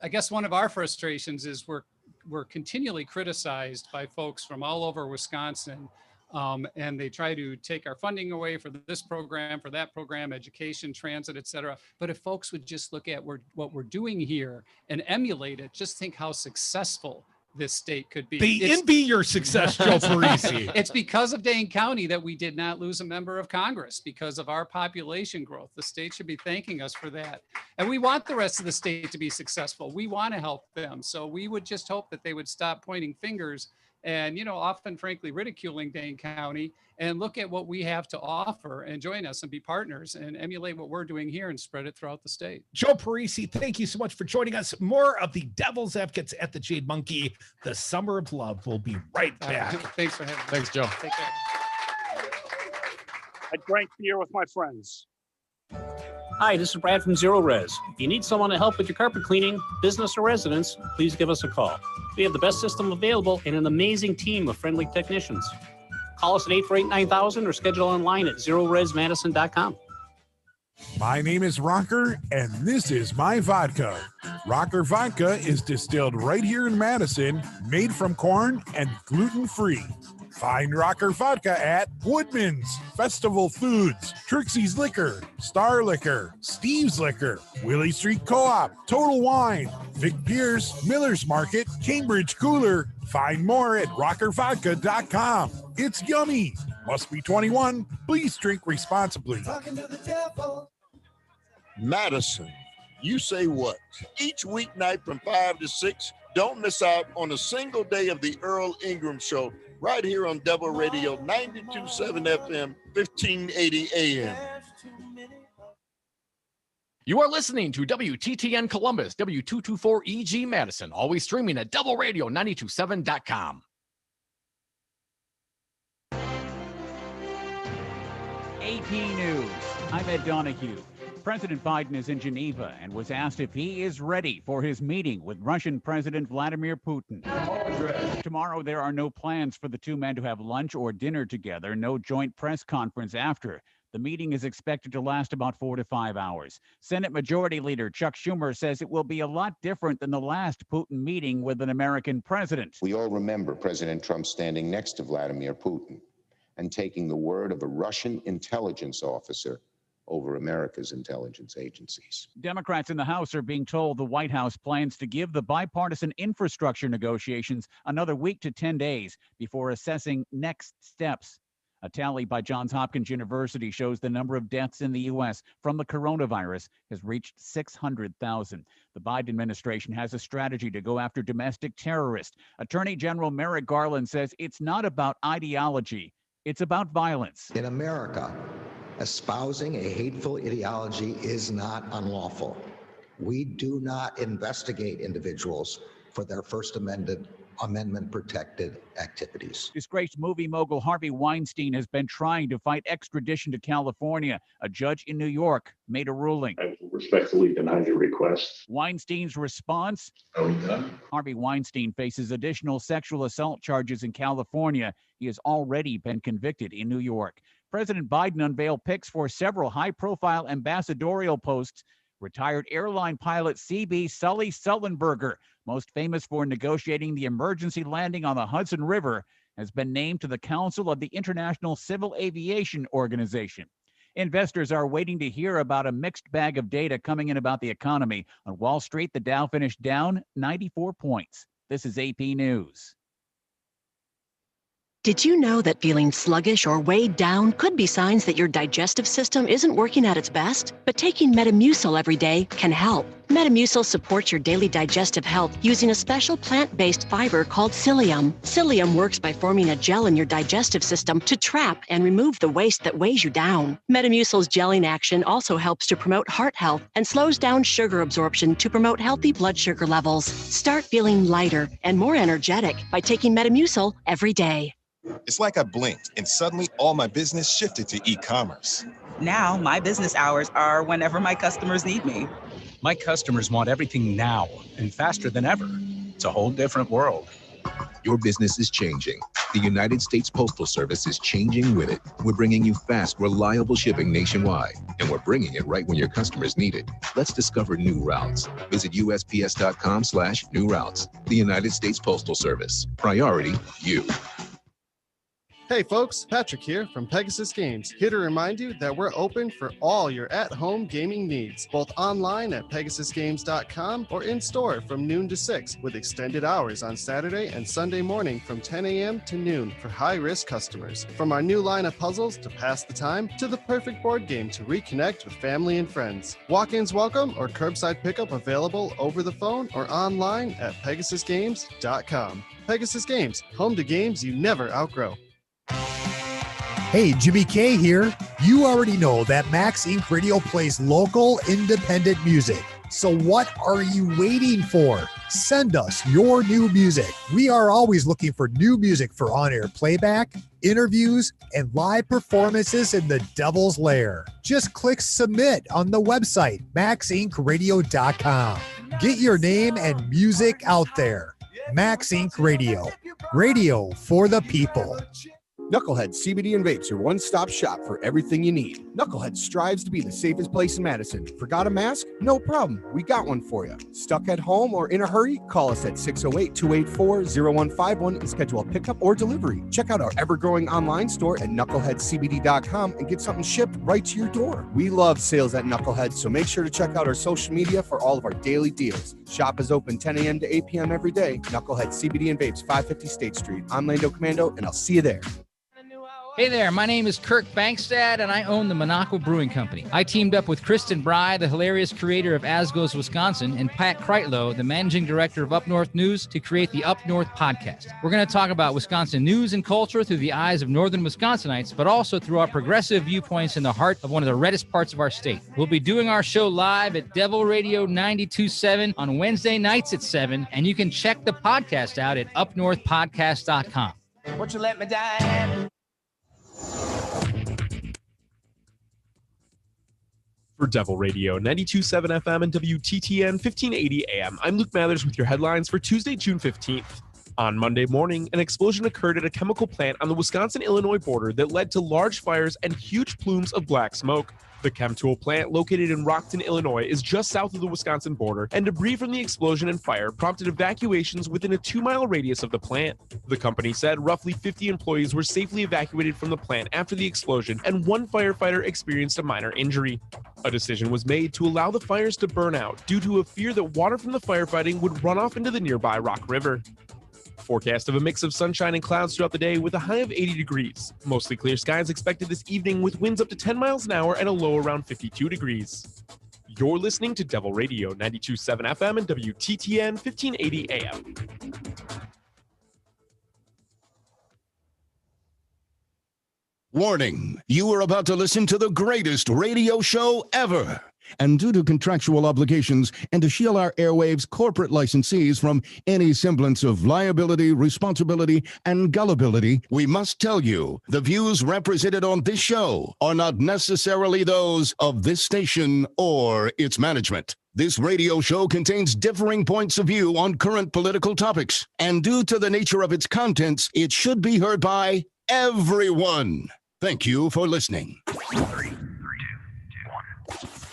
I guess one of our frustrations is we're continually criticized by folks from all over Wisconsin, and they try to take our funding away for this program, for that program, education, transit, et cetera. But if folks would just look at what we're doing here and emulate it, just think how successful this state could be. They envy your success, Joe Parisi. It's because of Dane County that we did not lose a member of Congress, because of our population growth. The state should be thanking us for that. And we want the rest of the state to be successful. We want to help them. So we would just hope that they would stop pointing fingers and, often, frankly, ridiculing Dane County, and look at what we have to offer and join us and be partners and emulate what we're doing here and spread it throughout the state. Joe Parisi, thank you so much for joining us. More of the Devil's Advocates at the Jade Monkey, the Summer of Love. We'll be right back. Thanks for having me. Thanks, Joe. Take care. I drank beer with my friends. Hi, this is Brad from Zero Res. If you need someone to help with your carpet cleaning, business or residence, please give us a call. We have the best system available and an amazing team of friendly technicians. Call us at 848-9000 or schedule online at zeroresmadison.com. My name is Rocker, and this is my vodka. Rocker Vodka is distilled right here in Madison, made from corn and gluten-free. Find Rocker Vodka at Woodman's, Festival Foods, Trixie's Liquor, Star Liquor, Steve's Liquor, Willie Street Co-op, Total Wine, Vic Pierce, Miller's Market, Cambridge Cooler. Find more at rockervodka.com. It's yummy. Must be 21. Please drink responsibly. Madison, you say what? Each weeknight from 5 to 6, don't miss out on a single day of the Earl Ingram Show right here on Double Radio 92.7 FM, 1580 AM. You are listening to WTTN Columbus, W224EG Madison, always streaming at doubleradio927.com. AP News. I'm Ed Donahue. President Biden is in Geneva and was asked if he is ready for his meeting with Russian President Vladimir Putin. Tomorrow, there are no plans for the two men to have lunch or dinner together, no joint press conference after. The meeting is expected to last about 4 to 5 hours. Senate Majority Leader Chuck Schumer says it will be a lot different than the last Putin meeting with an American president. We all remember President Trump standing next to Vladimir Putin and taking the word of a Russian intelligence officer over America's intelligence agencies. Democrats in the House are being told the White House plans to give the bipartisan infrastructure negotiations another week to 10 days before assessing next steps. A tally by Johns Hopkins University shows the number of deaths in the U.S. from the coronavirus has reached 600,000. The Biden administration has a strategy to go after domestic terrorists. Attorney General Merrick Garland says it's not about ideology, it's about violence. In America, espousing a hateful ideology is not unlawful. We do not investigate individuals for their First Amendment protected activities. Disgraced movie mogul Harvey Weinstein has been trying to fight extradition to California. A judge in New York made a ruling. I respectfully deny your request. Weinstein's response? Are we done? Harvey Weinstein faces additional sexual assault charges in California. He has already been convicted in New York. President Biden unveiled pics for several high-profile ambassadorial posts. Retired airline pilot CB Sully Sullenberger, most famous for negotiating the emergency landing on the Hudson River, has been named to the Council of the International Civil Aviation Organization. Investors are waiting to hear about a mixed bag of data coming in about the economy. On Wall Street, the Dow finished down 94 points. This is AP News. Did you know that feeling sluggish or weighed down could be signs that your digestive system isn't working at its best? But taking Metamucil every day can help. Metamucil supports your daily digestive health using a special plant-based fiber called psyllium. Psyllium works by forming a gel in your digestive system to trap and remove the waste that weighs you down. Metamucil's gelling action also helps to promote heart health and slows down sugar absorption to promote healthy blood sugar levels. Start feeling lighter and more energetic by taking Metamucil every day. It's like I blinked and suddenly all my business shifted to e-commerce. Now, my business hours are whenever my customers need me. My customers want everything now and faster than ever. It's a whole different world. Your business is changing. The United States Postal Service is changing with it. We're bringing you fast, reliable shipping nationwide, and we're bringing it right when your customers need it. Let's discover new routes. Visit USPS.com/new routes. The United States Postal Service. Priority, you. Hey folks, Patrick here from Pegasus Games, here to remind you that we're open for all your at-home gaming needs, both online at pegasusgames.com or in-store from noon to 6, with extended hours on Saturday and Sunday morning from 10 a.m. to noon for high-risk customers. From our new line of puzzles to pass the time, to the perfect board game to reconnect with family and friends. Walk-ins welcome or curbside pickup available over the phone or online at pegasusgames.com. Pegasus Games, home to games you never outgrow. Hey, Jimmy K here. You already know that Max Inc. Radio plays local, independent music. So what are you waiting for? Send us your new music. We are always looking for new music for on-air playback, interviews, and live performances in the Devil's Lair. Just click submit on the website, maxincradio.com. Get your name and music out there. Max Inc. Radio. Radio for the people. Knucklehead CBD and Vapes are one-stop shop for everything you need. Knucklehead strives to be the safest place in Madison. Forgot a mask? No problem. We got one for you. Stuck at home or in a hurry? Call us at 608-284-0151 and schedule a pickup or delivery. Check out our ever-growing online store at knuckleheadcbd.com and get something shipped right to your door. We love sales at Knucklehead, so make sure to check out our social media for all of our daily deals. Shop is open 10 a.m. to 8 p.m. every day. Knucklehead CBD and Vapes, 550 State Street. I'm Lando Commando, and I'll see you there. Hey there, my name is Kirk Bankstad, and I own the Monaco Brewing Company. I teamed up with Kristen Bry, the hilarious creator of As Goes Wisconsin, and Pat Kreitlow, the managing director of Up North News, to create the Up North podcast. We're going to talk about Wisconsin news and culture through the eyes of Northern Wisconsinites, but also through our progressive viewpoints in the heart of one of the reddest parts of our state. We'll be doing our show live at Devil Radio 92.7 on Wednesday nights at 7, and you can check the podcast out at upnorthpodcast.com. Won't you let me die? For Devil Radio 92.7 FM and WTTN 1580 AM, I'm Luke Mathers with your headlines for Tuesday, June 15th. On Monday morning, an explosion occurred at a chemical plant on the Wisconsin-Illinois border that led to large fires and huge plumes of black smoke. The Chemtool plant, located in Rockton, Illinois, is just south of the Wisconsin border, and debris from the explosion and fire prompted evacuations within a 2-mile radius of the plant. The company said roughly 50 employees were safely evacuated from the plant after the explosion, and one firefighter experienced a minor injury. A decision was made to allow the fires to burn out due to a fear that water from the firefighting would run off into the nearby Rock River. Forecast of a mix of sunshine and clouds throughout the day with a high of 80 degrees. Mostly clear skies expected this evening with winds up to 10 miles an hour and a low around 52 degrees. You're listening to Devil Radio 92.7 FM and WTTN 1580 AM. Warning, you are about to listen to the greatest radio show ever. And due to contractual obligations and to shield our airwaves corporate licensees from any semblance of liability, responsibility, and gullibility, we must tell you the views represented on this show are not necessarily those of this station or its management. This radio show contains differing points of view on current political topics, and due to the nature of its contents, it should be heard by everyone. Thank you for listening.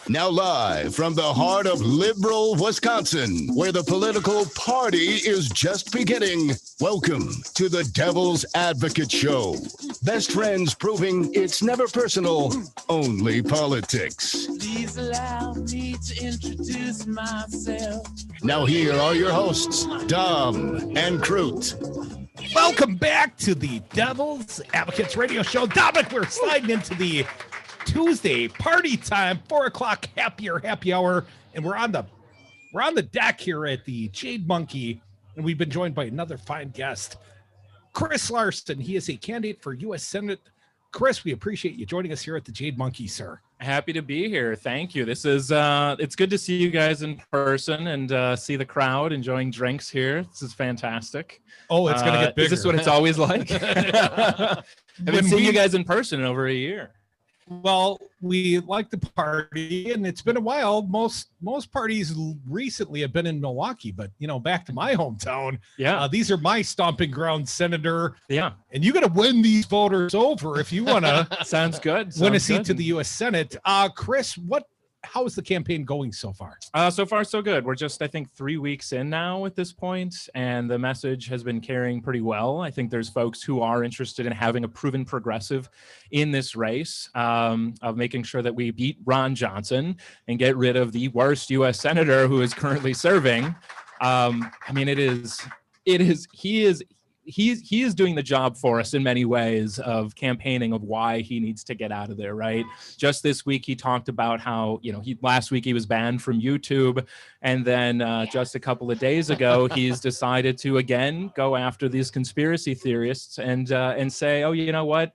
Now live from the heart of liberal Wisconsin, where the political party is just beginning, welcome to the Devil's Advocate Show. Best friends proving it's never personal, only politics. Please allow me to introduce myself. Now here are your hosts, Dom and Crute. Welcome back to the Devil's Advocates Radio Show. Dominic, we're sliding into the Tuesday party time, 4:00 happy hour, and we're on the deck here at the Jade Monkey, and we've been joined by another fine guest, Chris Larson. He is a candidate for U.S. Senate. Chris, we appreciate you joining us here at the Jade Monkey, sir. Happy to be here. Thank you. This is it's good to see you guys in person and see the crowd enjoying drinks here. This is fantastic. Oh, it's gonna get bigger. Is this what it's always like? I've been seeing you guys in person in over a year. Well, we like the party, and it's been a while. Most parties recently have been in Milwaukee, but back to my hometown. Yeah, these are my stomping grounds, Senator. Yeah, and you got to win these voters over if you want to. Sounds good. Win a seat to the U.S. Senate. Chris, how is the campaign going so far? So far, so good. We're just, I think, 3 weeks in now at this point, and the message has been carrying pretty well. I think there's folks who are interested in having a proven progressive in this race, of making sure that we beat Ron Johnson and get rid of the worst U.S. senator who is currently serving. He is doing the job for us in many ways of campaigning of why he needs to get out of there, right? Just this week, he talked about how, last week he was banned from YouTube. And then just a couple of days ago, he's decided to, again, go after these conspiracy theorists and say, oh, you know what?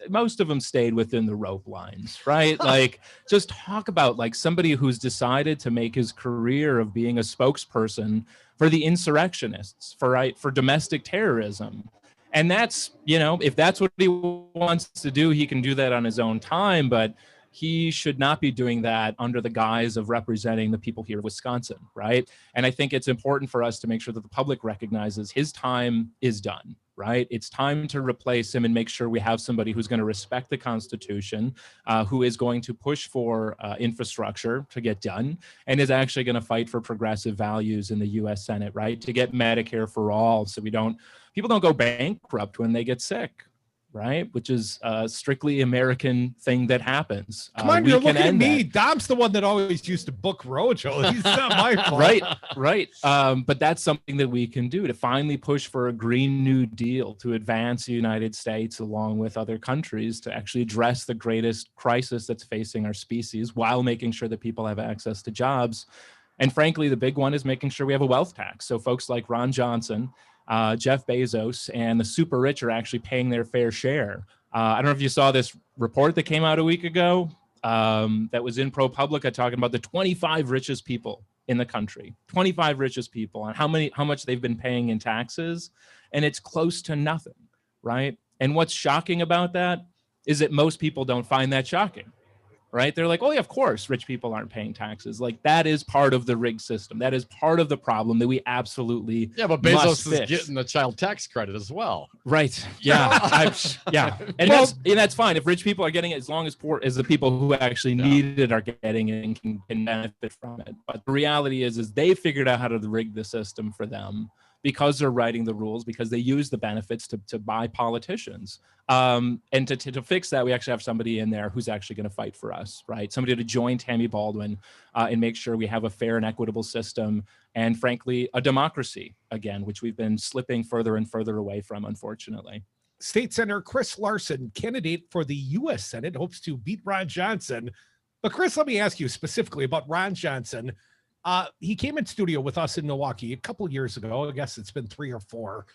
most of them stayed within the rope lines, right? Like, just talk about like somebody who's decided to make his career of being a spokesperson for the insurrectionists, for domestic terrorism. And that's, if that's what he wants to do, he can do that on his own time, but he should not be doing that under the guise of representing the people here in Wisconsin, right? And I think it's important for us to make sure that the public recognizes his time is done, right? It's time to replace him and make sure we have somebody who's going to respect the Constitution, who is going to push for infrastructure to get done, and is actually going to fight for progressive values in the U.S. Senate, right? To get Medicare for all, so people don't go bankrupt when they get sick, right? Which is a strictly American thing that happens. Come on, you're looking at me. Dom's the one that always used to book Rojo. He's not my fault. Right. But that's something that we can do to finally push for a Green New Deal to advance the United States along with other countries to actually address the greatest crisis that's facing our species while making sure that people have access to jobs. And frankly, the big one is making sure we have a wealth tax. So folks like Ron Johnson, Jeff Bezos, and the super rich are actually paying their fair share. I don't know if you saw this report that came out a week ago that was in ProPublica talking about the 25 richest people in the country, 25 richest people, and how much they've been paying in taxes, and it's close to nothing, right? And what's shocking about that is that most people don't find that shocking. Right? They're like, oh yeah, of course, rich people aren't paying taxes. Like, that is part of the rigged system. That is part of the problem that we absolutely but Bezos is getting the child tax credit as well. Right. Yeah. And that's fine if rich people are getting it, as long as poor as the people who actually need it are getting it and can benefit from it. But the reality is they figured out how to rig the system for them, because they're writing the rules, because they use the benefits to buy politicians. And to fix that, we actually have somebody in there who's actually going to fight for us, right? Somebody to join Tammy Baldwin and make sure we have a fair and equitable system, and frankly, a democracy again, which we've been slipping further and further away from, unfortunately. State Senator Chris Larson, candidate for the U.S. Senate, hopes to beat Ron Johnson. But Chris, let me ask you specifically about Ron Johnson. He came in studio with us in Milwaukee a couple of years ago. I guess it's been 3 or 4.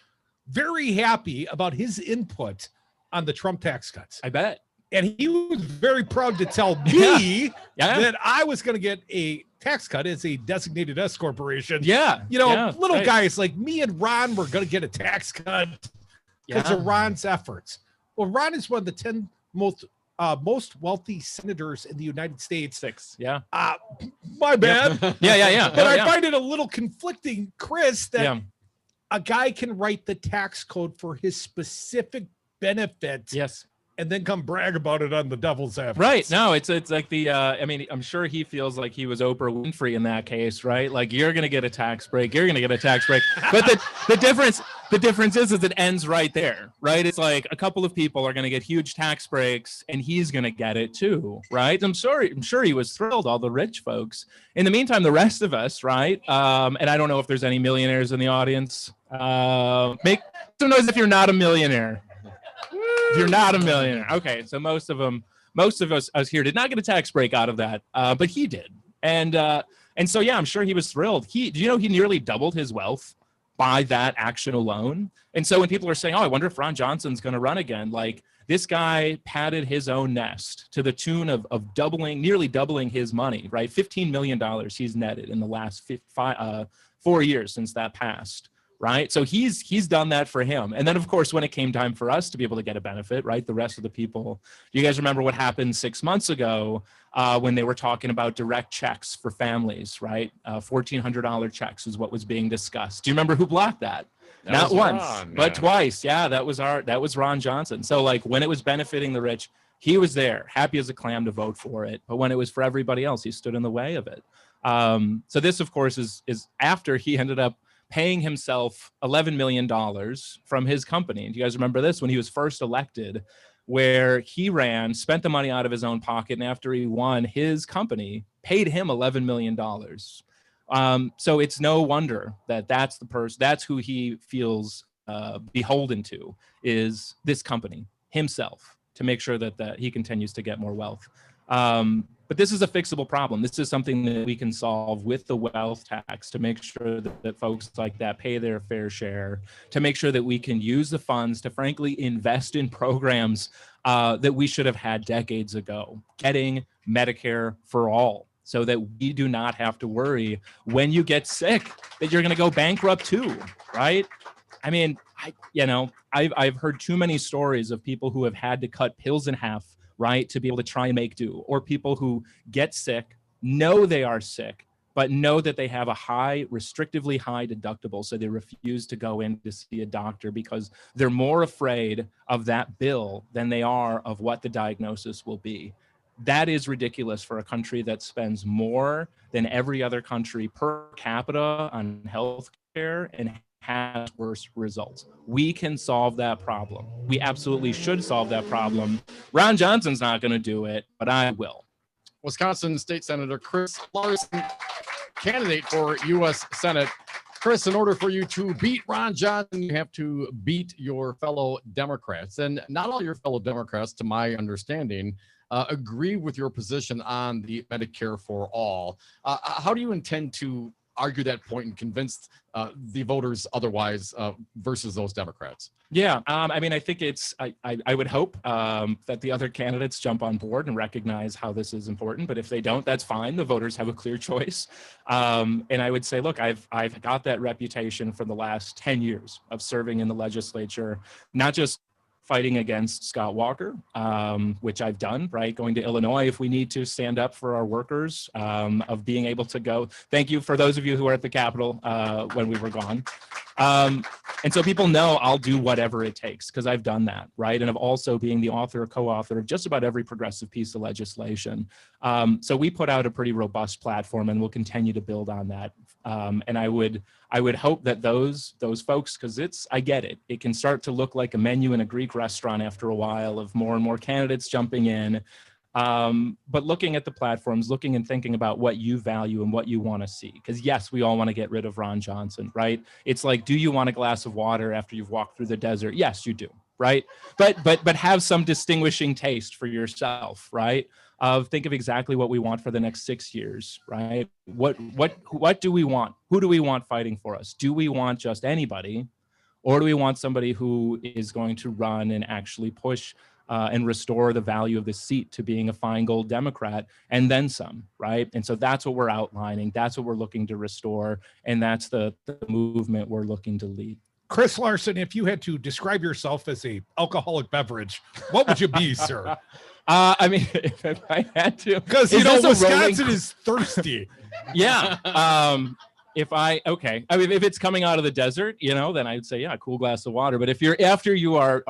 Very happy about his input on the Trump tax cuts. I bet. And he was very proud to tell me that I was going to get a tax cut as a designated S corporation. Guys like me and Ron were going to get a tax cut because of Ron's efforts. Well, Ron is one of the 10 most wealthy senators in the United States. 6. Yeah. My bad. Yeah. But I find it a little conflicting, Chris, that a guy can write the tax code for his specific benefit. Yes. And then come brag about it on the Devil's Advocate. Right. No, it's like the, I'm sure he feels like he was Oprah Winfrey in that case, right? Like, you're going to get a tax break. You're going to get a tax break. But the difference is it ends right there, right? It's like a couple of people are going to get huge tax breaks and he's going to get it too, right? I'm sure he was thrilled, all the rich folks. In the meantime, the rest of us, right? And I don't know if there's any millionaires in the audience. Make some noise if you're not a millionaire. If you're not a millionaire. Okay, so most of us here did not get a tax break out of that, but he did. And so, yeah, I'm sure he was thrilled. Do you know he nearly doubled his wealth by that action alone? And so when people are saying, oh, I wonder if Ron Johnson's going to run again, like, this guy padded his own nest to the tune of nearly doubling his money, right? $15 million he's netted in the last 4 years since that passed. Right. So he's done that for him. And then, of course, when it came time for us to be able to get a benefit, right, the rest of the people, do you guys remember what happened 6 months ago when they were talking about direct checks for families, right? $1,400 checks is what was being discussed. Do you remember who blocked that? Not once, but twice. Yeah, that was Ron Johnson. So, like, when it was benefiting the rich, he was there, happy as a clam to vote for it. But when it was for everybody else, he stood in the way of it. So this, of course, is after he ended up paying himself $11 million from his company. Do you guys remember this? When he was first elected, where he spent the money out of his own pocket, and after he won, his company paid him $11 million. So it's no wonder that that's who he feels beholden to, is this company himself, to make sure that he continues to get more wealth. But this is a fixable problem. This is something that we can solve with the wealth tax, to make sure that folks like that pay their fair share, to make sure that we can use the funds to frankly invest in programs that we should have had decades ago, getting Medicare for all, so that we do not have to worry when you get sick that you're going to go bankrupt too, right? I mean, I've heard too many stories of people who have had to cut pills in half, right, to be able to try and make do, or people who get sick, know they are sick, but know that they have a restrictively high deductible, so they refuse to go in to see a doctor because they're more afraid of that bill than they are of what the diagnosis will be. That is ridiculous for a country that spends more than every other country per capita on healthcare and has worse results. We can solve that problem. We absolutely should solve that problem. Ron Johnson's not going to do it, but I will. Wisconsin State Senator Chris Larson, candidate for U.S. Senate. Chris, in order for you to beat Ron Johnson, you have to beat your fellow Democrats. And not all your fellow Democrats, to my understanding, agree with your position on the Medicare for all. How do you intend to argue that point and convince the voters otherwise versus those Democrats? Yeah, I mean, I think I would hope that the other candidates jump on board and recognize how this is important. But if they don't, that's fine. The voters have a clear choice. And I would say, look, I've got that reputation for the last 10 years of serving in the legislature, not just fighting against Scott Walker, which I've done, right? Going to Illinois if we need to stand up for our workers, of being able to go. Thank you for those of you who were at the Capitol when we were gone. And so people know I'll do whatever it takes because I've done that, right? And of also being the author or co-author of just about every progressive piece of legislation. So we put out a pretty robust platform and we'll continue to build on that. And I would hope that those folks, because I get it. It can start to look like a menu in a Greek restaurant after a while of more and more candidates jumping in. But looking at the platforms, looking and thinking about what you value and what you want to see. Because yes, we all want to get rid of Ron Johnson, right? It's like, do you want a glass of water after you've walked through the desert? Yes, you do, right? But have some distinguishing taste for yourself, right? Think of exactly what we want for the next 6 years, right? What do we want? Who do we want fighting for us? Do we want just anybody, or do we want somebody who is going to run and actually push and restore the value of the seat to being a fine gold Democrat and then some, right? And so that's what we're outlining. That's what we're looking to restore. And that's the movement we're looking to lead. Chris Larson, if you had to describe yourself as a alcoholic beverage, what would you be, sir? I mean, if I had to, because Wisconsin is thirsty. Yeah. I mean, if it's coming out of the desert, then I'd say, yeah, a cool glass of water. But if you're you are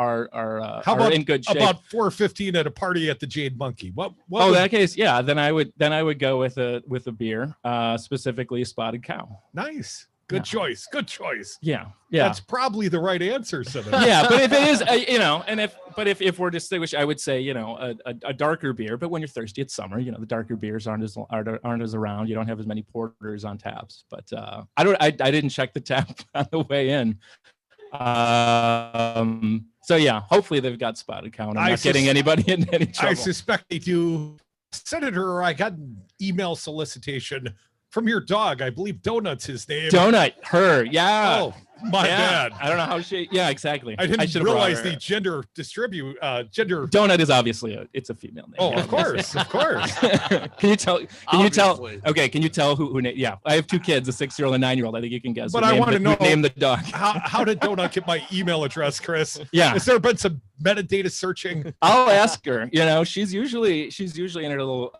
in good shape, about 4:15 at a party at the Jade Monkey. What in that case, yeah, then I would go with a beer, specifically a Spotted Cow. Nice. Good choice. Good choice. Yeah. That's probably the right answer, Senator. Yeah, but if it is, if we're distinguished, I would say, a darker beer. But when you're thirsty, it's summer. The darker beers aren't as around. You don't have as many porters on taps. But I didn't check the tap on the way in. So yeah, hopefully they've got Spotted Cow. And I'm not getting anybody in any trouble. I suspect they do. Senator, I got an email solicitation from your dog. I believe Donut's his name. Donut, her, yeah. Oh, my bad. I don't know how she. Yeah, exactly. I didn't realize the gender. Donut is obviously it's a female name. Oh, of course, of course. Can you tell? Okay, can you tell who? Yeah, I have 2 kids, a 6-year-old and a 9-year-old. I think you can guess. But I want to know name the dog. How did Donut get my email address, Chris? Yeah. Has there been some metadata searching? I'll ask her. She's usually in her little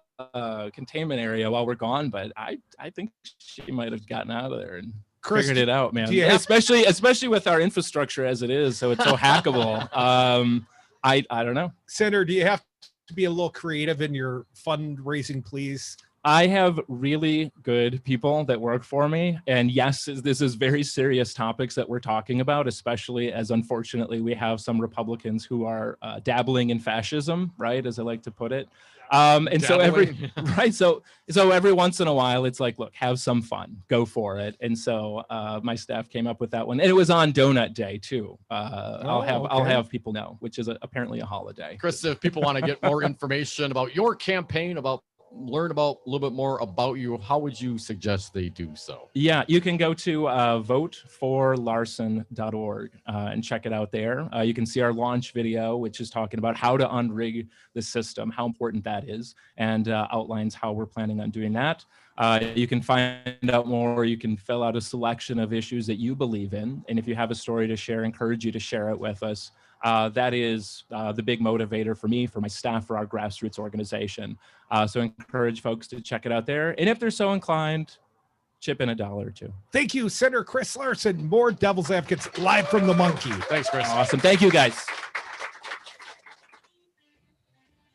containment area while we're gone, but I think she might have gotten out of there and figured it out, man. Especially with our infrastructure as it is, so it's so hackable. I don't know. Senator, do you have to be a little creative in your fundraising, please? I have really good people that work for me. And yes, this is very serious topics that we're talking about, especially as unfortunately we have some Republicans who are dabbling in fascism, right, as I like to put it. And so every once in a while, it's like, look, have some fun, go for it. And so my staff came up with that one, and it was on Donut Day too. I'll have people know, which is apparently a holiday. Chris, if people want to get more information about your campaign, about learn about a little bit more about you, how would you suggest they do so? Yeah, you can go to voteforlarson.org and check it out there. You can see our launch video, which is talking about how to unrig the system, how important that is, and outlines how we're planning on doing that. You can find out more. You can fill out a selection of issues that you believe in. And if you have a story to share, I encourage you to share it with us. That is the big motivator for me, for my staff, for our grassroots organization. So encourage folks to check it out there. And if they're so inclined, chip in $1 or $2. Thank you, Senator Chris Larson. More Devil's Advocates live from the Monkey. Thanks, Chris. Awesome. Thank you, guys.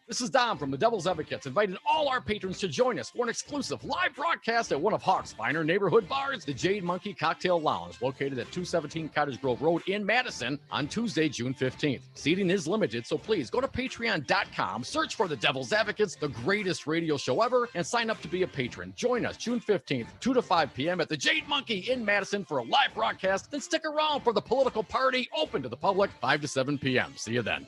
This is Dom from the Devil's Advocates, inviting all our patrons to join us for an exclusive live broadcast at one of Hawk's finer neighborhood bars, the Jade Monkey Cocktail Lounge, located at 217 Cottage Grove Road in Madison on Tuesday, June 15th. Seating is limited, so please go to patreon.com, search for the Devil's Advocates, the greatest radio show ever, and sign up to be a patron. Join us June 15th, 2 to 5 p.m. at the Jade Monkey in Madison for a live broadcast, then stick around for the political party open to the public 5 to 7 p.m. See you then.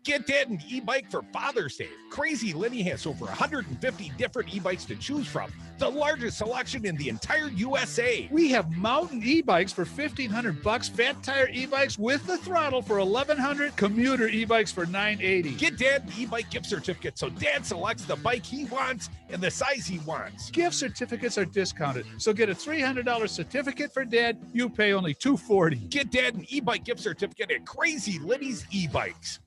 Get Dad an e-bike for Father's Day. Crazy Lenny has over 150 different e-bikes to choose from. The largest selection in the entire USA. We have mountain e-bikes for $1,500, fat tire e-bikes with the throttle for $1,100, commuter e-bikes for $980. Get Dad an e-bike gift certificate so Dad selects the bike he wants and the size he wants. Gift certificates are discounted, so get a $300 certificate for Dad. You pay only $240. Get Dad an e-bike gift certificate at Crazy Lenny's e-bikes.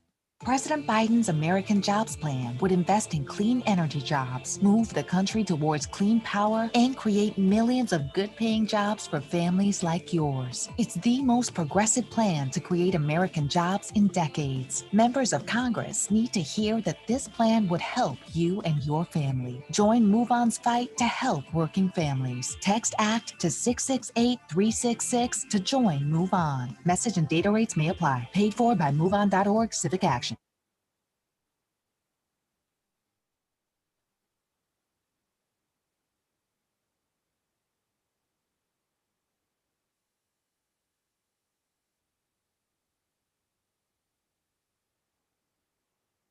President Biden's American Jobs Plan would invest in clean energy jobs, move the country towards clean power, and create millions of good-paying jobs for families like yours. It's the most progressive plan to create American jobs in decades. Members of Congress need to hear that this plan would help you and your family. Join Move On's fight to help working families. Text ACT to 668-366 to join Move On. Message and data rates may apply. Paid for by MoveOn.org Civic Action.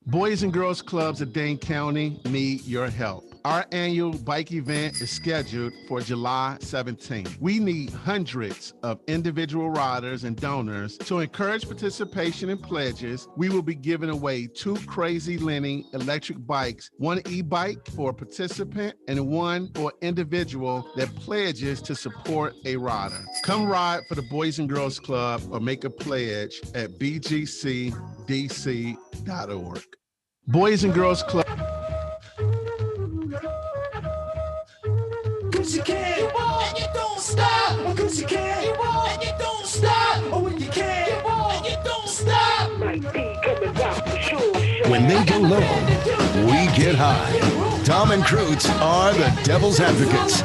Boys and Girls Clubs of Dane County need your help. Our annual bike event is scheduled for July 17th. We need hundreds of individual riders and donors. To encourage participation in pledges, we will be giving away 2 Crazy Lenny electric bikes, 1 e-bike for a participant and 1 for individual that pledges to support a rider. Come ride for the Boys and Girls Club or make a pledge at bgcdc.org. Boys and Girls Club. Cause you can, and you don't stop. Cause you can, and you don't stop. Oh, when you can, and you don't stop. When they go low, we get high. Tom and Krutz are the Devil's Advocates.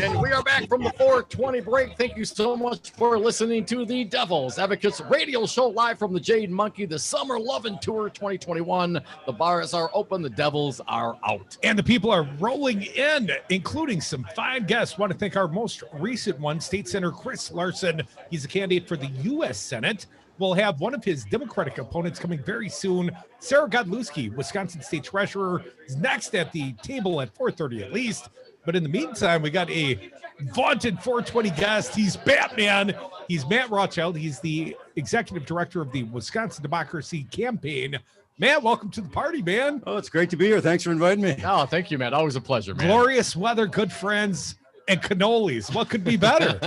And we are back from the 420 break. Thank you so much for listening to the Devil's Advocates radio show live from the Jade Monkey, the Summer Lovin' Tour 2021. The bars are open, the Devils are out. And the people are rolling in, including some fine guests. Want to thank our most recent one, State Senator Chris Larson. He's a candidate for the U.S. Senate. We'll have one of his Democratic opponents coming very soon. Sarah Godlewski, Wisconsin State Treasurer, is next at the table at 4:30 at least. But in the meantime, we got a vaunted 420 guest. He's Batman. He's Matt Rothschild. He's the executive director of the Wisconsin Democracy Campaign. Matt, welcome to the party, man. Oh, it's great to be here. Thanks for inviting me. Oh, thank you, Matt. Always a pleasure, man. Glorious weather, good friends, and cannolis. What could be better?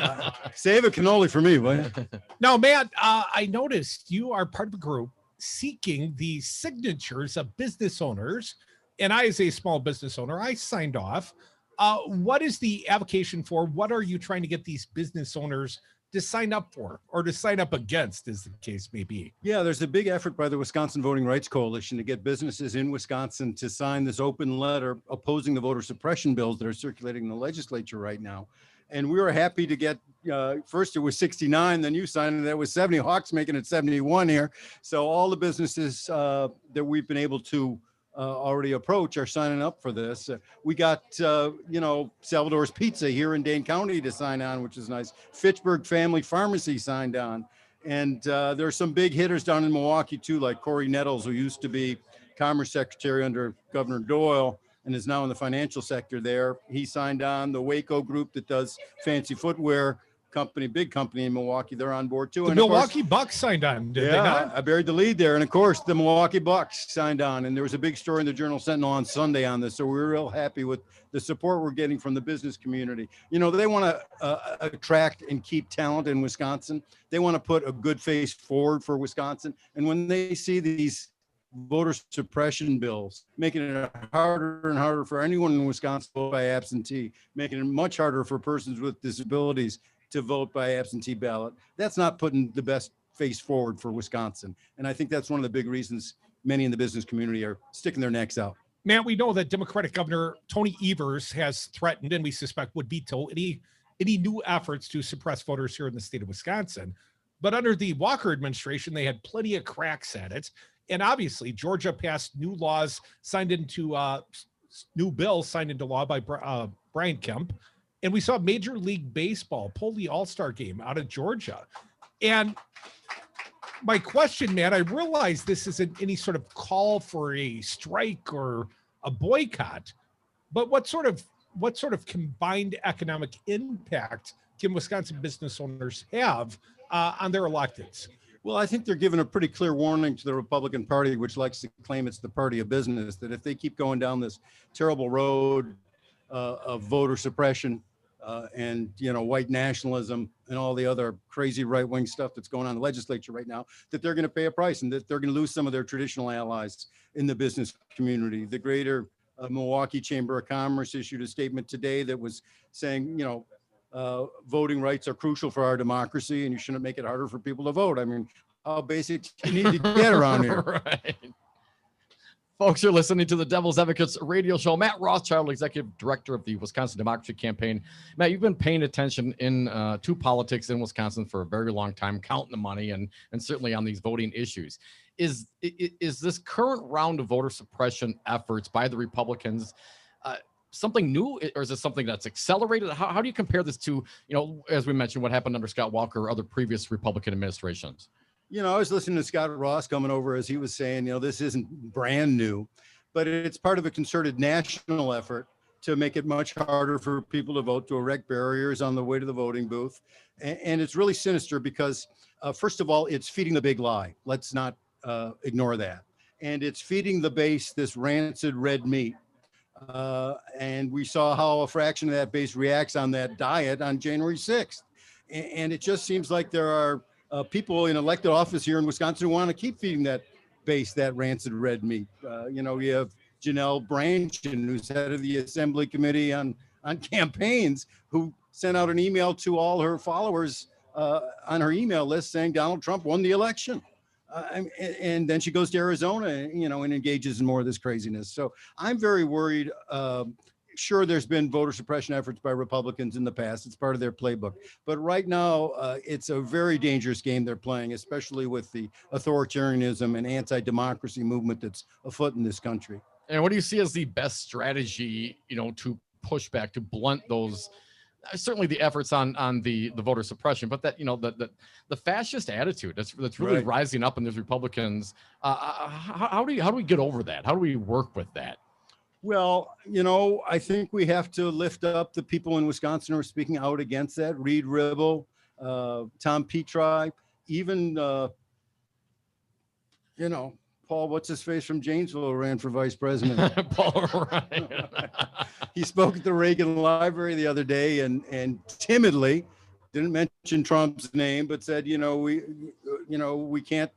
Save a cannoli for me, will you? Now, Matt, I noticed you are part of a group seeking the signatures of business owners. And I, as a small business owner, I signed off. What is the application for? What are you trying to get these business owners to sign up for or to sign up against, as the case may be? Yeah, there's a big effort by the Wisconsin Voting Rights Coalition to get businesses in Wisconsin to sign this open letter opposing the voter suppression bills that are circulating in the legislature right now. And we were happy to get, first it was 69, then you signed it, that was 70. Hawk's making it 71 here. So all the businesses that we've been able to already approach are signing up for this. We got, Salvador's Pizza here in Dane County to sign on, which is nice. Fitchburg Family Pharmacy signed on. And there are some big hitters down in Milwaukee too, like Corey Nettles, who used to be Commerce Secretary under Governor Doyle and is now in the financial sector there. He signed on. The Waco group that does fancy footwear company, big company in Milwaukee, they're on board too. The And of course, Milwaukee Bucks signed on, did they yeah, not? I buried the lead there. And of course, the Milwaukee Bucks signed on. And there was a big story in the Journal Sentinel on Sunday on this. So we're real happy with the support we're getting from the business community. You know, they want to attract and keep talent in Wisconsin. They want to put a good face forward for Wisconsin. And when they see these voter suppression bills, making it harder and harder for anyone in Wisconsin to vote by absentee, making it much harder for persons with disabilities to vote by absentee ballot, that's not putting the best face forward for Wisconsin. And I think that's one of the big reasons many in the business community are sticking their necks out. Matt, we know that Democratic Governor Tony Evers has threatened, and we suspect would veto any new efforts to suppress voters here in the state of Wisconsin. But under the Walker administration, they had plenty of cracks at it. And obviously, Georgia passed new laws, signed into new bills signed into law by Brian Kemp. And we saw Major League Baseball pull the All-Star game out of Georgia. And my question, Matt, I realize this isn't any sort of call for a strike or a boycott, but what sort of combined economic impact can Wisconsin business owners have on their electeds? Well, I think they're giving a pretty clear warning to the Republican Party, which likes to claim it's the party of business, that if they keep going down this terrible road of voter suppression and, you know, white nationalism and all the other crazy right-wing stuff that's going on in the legislature right now, that they're going to pay a price and that they're going to lose some of their traditional allies in the business community. The greater Milwaukee Chamber of Commerce issued a statement today that was saying, you know, voting rights are crucial for our democracy and you shouldn't make it harder for people to vote. I mean, how basic do you need to get around here? Right. Folks, you're listening to the Devil's Advocates radio show. Matt Rothschild, Executive Director of the Wisconsin Democracy Campaign. Matt, you've been paying attention to politics in Wisconsin for a very long time, counting the money and certainly on these voting issues. Is this current round of voter suppression efforts by the Republicans something new, or is it something that's accelerated? How do you compare this to, you know, as we mentioned, what happened under Scott Walker or other previous Republican administrations? You know, I was listening to Scott Ross coming over as he was saying, you know, this isn't brand new, but it's part of a concerted national effort to make it much harder for people to vote, to erect barriers on the way to the voting booth. And it's really sinister because, first of all, it's feeding the big lie. Let's not ignore that. And it's feeding the base this rancid red meat. And we saw how a fraction of that base reacts on that diet on January 6th. And it just seems like there are people in elected office here in Wisconsin who want to keep feeding that base that rancid red meat. You know, we have Janelle Branchin, who's head of the Assembly Committee on campaigns, who sent out an email to all her followers on her email list saying Donald Trump won the election. And then she goes to Arizona, you know, and engages in more of this craziness. So I'm very worried. Sure, there's been voter suppression efforts by Republicans in the past. It's part of their playbook. But right now, it's a very dangerous game they're playing, especially with the authoritarianism and anti-democracy movement that's afoot in this country. And what do you see as the best strategy, you know, to push back, to blunt those, certainly the efforts on the voter suppression, but that, you know, the fascist attitude that's really Right. rising up in these Republicans. How do we get over that? How do we work with that? Well, you know, I think we have to lift up the people in Wisconsin who are speaking out against that. Reed Ribble, Tom Petri, even, you know, Paul, what's his face from Janesville, ran for vice president. Paul Ryan. He spoke at the Reagan Library the other day and timidly didn't mention Trump's name, but said, you know, we can't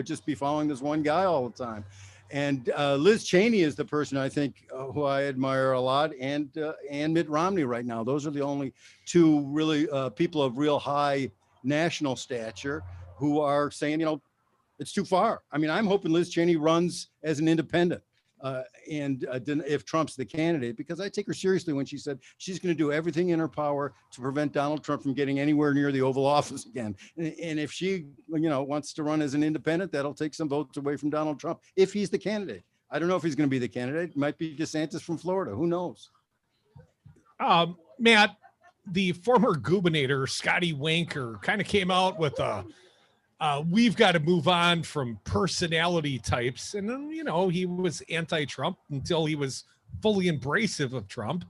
just be following this one guy all the time. And Liz Cheney is the person I think who I admire a lot, and Mitt Romney right now. Those are the only two really people of real high national stature who are saying, you know, it's too far. I mean, I'm hoping Liz Cheney runs as an independent and if Trump's the candidate, because I take her seriously when she said she's going to do everything in her power to prevent Donald Trump from getting anywhere near the Oval Office again. And if she, you know, wants to run as an independent, that'll take some votes away from Donald Trump if he's the candidate. I don't know if he's going to be the candidate. It might be DeSantis from Florida. Who knows? Matt, the former gubernator, Scotty Winker, kind of came out with a we've got to move on from personality types. And then, he was anti-Trump until he was fully embracive of Trump.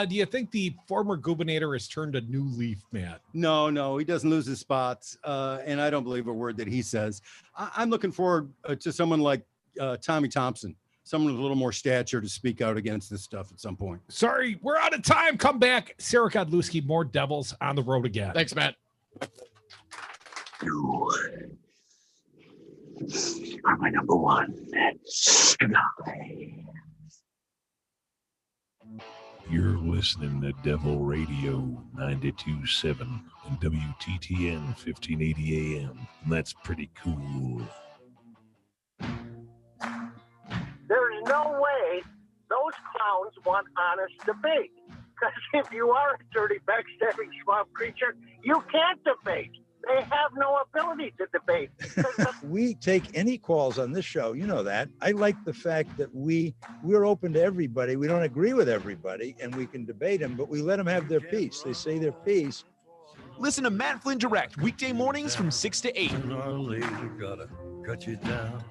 Do you think the former governor has turned a new leaf, Matt? No, he doesn't lose his spots. And I don't believe a word that he says. I'm looking forward to someone like Tommy Thompson, someone with a little more stature to speak out against this stuff at some point. Sorry, we're out of time. Come back. Sarah Godlewski, more Devils on the road again. Thanks, Matt. You are my number one. You're listening to Devil Radio 92.7 and WTTN 1580 AM. And that's pretty cool. There's no way those clowns want honest debate. Because if you are a dirty, backstabbing swamp creature, you can't debate. They have no ability to debate. We take any calls on this show. You know that. I like the fact that we're open to everybody. We don't agree with everybody, and we can debate them, but we let them have their piece. They say their piece. Listen to Matt Flynn Direct, weekday mornings from 6 to 8. Gotta cut you down.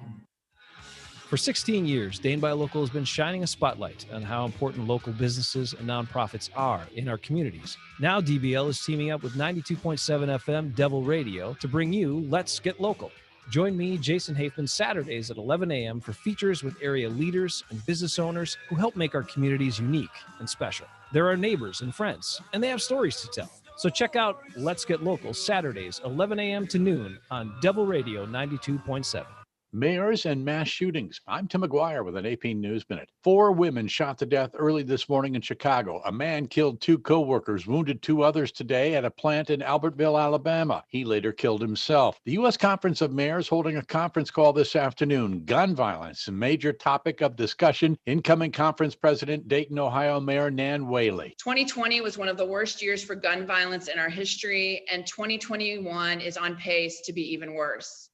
For 16 years, Dane Buy Local has been shining a spotlight on how important local businesses and nonprofits are in our communities. Now DBL is teaming up with 92.7 FM Devil Radio to bring you Let's Get Local. Join me, Jason Hafman, Saturdays at 11 a.m. for features with area leaders and business owners who help make our communities unique and special. They're our neighbors and friends, and they have stories to tell. So check out Let's Get Local Saturdays, 11 a.m. to noon on Devil Radio 92.7. Mayors and mass shootings. I'm Tim McGuire with an AP News Minute. 4 women shot to death early this morning in Chicago. A man killed 2 co-workers, wounded 2 others today at a plant in Albertville, Alabama. He later killed himself. The U.S. Conference of Mayors holding a conference call this afternoon. Gun violence, a major topic of discussion. Incoming conference president, Dayton, Ohio Mayor Nan Whaley. 2020 was one of the worst years for gun violence in our history, and 2021 is on pace to be even worse.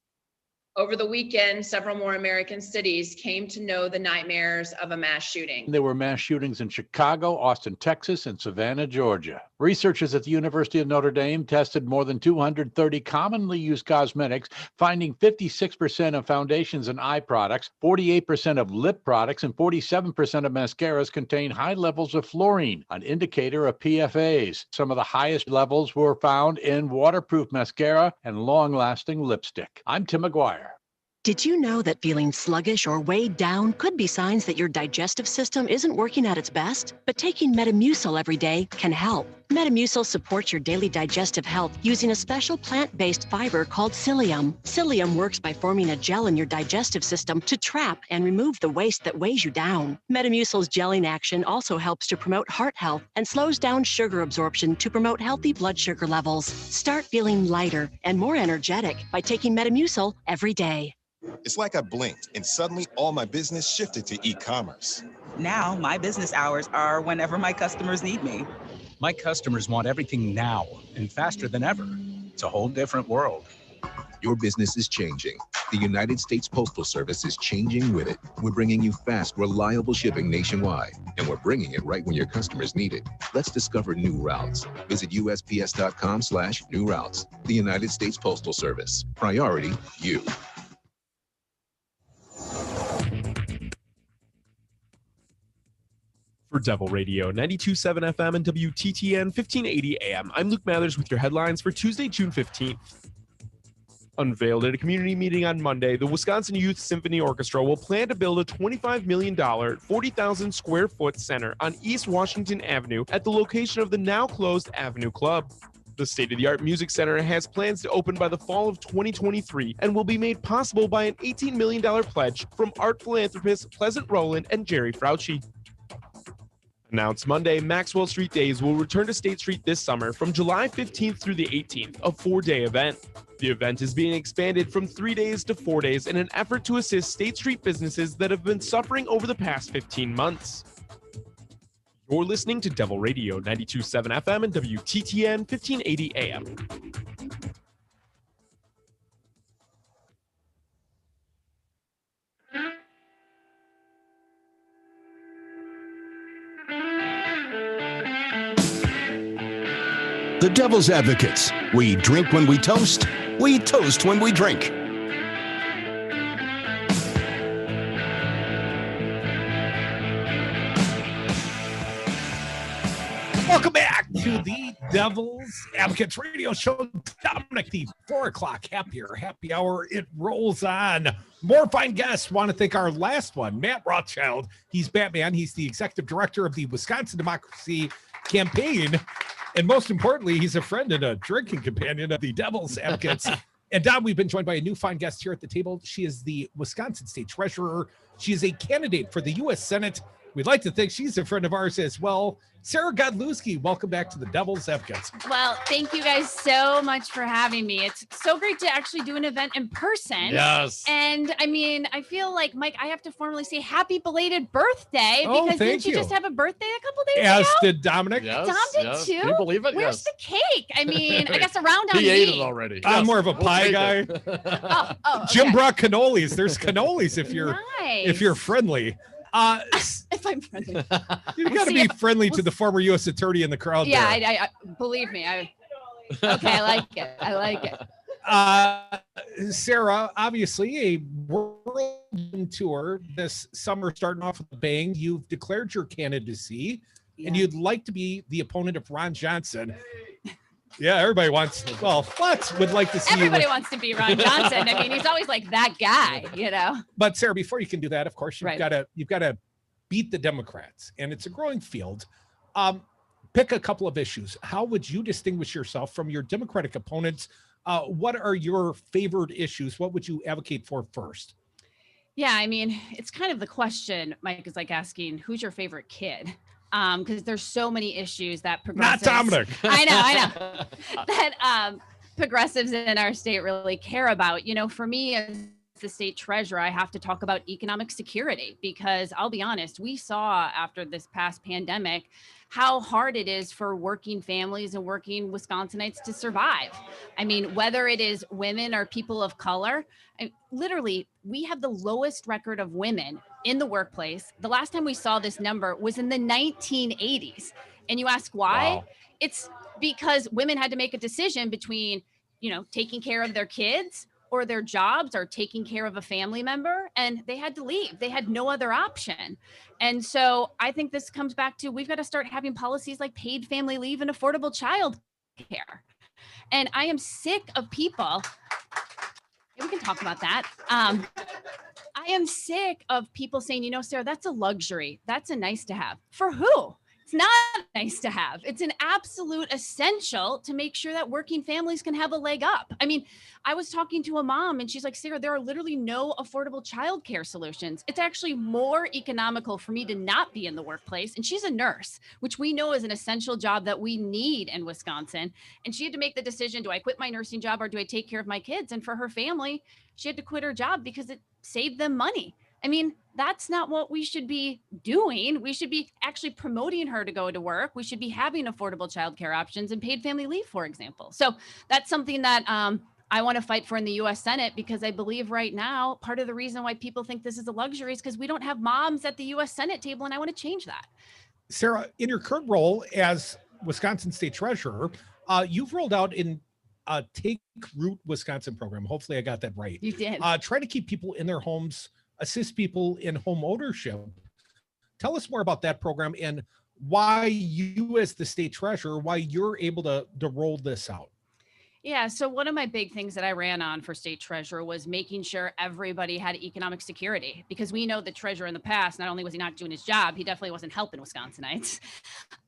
Over the weekend, several more American cities came to know the nightmares of a mass shooting. There were mass shootings in Chicago, Austin, Texas, and Savannah, Georgia. Researchers at the University of Notre Dame tested more than 230 commonly used cosmetics, finding 56% of foundations and eye products, 48% of lip products, and 47% of mascaras contain high levels of fluorine, an indicator of PFAs. Some of the highest levels were found in waterproof mascara and long-lasting lipstick. I'm Tim McGuire. Did you know that feeling sluggish or weighed down could be signs that your digestive system isn't working at its best? But taking Metamucil every day can help. Metamucil supports your daily digestive health using a special plant-based fiber called psyllium. Psyllium works by forming a gel in your digestive system to trap and remove the waste that weighs you down. Metamucil's gelling action also helps to promote heart health and slows down sugar absorption to promote healthy blood sugar levels. Start feeling lighter and more energetic by taking Metamucil every day. It's like I blinked and suddenly all my business shifted to e-commerce. Now, my business hours are whenever my customers need me. My customers want everything now and faster than ever. It's a whole different world. Your business is changing. The United States Postal Service is changing with it. We're bringing you fast, reliable shipping nationwide, and we're bringing it right when your customers need it. Let's discover new routes. Visit USPS.com/new routes. The United States Postal Service. Priority, you. For Devil Radio 92.7 FM and WTTN 1580 AM, I'm Luke Mathers with your headlines for Tuesday, June 15th. Unveiled at a community meeting on Monday, the Wisconsin Youth Symphony Orchestra will plan to build a $25 million, 40,000 square foot center on East Washington Avenue at the location of the now closed Avenue Club. The state-of-the-art music center has plans to open by the fall of 2023 and will be made possible by an $18 million pledge from art philanthropists Pleasant Rowland and Jerry Frautschi. Announced Monday, Maxwell Street Days will return to State Street this summer from July 15th through the 18th, a 4-day event. The event is being expanded from 3 days to 4 days in an effort to assist State Street businesses that have been suffering over the past 15 months. You're listening to Devil Radio 92.7 FM and WTTN 1580 AM. The Devil's Advocates. We drink when we toast, We toast when we drink. Welcome back to the Devil's Advocates Radio Show. Dominic, the 4 o'clock happy hour. It rolls on. More fine guests. Want to thank our last one, Matt Rothschild. He's Batman. He's the executive director of the Wisconsin Democracy Campaign. And most importantly, he's a friend and a drinking companion of the Devil's Advocates. And Dom, we've been joined by a new fine guest here at the table. She is the Wisconsin State Treasurer. She is a candidate for the U.S. Senate. We'd like to think she's a friend of ours as well. Sarah Godlewski, welcome back to the Devil's Advocates. Well, thank you guys so much for having me. It's so great to actually do an event in person. Yes. And I mean, I feel like, Mike, I have to formally say happy belated birthday Oh, because thank didn't you you. just have a birthday a couple days As ago? did Dominic. Yes, Dom did yes. too? Can you believe it? Where's Yes. the cake? I mean, I guess around on He me. ate it already. I'm Yes, more of a we'll pie take guy. it. Oh, Jim okay. brought cannolis. There's cannolis if you're Nice. friendly. If I'm friendly. You We'll got to see be if- friendly we'll to the former U.S. attorney in the crowd. Yeah, there. I believe me. Okay, I like it. I like it. Sarah, obviously a world tour this summer starting off with a bang. You've declared your candidacy and you'd like to be the opponent of Ron Johnson. Yeah, everybody wants, well, Flutz would like to see Everybody you. wants to be Ron Johnson. I mean, he's always like that guy, you know? But Sarah, before you can do that, of course, you've Right. got to beat the Democrats, and it's a growing field. Pick a couple of issues. How would you distinguish yourself from your Democratic opponents? What are your favored issues? What would you advocate for first? Yeah, I mean, it's kind of the question, Mike, is like asking, who's your favorite kid? Because there's so many issues that progressives. Not Dominic. I know. That progressives in our state really care about. You know, for me as the state treasurer, I have to talk about economic security because I'll be honest, we saw after this past pandemic how hard it is for working families and working Wisconsinites to survive. I mean, whether it is women or people of color, literally, we have the lowest record of women in the workplace. The last time we saw this number was in the 1980s. And you ask why? Wow. It's because women had to make a decision between, you know, taking care of their kids or their jobs or taking care of a family member, and they had to leave. They had no other option. And so I think this comes back to, we've got to start having policies like paid family leave and affordable child care. And I am sick of people, we can talk about that. I am sick of people saying, you know, Sarah, that's a luxury. That's a nice to have. For who? It's not nice to have. It's an absolute essential to make sure that working families can have a leg up. I mean, I was talking to a mom and she's like, Sarah, there are literally no affordable childcare solutions. It's actually more economical for me to not be in the workplace. And she's a nurse, which we know is an essential job that we need in Wisconsin. And she had to make the decision, do I quit my nursing job or do I take care of my kids? And for her family, she had to quit her job because it saved them money. I mean, that's not what we should be doing. We should be actually promoting her to go to work. We should be having affordable childcare options and paid family leave, for example. So that's something that I want to fight for in the U.S. Senate, because I believe right now, part of the reason why people think this is a luxury is because we don't have moms at the U.S. Senate table, and I want to change that. Sarah, in your current role as Wisconsin State Treasurer, you've rolled out in Take Root Wisconsin program. Hopefully I got that right. You did. Try to keep people in their homes, assist people in home ownership. Tell us more about that program and why you as the state treasurer, why you're able to roll this out. Yeah, so one of my big things that I ran on for state treasurer was making sure everybody had economic security, because we know the treasurer in the past, not only was he not doing his job, he definitely wasn't helping Wisconsinites.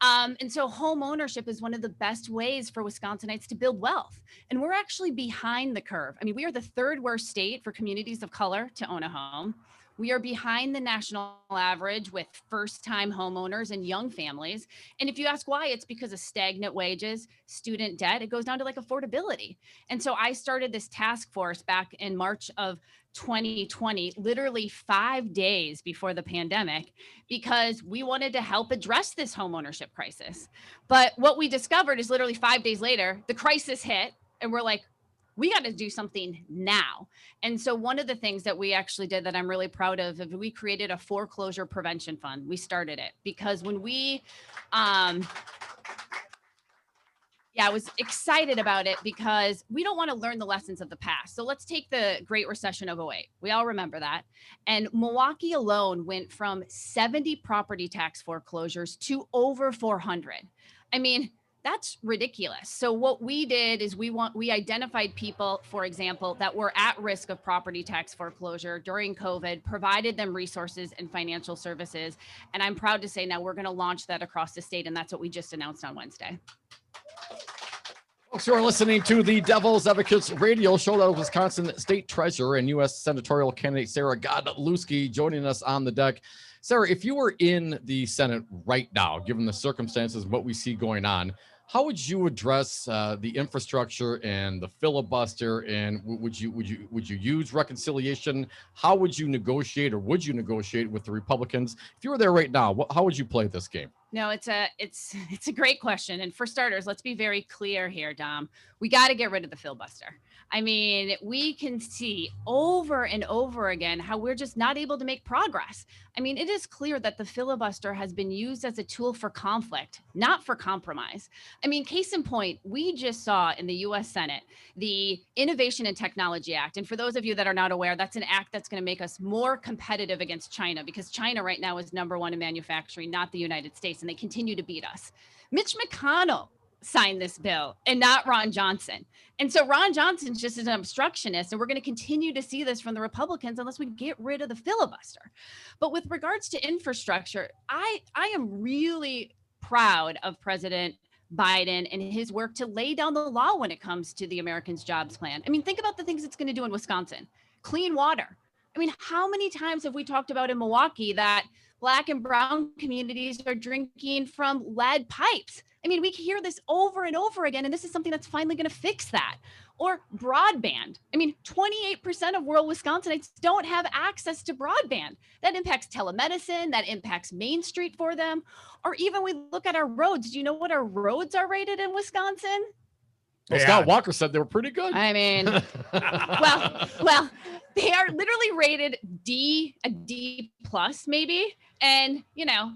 And so home ownership is one of the best ways for Wisconsinites to build wealth. And we're actually behind the curve. I mean, we are the third worst state for communities of color to own a home. We are behind the national average with first-time homeowners and young families. And if you ask why, it's because of stagnant wages, student debt. It goes down to like affordability. And so I started this task force back in March of 2020, literally 5 days before the pandemic, because we wanted to help address this homeownership crisis. But what we discovered is literally 5 days later, the crisis hit, and we're like, we got to do something now. And so one of the things that we actually did that I'm really proud of, we created a foreclosure prevention fund. We started it because when we, Yeah, I was excited about it because we don't want to learn the lessons of the past. So let's take the Great Recession of '08. We all remember that. And Milwaukee alone went from 70 property tax foreclosures to over 400. I mean, that's ridiculous. So what we did is we identified people, for example, that were at risk of property tax foreclosure during COVID, provided them resources and financial services. And I'm proud to say now we're going to launch that across the state. And that's what we just announced on Wednesday. Folks, you are listening to the Devil's Advocates radio show. That was Wisconsin State Treasurer and U.S. Senatorial candidate Sarah Godlewski joining us on the deck. Sarah, if you were in the Senate right now, given the circumstances, what we see going on, how would you address the infrastructure and the filibuster? And would you use reconciliation? How would you negotiate, or would you negotiate with the Republicans? If you were there right now, how would you play this game? No, it's a great question. And for starters, let's be very clear here, Dom. We got to get rid of the filibuster. I mean, we can see over and over again how we're just not able to make progress. I mean, it is clear that the filibuster has been used as a tool for conflict, not for compromise. I mean, case in point, we just saw in the U.S. Senate the Innovation and Technology Act. And for those of you that are not aware, that's an act that's going to make us more competitive against China, because China right now is #1 in manufacturing, not the United States, and they continue to beat us. Mitch McConnell signed this bill and not Ron Johnson. And so Ron Johnson's just an obstructionist, and we're going to continue to see this from the Republicans unless we get rid of the filibuster. But with regards to infrastructure, I am really proud of President Biden and his work to lay down the law when it comes to the Americans Jobs Plan. I mean, think about the things it's going to do in Wisconsin. Clean water. I mean, how many times have we talked about in Milwaukee that Black and brown communities are drinking from lead pipes? I mean, we hear this over and over again, and this is something that's finally going to fix that. Or broadband. I mean, 28% of rural Wisconsinites don't have access to broadband. That impacts telemedicine, that impacts Main Street for them. Or even we look at our roads. Do you know what our roads are rated in Wisconsin? Well, Scott Walker said they were pretty good. I mean, well, they are literally rated a D plus maybe. And, you know,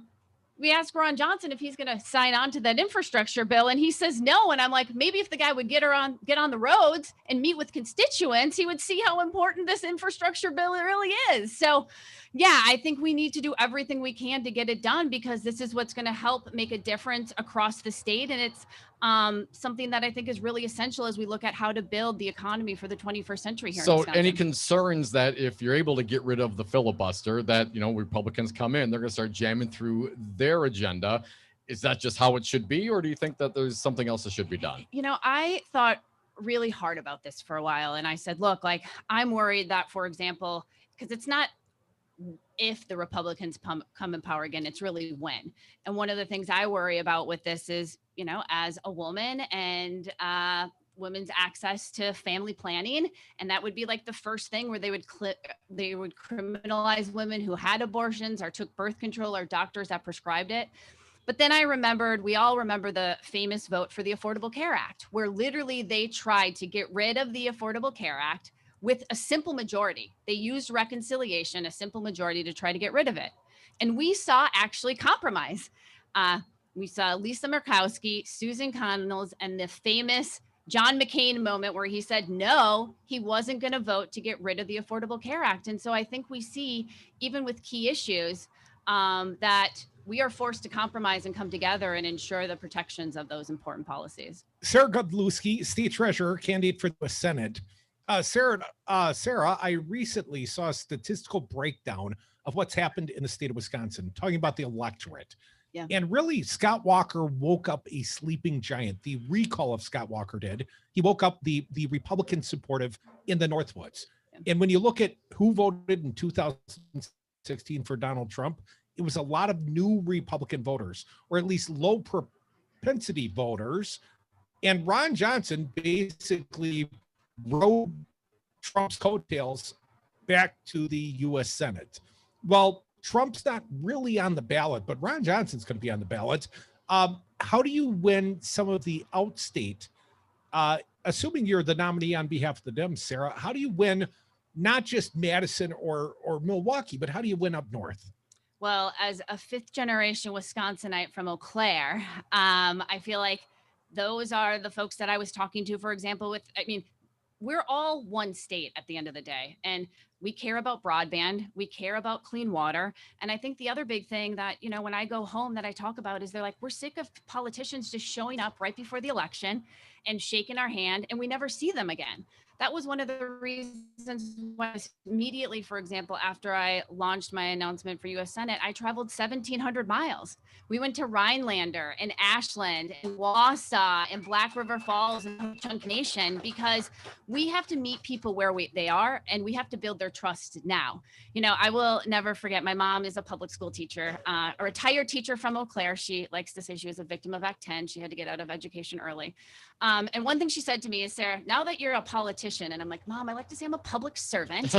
we asked Ron Johnson if he's going to sign on to that infrastructure bill, and he says no. And I'm like, maybe if the guy would get on the roads and meet with constituents, he would see how important this infrastructure bill really is. So, yeah, I think we need to do everything we can to get it done, because this is what's going to help make a difference across the state. And it's something that I think is really essential as we look at how to build the economy for the 21st century here in Wisconsin. So any concerns that if you're able to get rid of the filibuster, that, you know, Republicans come in, they're going to start jamming through their agenda? Is that just how it should be, or do you think that there's something else that should be done? You know, I thought really hard about this for a while, and I said, look, like, I'm worried that, for example, because it's not if the Republicans come in power again, it's really when. And one of the things I worry about with this is, you know, as a woman and women's access to family planning. And that would be like the first thing where they would criminalize women who had abortions or took birth control, or doctors that prescribed it. But then we all remember the famous vote for the Affordable Care Act, where literally they tried to get rid of the Affordable Care Act with a simple majority. They used reconciliation, a simple majority, to try to get rid of it. And we saw actually compromise. We saw Lisa Murkowski, Susan Connells, and the famous John McCain moment where he said, no, he wasn't going to vote to get rid of the Affordable Care Act. And so I think we see, even with key issues, that we are forced to compromise and come together and ensure the protections of those important policies. Sarah Godlewski, State Treasurer, candidate for the Senate. Sarah, I recently saw a statistical breakdown of what's happened in the state of Wisconsin, talking about the electorate. Yeah. And really, Scott Walker woke up a sleeping giant. The recall of Scott Walker did. He woke up the Republican supportive in the Northwoods. Yeah. And when you look at who voted in 2016 for Donald Trump, it was a lot of new Republican voters, or at least low propensity voters. And Ron Johnson basically rode Trump's coattails back to the U.S. Senate. Well, Trump's not really on the ballot, but Ron Johnson's going to be on the ballot. How do you win some of the outstate, assuming you're the nominee on behalf of the Dems, Sarah, how do you win not just Madison or Milwaukee, but how do you win up north? Well, as a fifth generation Wisconsinite from Eau Claire, I feel like those are the folks that I was talking to, for example, we're all one state at the end of the day, and we care about broadband, we care about clean water. And I think the other big thing that, when I go home that I talk about is they're like, we're sick of politicians just showing up right before the election and shaking our hand, and we never see them again. That was one of the reasons why immediately, for example, after I launched my announcement for U.S. Senate, I traveled 1,700 miles. We went to Rhinelander and Ashland and Wausau and Black River Falls and Chunk Nation, because we have to meet people where they are, and we have to build their trust now. I will never forget, my mom is a public school teacher, a retired teacher from Eau Claire. She likes to say she was a victim of Act 10. She had to get out of education early. And one thing she said to me is, Sarah, now that you're a politician, and I'm like, Mom, I like to say I'm a public servant.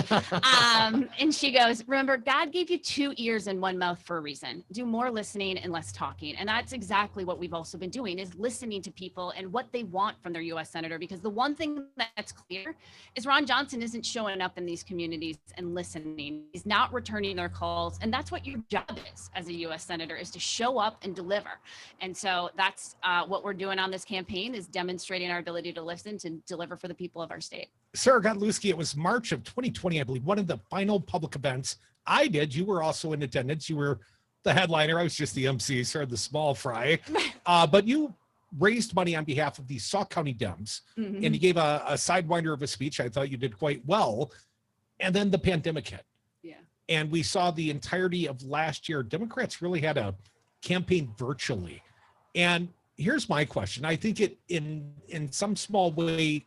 And she goes, remember, God gave you 2 ears and 1 mouth for a reason. Do more listening and less talking. And that's exactly what we've also been doing, is listening to people and what they want from their U.S. Senator. Because the one thing that's clear is Ron Johnson isn't showing up in these communities and listening. He's not returning their calls. And that's what your job is as a U.S. Senator, is to show up and deliver. And so that's what we're doing on this campaign, is demonstrating our ability to listen, to deliver for the people of our state. Sarah Godlewski, it was March of 2020, I believe, one of the final public events I did. You were also in attendance. You were the headliner. I was just the MC, sort of the small fry. But you raised money on behalf of the Sauk County Dems, and you gave a sidewinder of a speech. I thought you did quite well. And then the pandemic hit. Yeah. And we saw the entirety of last year, Democrats really had a campaign virtually. And here's my question. I think it, in some small way,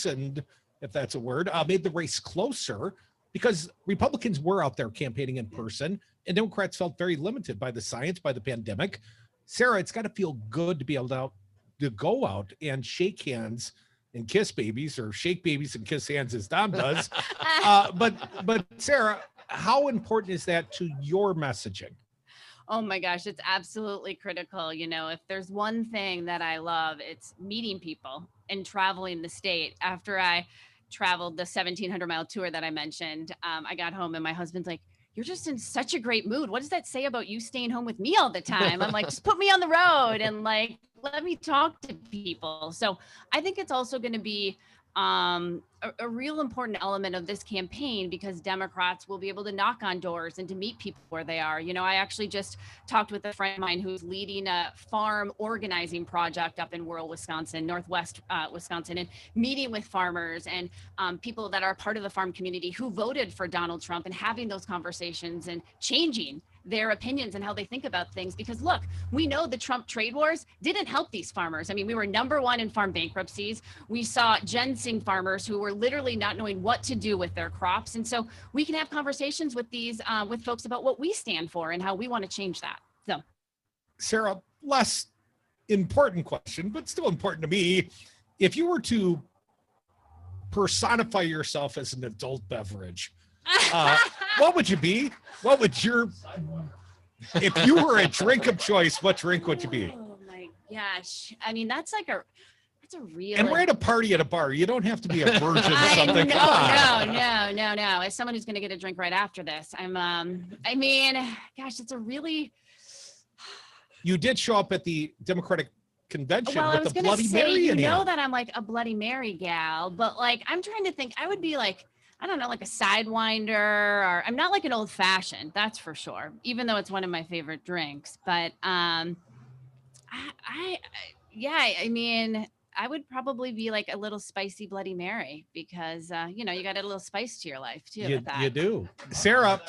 and if that's a word, made the race closer, because Republicans were out there campaigning in person, and Democrats felt very limited by the science, by the pandemic. Sarah, it's got to feel good to be able to go out and shake hands and kiss babies, or shake babies and kiss hands, as Dom does. But Sarah, how important is that to your messaging? Oh my gosh, it's absolutely critical. If there's one thing that I love, it's meeting people and traveling the state. After I traveled the 1,700-mile tour that I mentioned, I got home and my husband's like, you're just in such a great mood. What does that say about you staying home with me all the time? I'm like, just put me on the road and let me talk to people. So I think it's also going to be a real important element of this campaign, because Democrats will be able to knock on doors and to meet people where they are. I actually just talked with a friend of mine who's leading a farm organizing project up in rural Wisconsin, Northwest Wisconsin, and meeting with farmers and people that are part of the farm community who voted for Donald Trump, and having those conversations and changing their opinions and how they think about things. Because look, we know the Trump trade wars didn't help these farmers. I mean, we were #1 in farm bankruptcies. We saw ginseng farmers who were literally not knowing what to do with their crops. And so we can have conversations with these, with folks about what we stand for and how we want to change that. So, Sarah, less important question, but still important to me. If you were to personify yourself as an adult beverage, what would you be? What would if you were a drink of choice, what drink would you be? Oh my gosh. I mean, that's a real. And we're at a party at a bar. You don't have to be a virgin or something. No. As someone who's going to get a drink right after this, gosh, it's a really. You did show up at the Democratic convention Well, I with was the going to Bloody say, Mary you in know hand. that I'm like a Bloody Mary gal, but I'm trying to think. I would be I don't know, like a Sidewinder, or I'm not like an old fashioned, that's for sure, even though it's one of my favorite drinks. But I would probably be like a little spicy Bloody Mary, because you got a little spice to your life too. With that. You do. Sarah,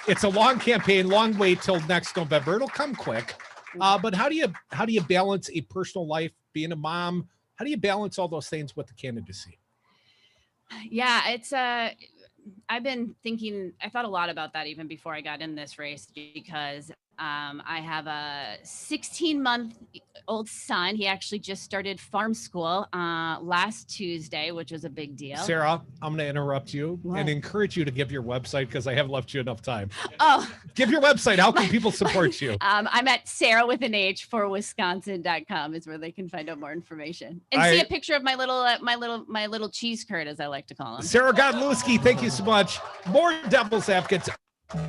it's a long campaign, long wait till next November. It'll come quick. But how do you balance a personal life, being a mom? How do you balance all those things with the candidacy? Yeah, it's I've been thinking, I thought a lot about that even before I got in this race, because I have a 16-month-old son. He actually just started farm school last Tuesday, which was a big deal. Sarah, I'm going to interrupt you and encourage you to give your website, because I haven't left you enough time. Oh, give your website. How can people support you? I'm at Sarah with an H for Wisconsin.com is where they can find out more information and see a picture of my little cheese curd, as I like to call him. Sarah Godlewski, thank you so much. More Devil's Advocates.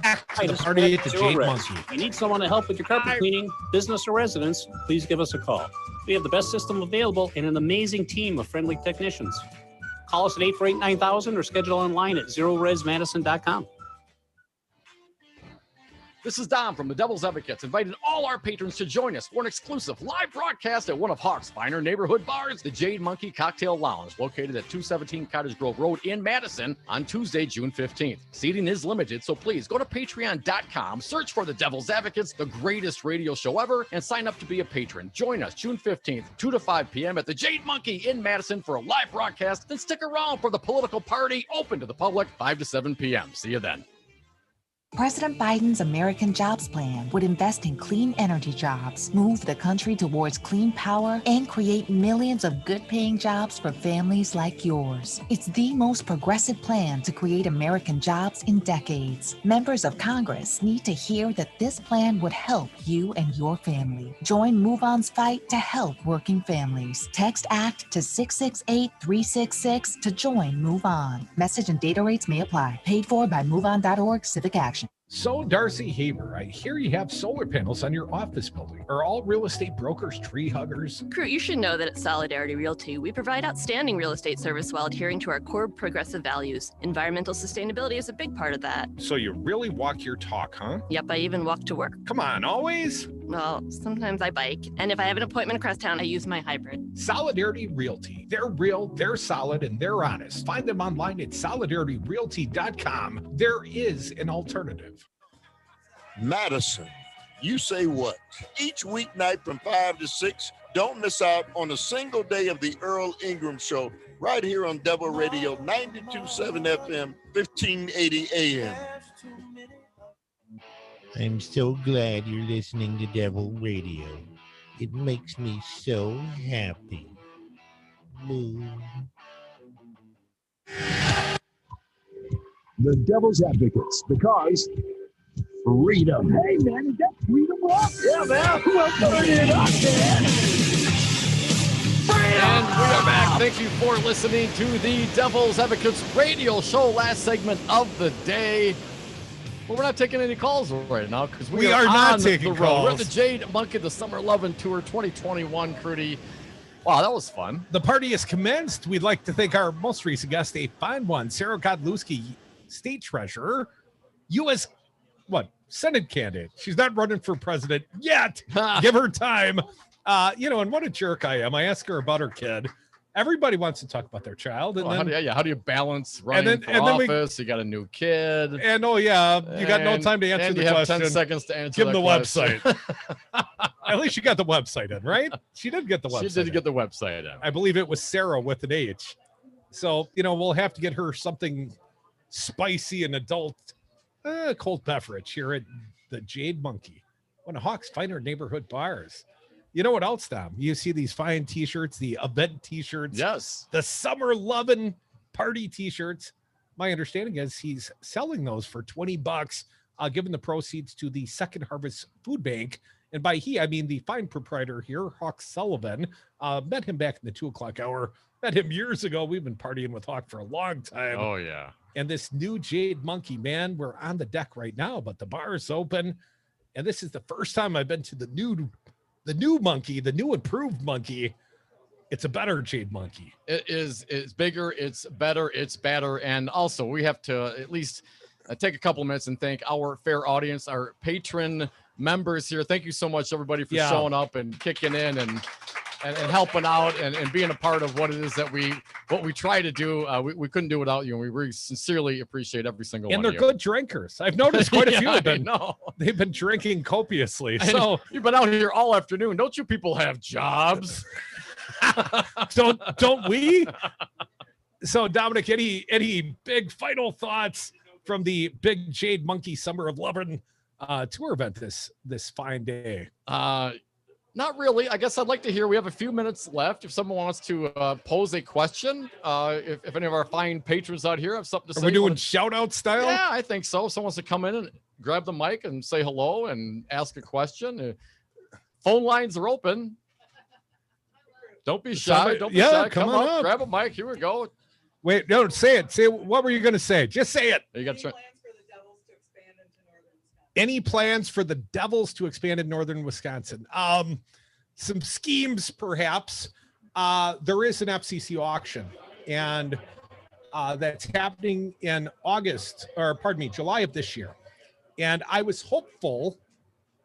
Back to the party at the Jade Monkey. If you need someone to help with your carpet cleaning, business or residence, please give us a call. We have the best system available and an amazing team of friendly technicians. Call us at 848-9000 or schedule online at zeroresmadison.com. This is Dom from the Devil's Advocates, inviting all our patrons to join us for an exclusive live broadcast at one of Hawk's finer neighborhood bars, the Jade Monkey Cocktail Lounge, located at 217 Cottage Grove Road in Madison on Tuesday, June 15th. Seating is limited, so please go to patreon.com, search for the Devil's Advocates, the greatest radio show ever, and sign up to be a patron. Join us June 15th, 2 to 5 p.m. at the Jade Monkey in Madison for a live broadcast, then stick around for the political party open to the public 5 to 7 p.m. See you then. President Biden's American Jobs Plan would invest in clean energy jobs, move the country towards clean power, and create millions of good-paying jobs for families like yours. It's the most progressive plan to create American jobs in decades. Members of Congress need to hear that this plan would help you and your family. Join Move On's fight to help working families. Text ACT to 668-366 to join Move On. Message and data rates may apply. Paid for by MoveOn.org Civic Action. So, Darcy Haber, I hear you have solar panels on your office building. Are all real estate brokers tree huggers? Crew, you should know that at Solidarity Realty, we provide outstanding real estate service while adhering to our core progressive values. Environmental sustainability is a big part of that. So you really walk your talk, huh? Yep, I even walk to work. Come on, always? Well, sometimes I bike. And if I have an appointment across town, I use my hybrid. Solidarity Realty. They're real, they're solid, and they're honest. Find them online at solidarityrealty.com. There is an alternative. Madison, you say what? Each weeknight from 5 to 6, don't miss out on a single day of the Earl Ingram Show right here on Devil Radio 92.7 FM, 1580 AM. I'm so glad you're listening to Devil Radio. It makes me so happy. Moo. The Devil's Advocates, because freedom. Hey, man, is that freedom rock? Yeah, man. Well, turn it up, man. And we are back. Thank you for listening to the Devil's Advocates radio show. Last segment of the day. Well, we're not taking any calls right now because we are not taking calls. We're at the Jade Monkey, the Summer Lovin' Tour 2021, Crudy. Wow, that was fun. The party has commenced. We'd like to thank our most recent guest, a fine one, Sarah Godlewski, State Treasurer, U.S. Senate candidate. She's not running for president yet. Give her time. And what a jerk I am. I ask her about her kid. Everybody wants to talk about their child. And how do you balance running for office? You got a new kid. And you got no time to answer the question. And you have 10 seconds to answer Give them the website. At least you got the website in, right? She did get the website. She did get the website in. I believe it was Sarah with an H. So, we'll have to get her something spicy and adult cold beverage here at the Jade Monkey, one of Hawk's finer neighborhood bars. You know what else, Tom? You see these fine t-shirts, the event t-shirts. Yes. The Summer Lovin' Party t-shirts. My understanding is he's selling those for $20, giving the proceeds to the Second Harvest Food Bank. And by he, I mean the fine proprietor here, Hawk Sullivan. Met him back in the 2:00 hour. Met him years ago. We've been partying with Hawk for a long time. Oh, yeah. And this new Jade Monkey, man, we're on the deck right now, but the bar is open. And this is the first time I've been to the new monkey, the new improved monkey. It's a better Jade Monkey. It is. It's bigger. It's better. It's better. And also, we have to at least take a couple minutes and thank our fair audience, our patron members here. Thank you so much, everybody, for showing up and kicking in and helping out and being a part of what it is that we try to do. We couldn't do without you, and we really sincerely appreciate every single one. And they're good drinkers. I've noticed quite a few of them. They've been drinking copiously. So you've been out here all afternoon. Don't you people have jobs? Don't we? So Dominic, any big final thoughts from the big Jade Monkey Summer of Lovin' tour event this fine day? Not really. I guess I'd like to hear. We have a few minutes left. If someone wants to pose a question, if any of our fine patrons out here have something to say. Are we doing shout-out style? Yeah, I think so. If someone wants to come in and grab the mic and say hello and ask a question. Phone lines are open. Don't be shy. Don't be shy. Come up. Grab a mic. Here we go. Wait, no, say it. Say what were you going to say? Just say it. You got to try. Any plans for the Devils to expand in northern Wisconsin? some schemes, perhaps, there is an FCC auction, and that's happening in July of this year. And I was hopeful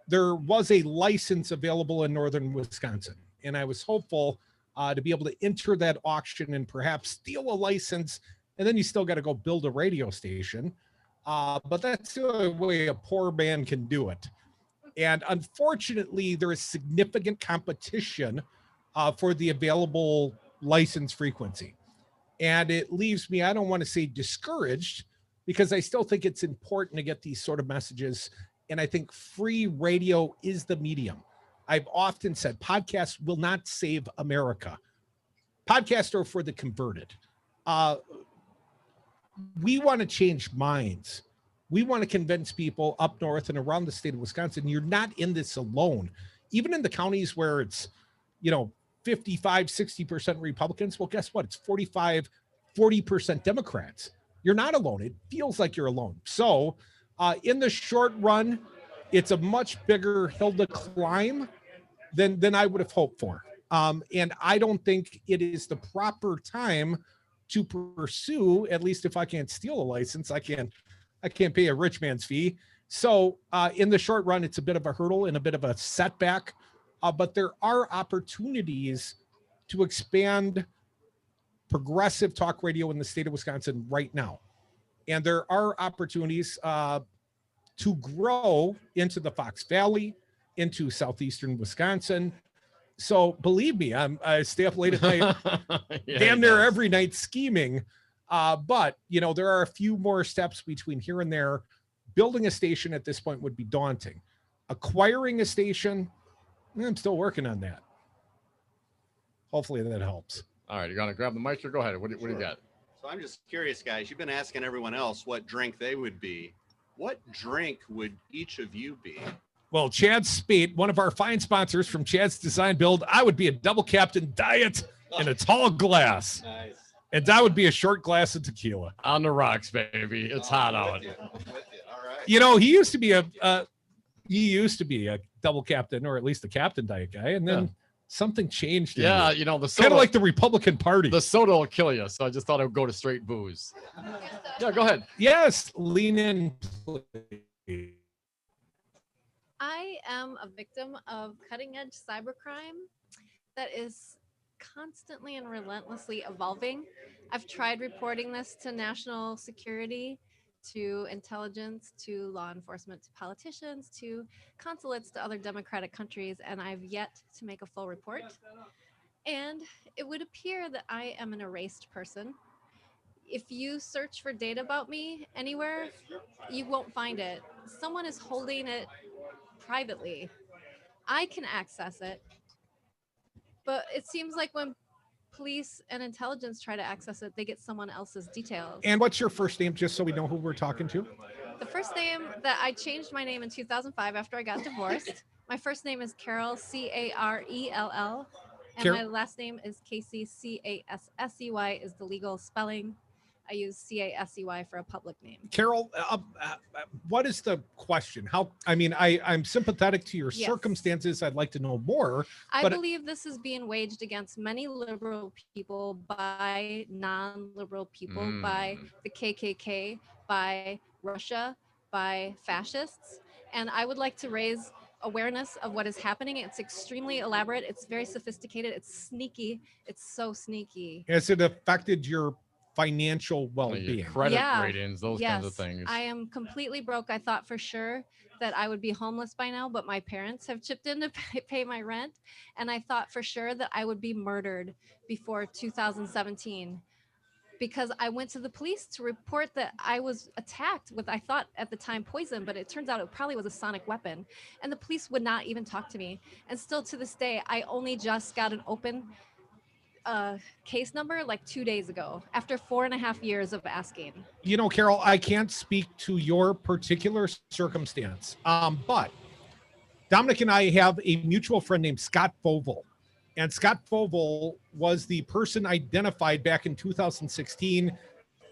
there was a license available in northern Wisconsin, and I was hopeful to be able to enter that auction and perhaps steal a license, and then you still got to go build a radio station. But that's the only way a poor man can do it. And unfortunately, there is significant competition for the available license frequency. And it leaves me, I don't want to say discouraged, because I still think it's important to get these sort of messages. And I think free radio is the medium. I've often said podcasts will not save America. Podcasts are for the converted. We want to change minds. We want to convince people up north and around the state of Wisconsin, you're not in this alone. Even in the counties where it's, 55, 60% Republicans, well, guess what? It's 45, 40% Democrats. You're not alone. It feels like you're alone. So in the short run, it's a much bigger hill to climb than I would have hoped for. And I don't think it is the proper time to pursue, at least if I can't steal a license, I can't pay a rich man's fee. So in the short run, it's a bit of a hurdle and a bit of a setback. But there are opportunities to expand progressive talk radio in the state of Wisconsin right now. And there are opportunities to grow into the Fox Valley, into southeastern Wisconsin. So believe me, I stay up late at night, damn near every night scheming. But, there are a few more steps between here and there. Building a station at this point would be daunting. Acquiring a station, I'm still working on that. Hopefully that helps. All right, you're going to grab the mic here? Go ahead. What do you got? So I'm just curious, guys. You've been asking everyone else what drink they would be. What drink would each of you be? Well, Chad's Spate, one of our fine sponsors from Chad's Design Build, I would be a double Captain Diet in a tall glass. Nice. And that would be a short glass of tequila. On the rocks, baby. It's hot out. All right. He used to be a double captain, or at least a captain diet guy, and then something changed. Yeah, the soda, kind of like the Republican Party. The soda will kill you, so I just thought I would go to straight booze. Yeah, go ahead. Yes, lean in, please. I am a victim of cutting-edge cybercrime that is constantly and relentlessly evolving. I've tried reporting this to national security, to intelligence, to law enforcement, to politicians, to consulates, to other democratic countries, and I've yet to make a full report. And it would appear that I am an erased person. If you search for data about me anywhere, you won't find it. Someone is holding it privately. I can access it, but it seems like when police and intelligence try to access it, they get someone else's details. And what's your first name, just so we know who we're talking to? The first name that I changed my name in 2005 after I got divorced. My first name is Carol, Carell, and my last name is Casey, Cassey is the legal spelling. I use Casey for a public name. Carol, what is the question? I'm sympathetic to your circumstances. I'd like to know more. I believe this is being waged against many liberal people by non-liberal people, by the KKK, by Russia, by fascists. And I would like to raise awareness of what is happening. It's extremely elaborate. It's very sophisticated. It's sneaky. It's so sneaky. Has it affected your financial well-being, credit ratings, those kinds of things? I am completely broke. I thought for sure that I would be homeless by now, but my parents have chipped in to pay my rent, and I thought for sure that I would be murdered before 2017 because I went to the police to report that I was attacked with, I thought at the time, poison, but it turns out it probably was a sonic weapon, and the police would not even talk to me. And still to this day, I only just got an open case number like 2 days ago after 4.5 years of asking. Carol, I can't speak to your particular circumstance, but Dominic and I have a mutual friend named Scot Fovel, and Scot Fovel was the person identified back in 2016.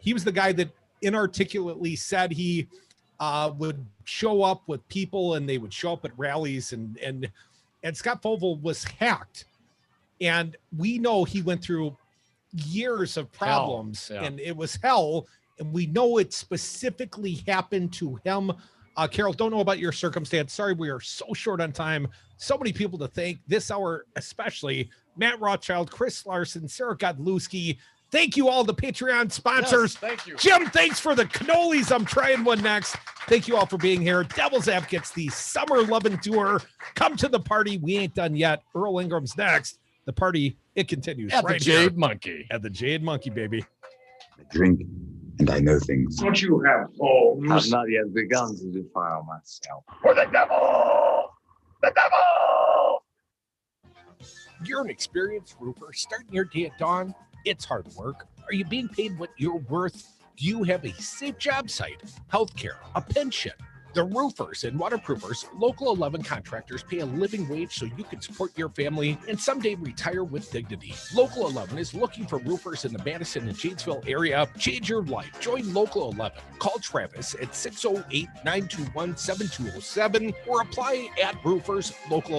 He was the guy that inarticulately said he would show up with people and they would show up at rallies and and Scott Fovel was hacked. And we know he went through years of problems and it was hell. And we know it specifically happened to him. Carol, don't know about your circumstance. Sorry, we are so short on time. So many people to thank this hour, especially Matt Rothschild, Chris Larson, Sarah Godlewski. Thank you all the Patreon sponsors. Yes, thank you. Jim, thanks for the cannolis. I'm trying one next. Thank you all for being here. Devil's Advocates, the Summer Lovin' Tour. Come to the party. We ain't done yet. Earl Ingram's next. The party, it continues. At right the Jade here. Monkey. At the Jade Monkey, baby. I drink and I know things. Don't you have holes? I've not yet begun to defile myself. For the devil! The devil! You're an experienced roofer starting your day at dawn. It's hard work. Are you being paid what you're worth? Do you have a safe job site, healthcare, a pension? The roofers and waterproofers, Local 11 contractors pay a living wage so you can support your family and someday retire with dignity. Local 11 is looking for roofers in the Madison and Janesville area. Change your life. Join Local 11. Call Travis at 608-921-7207 or apply at Roofers Local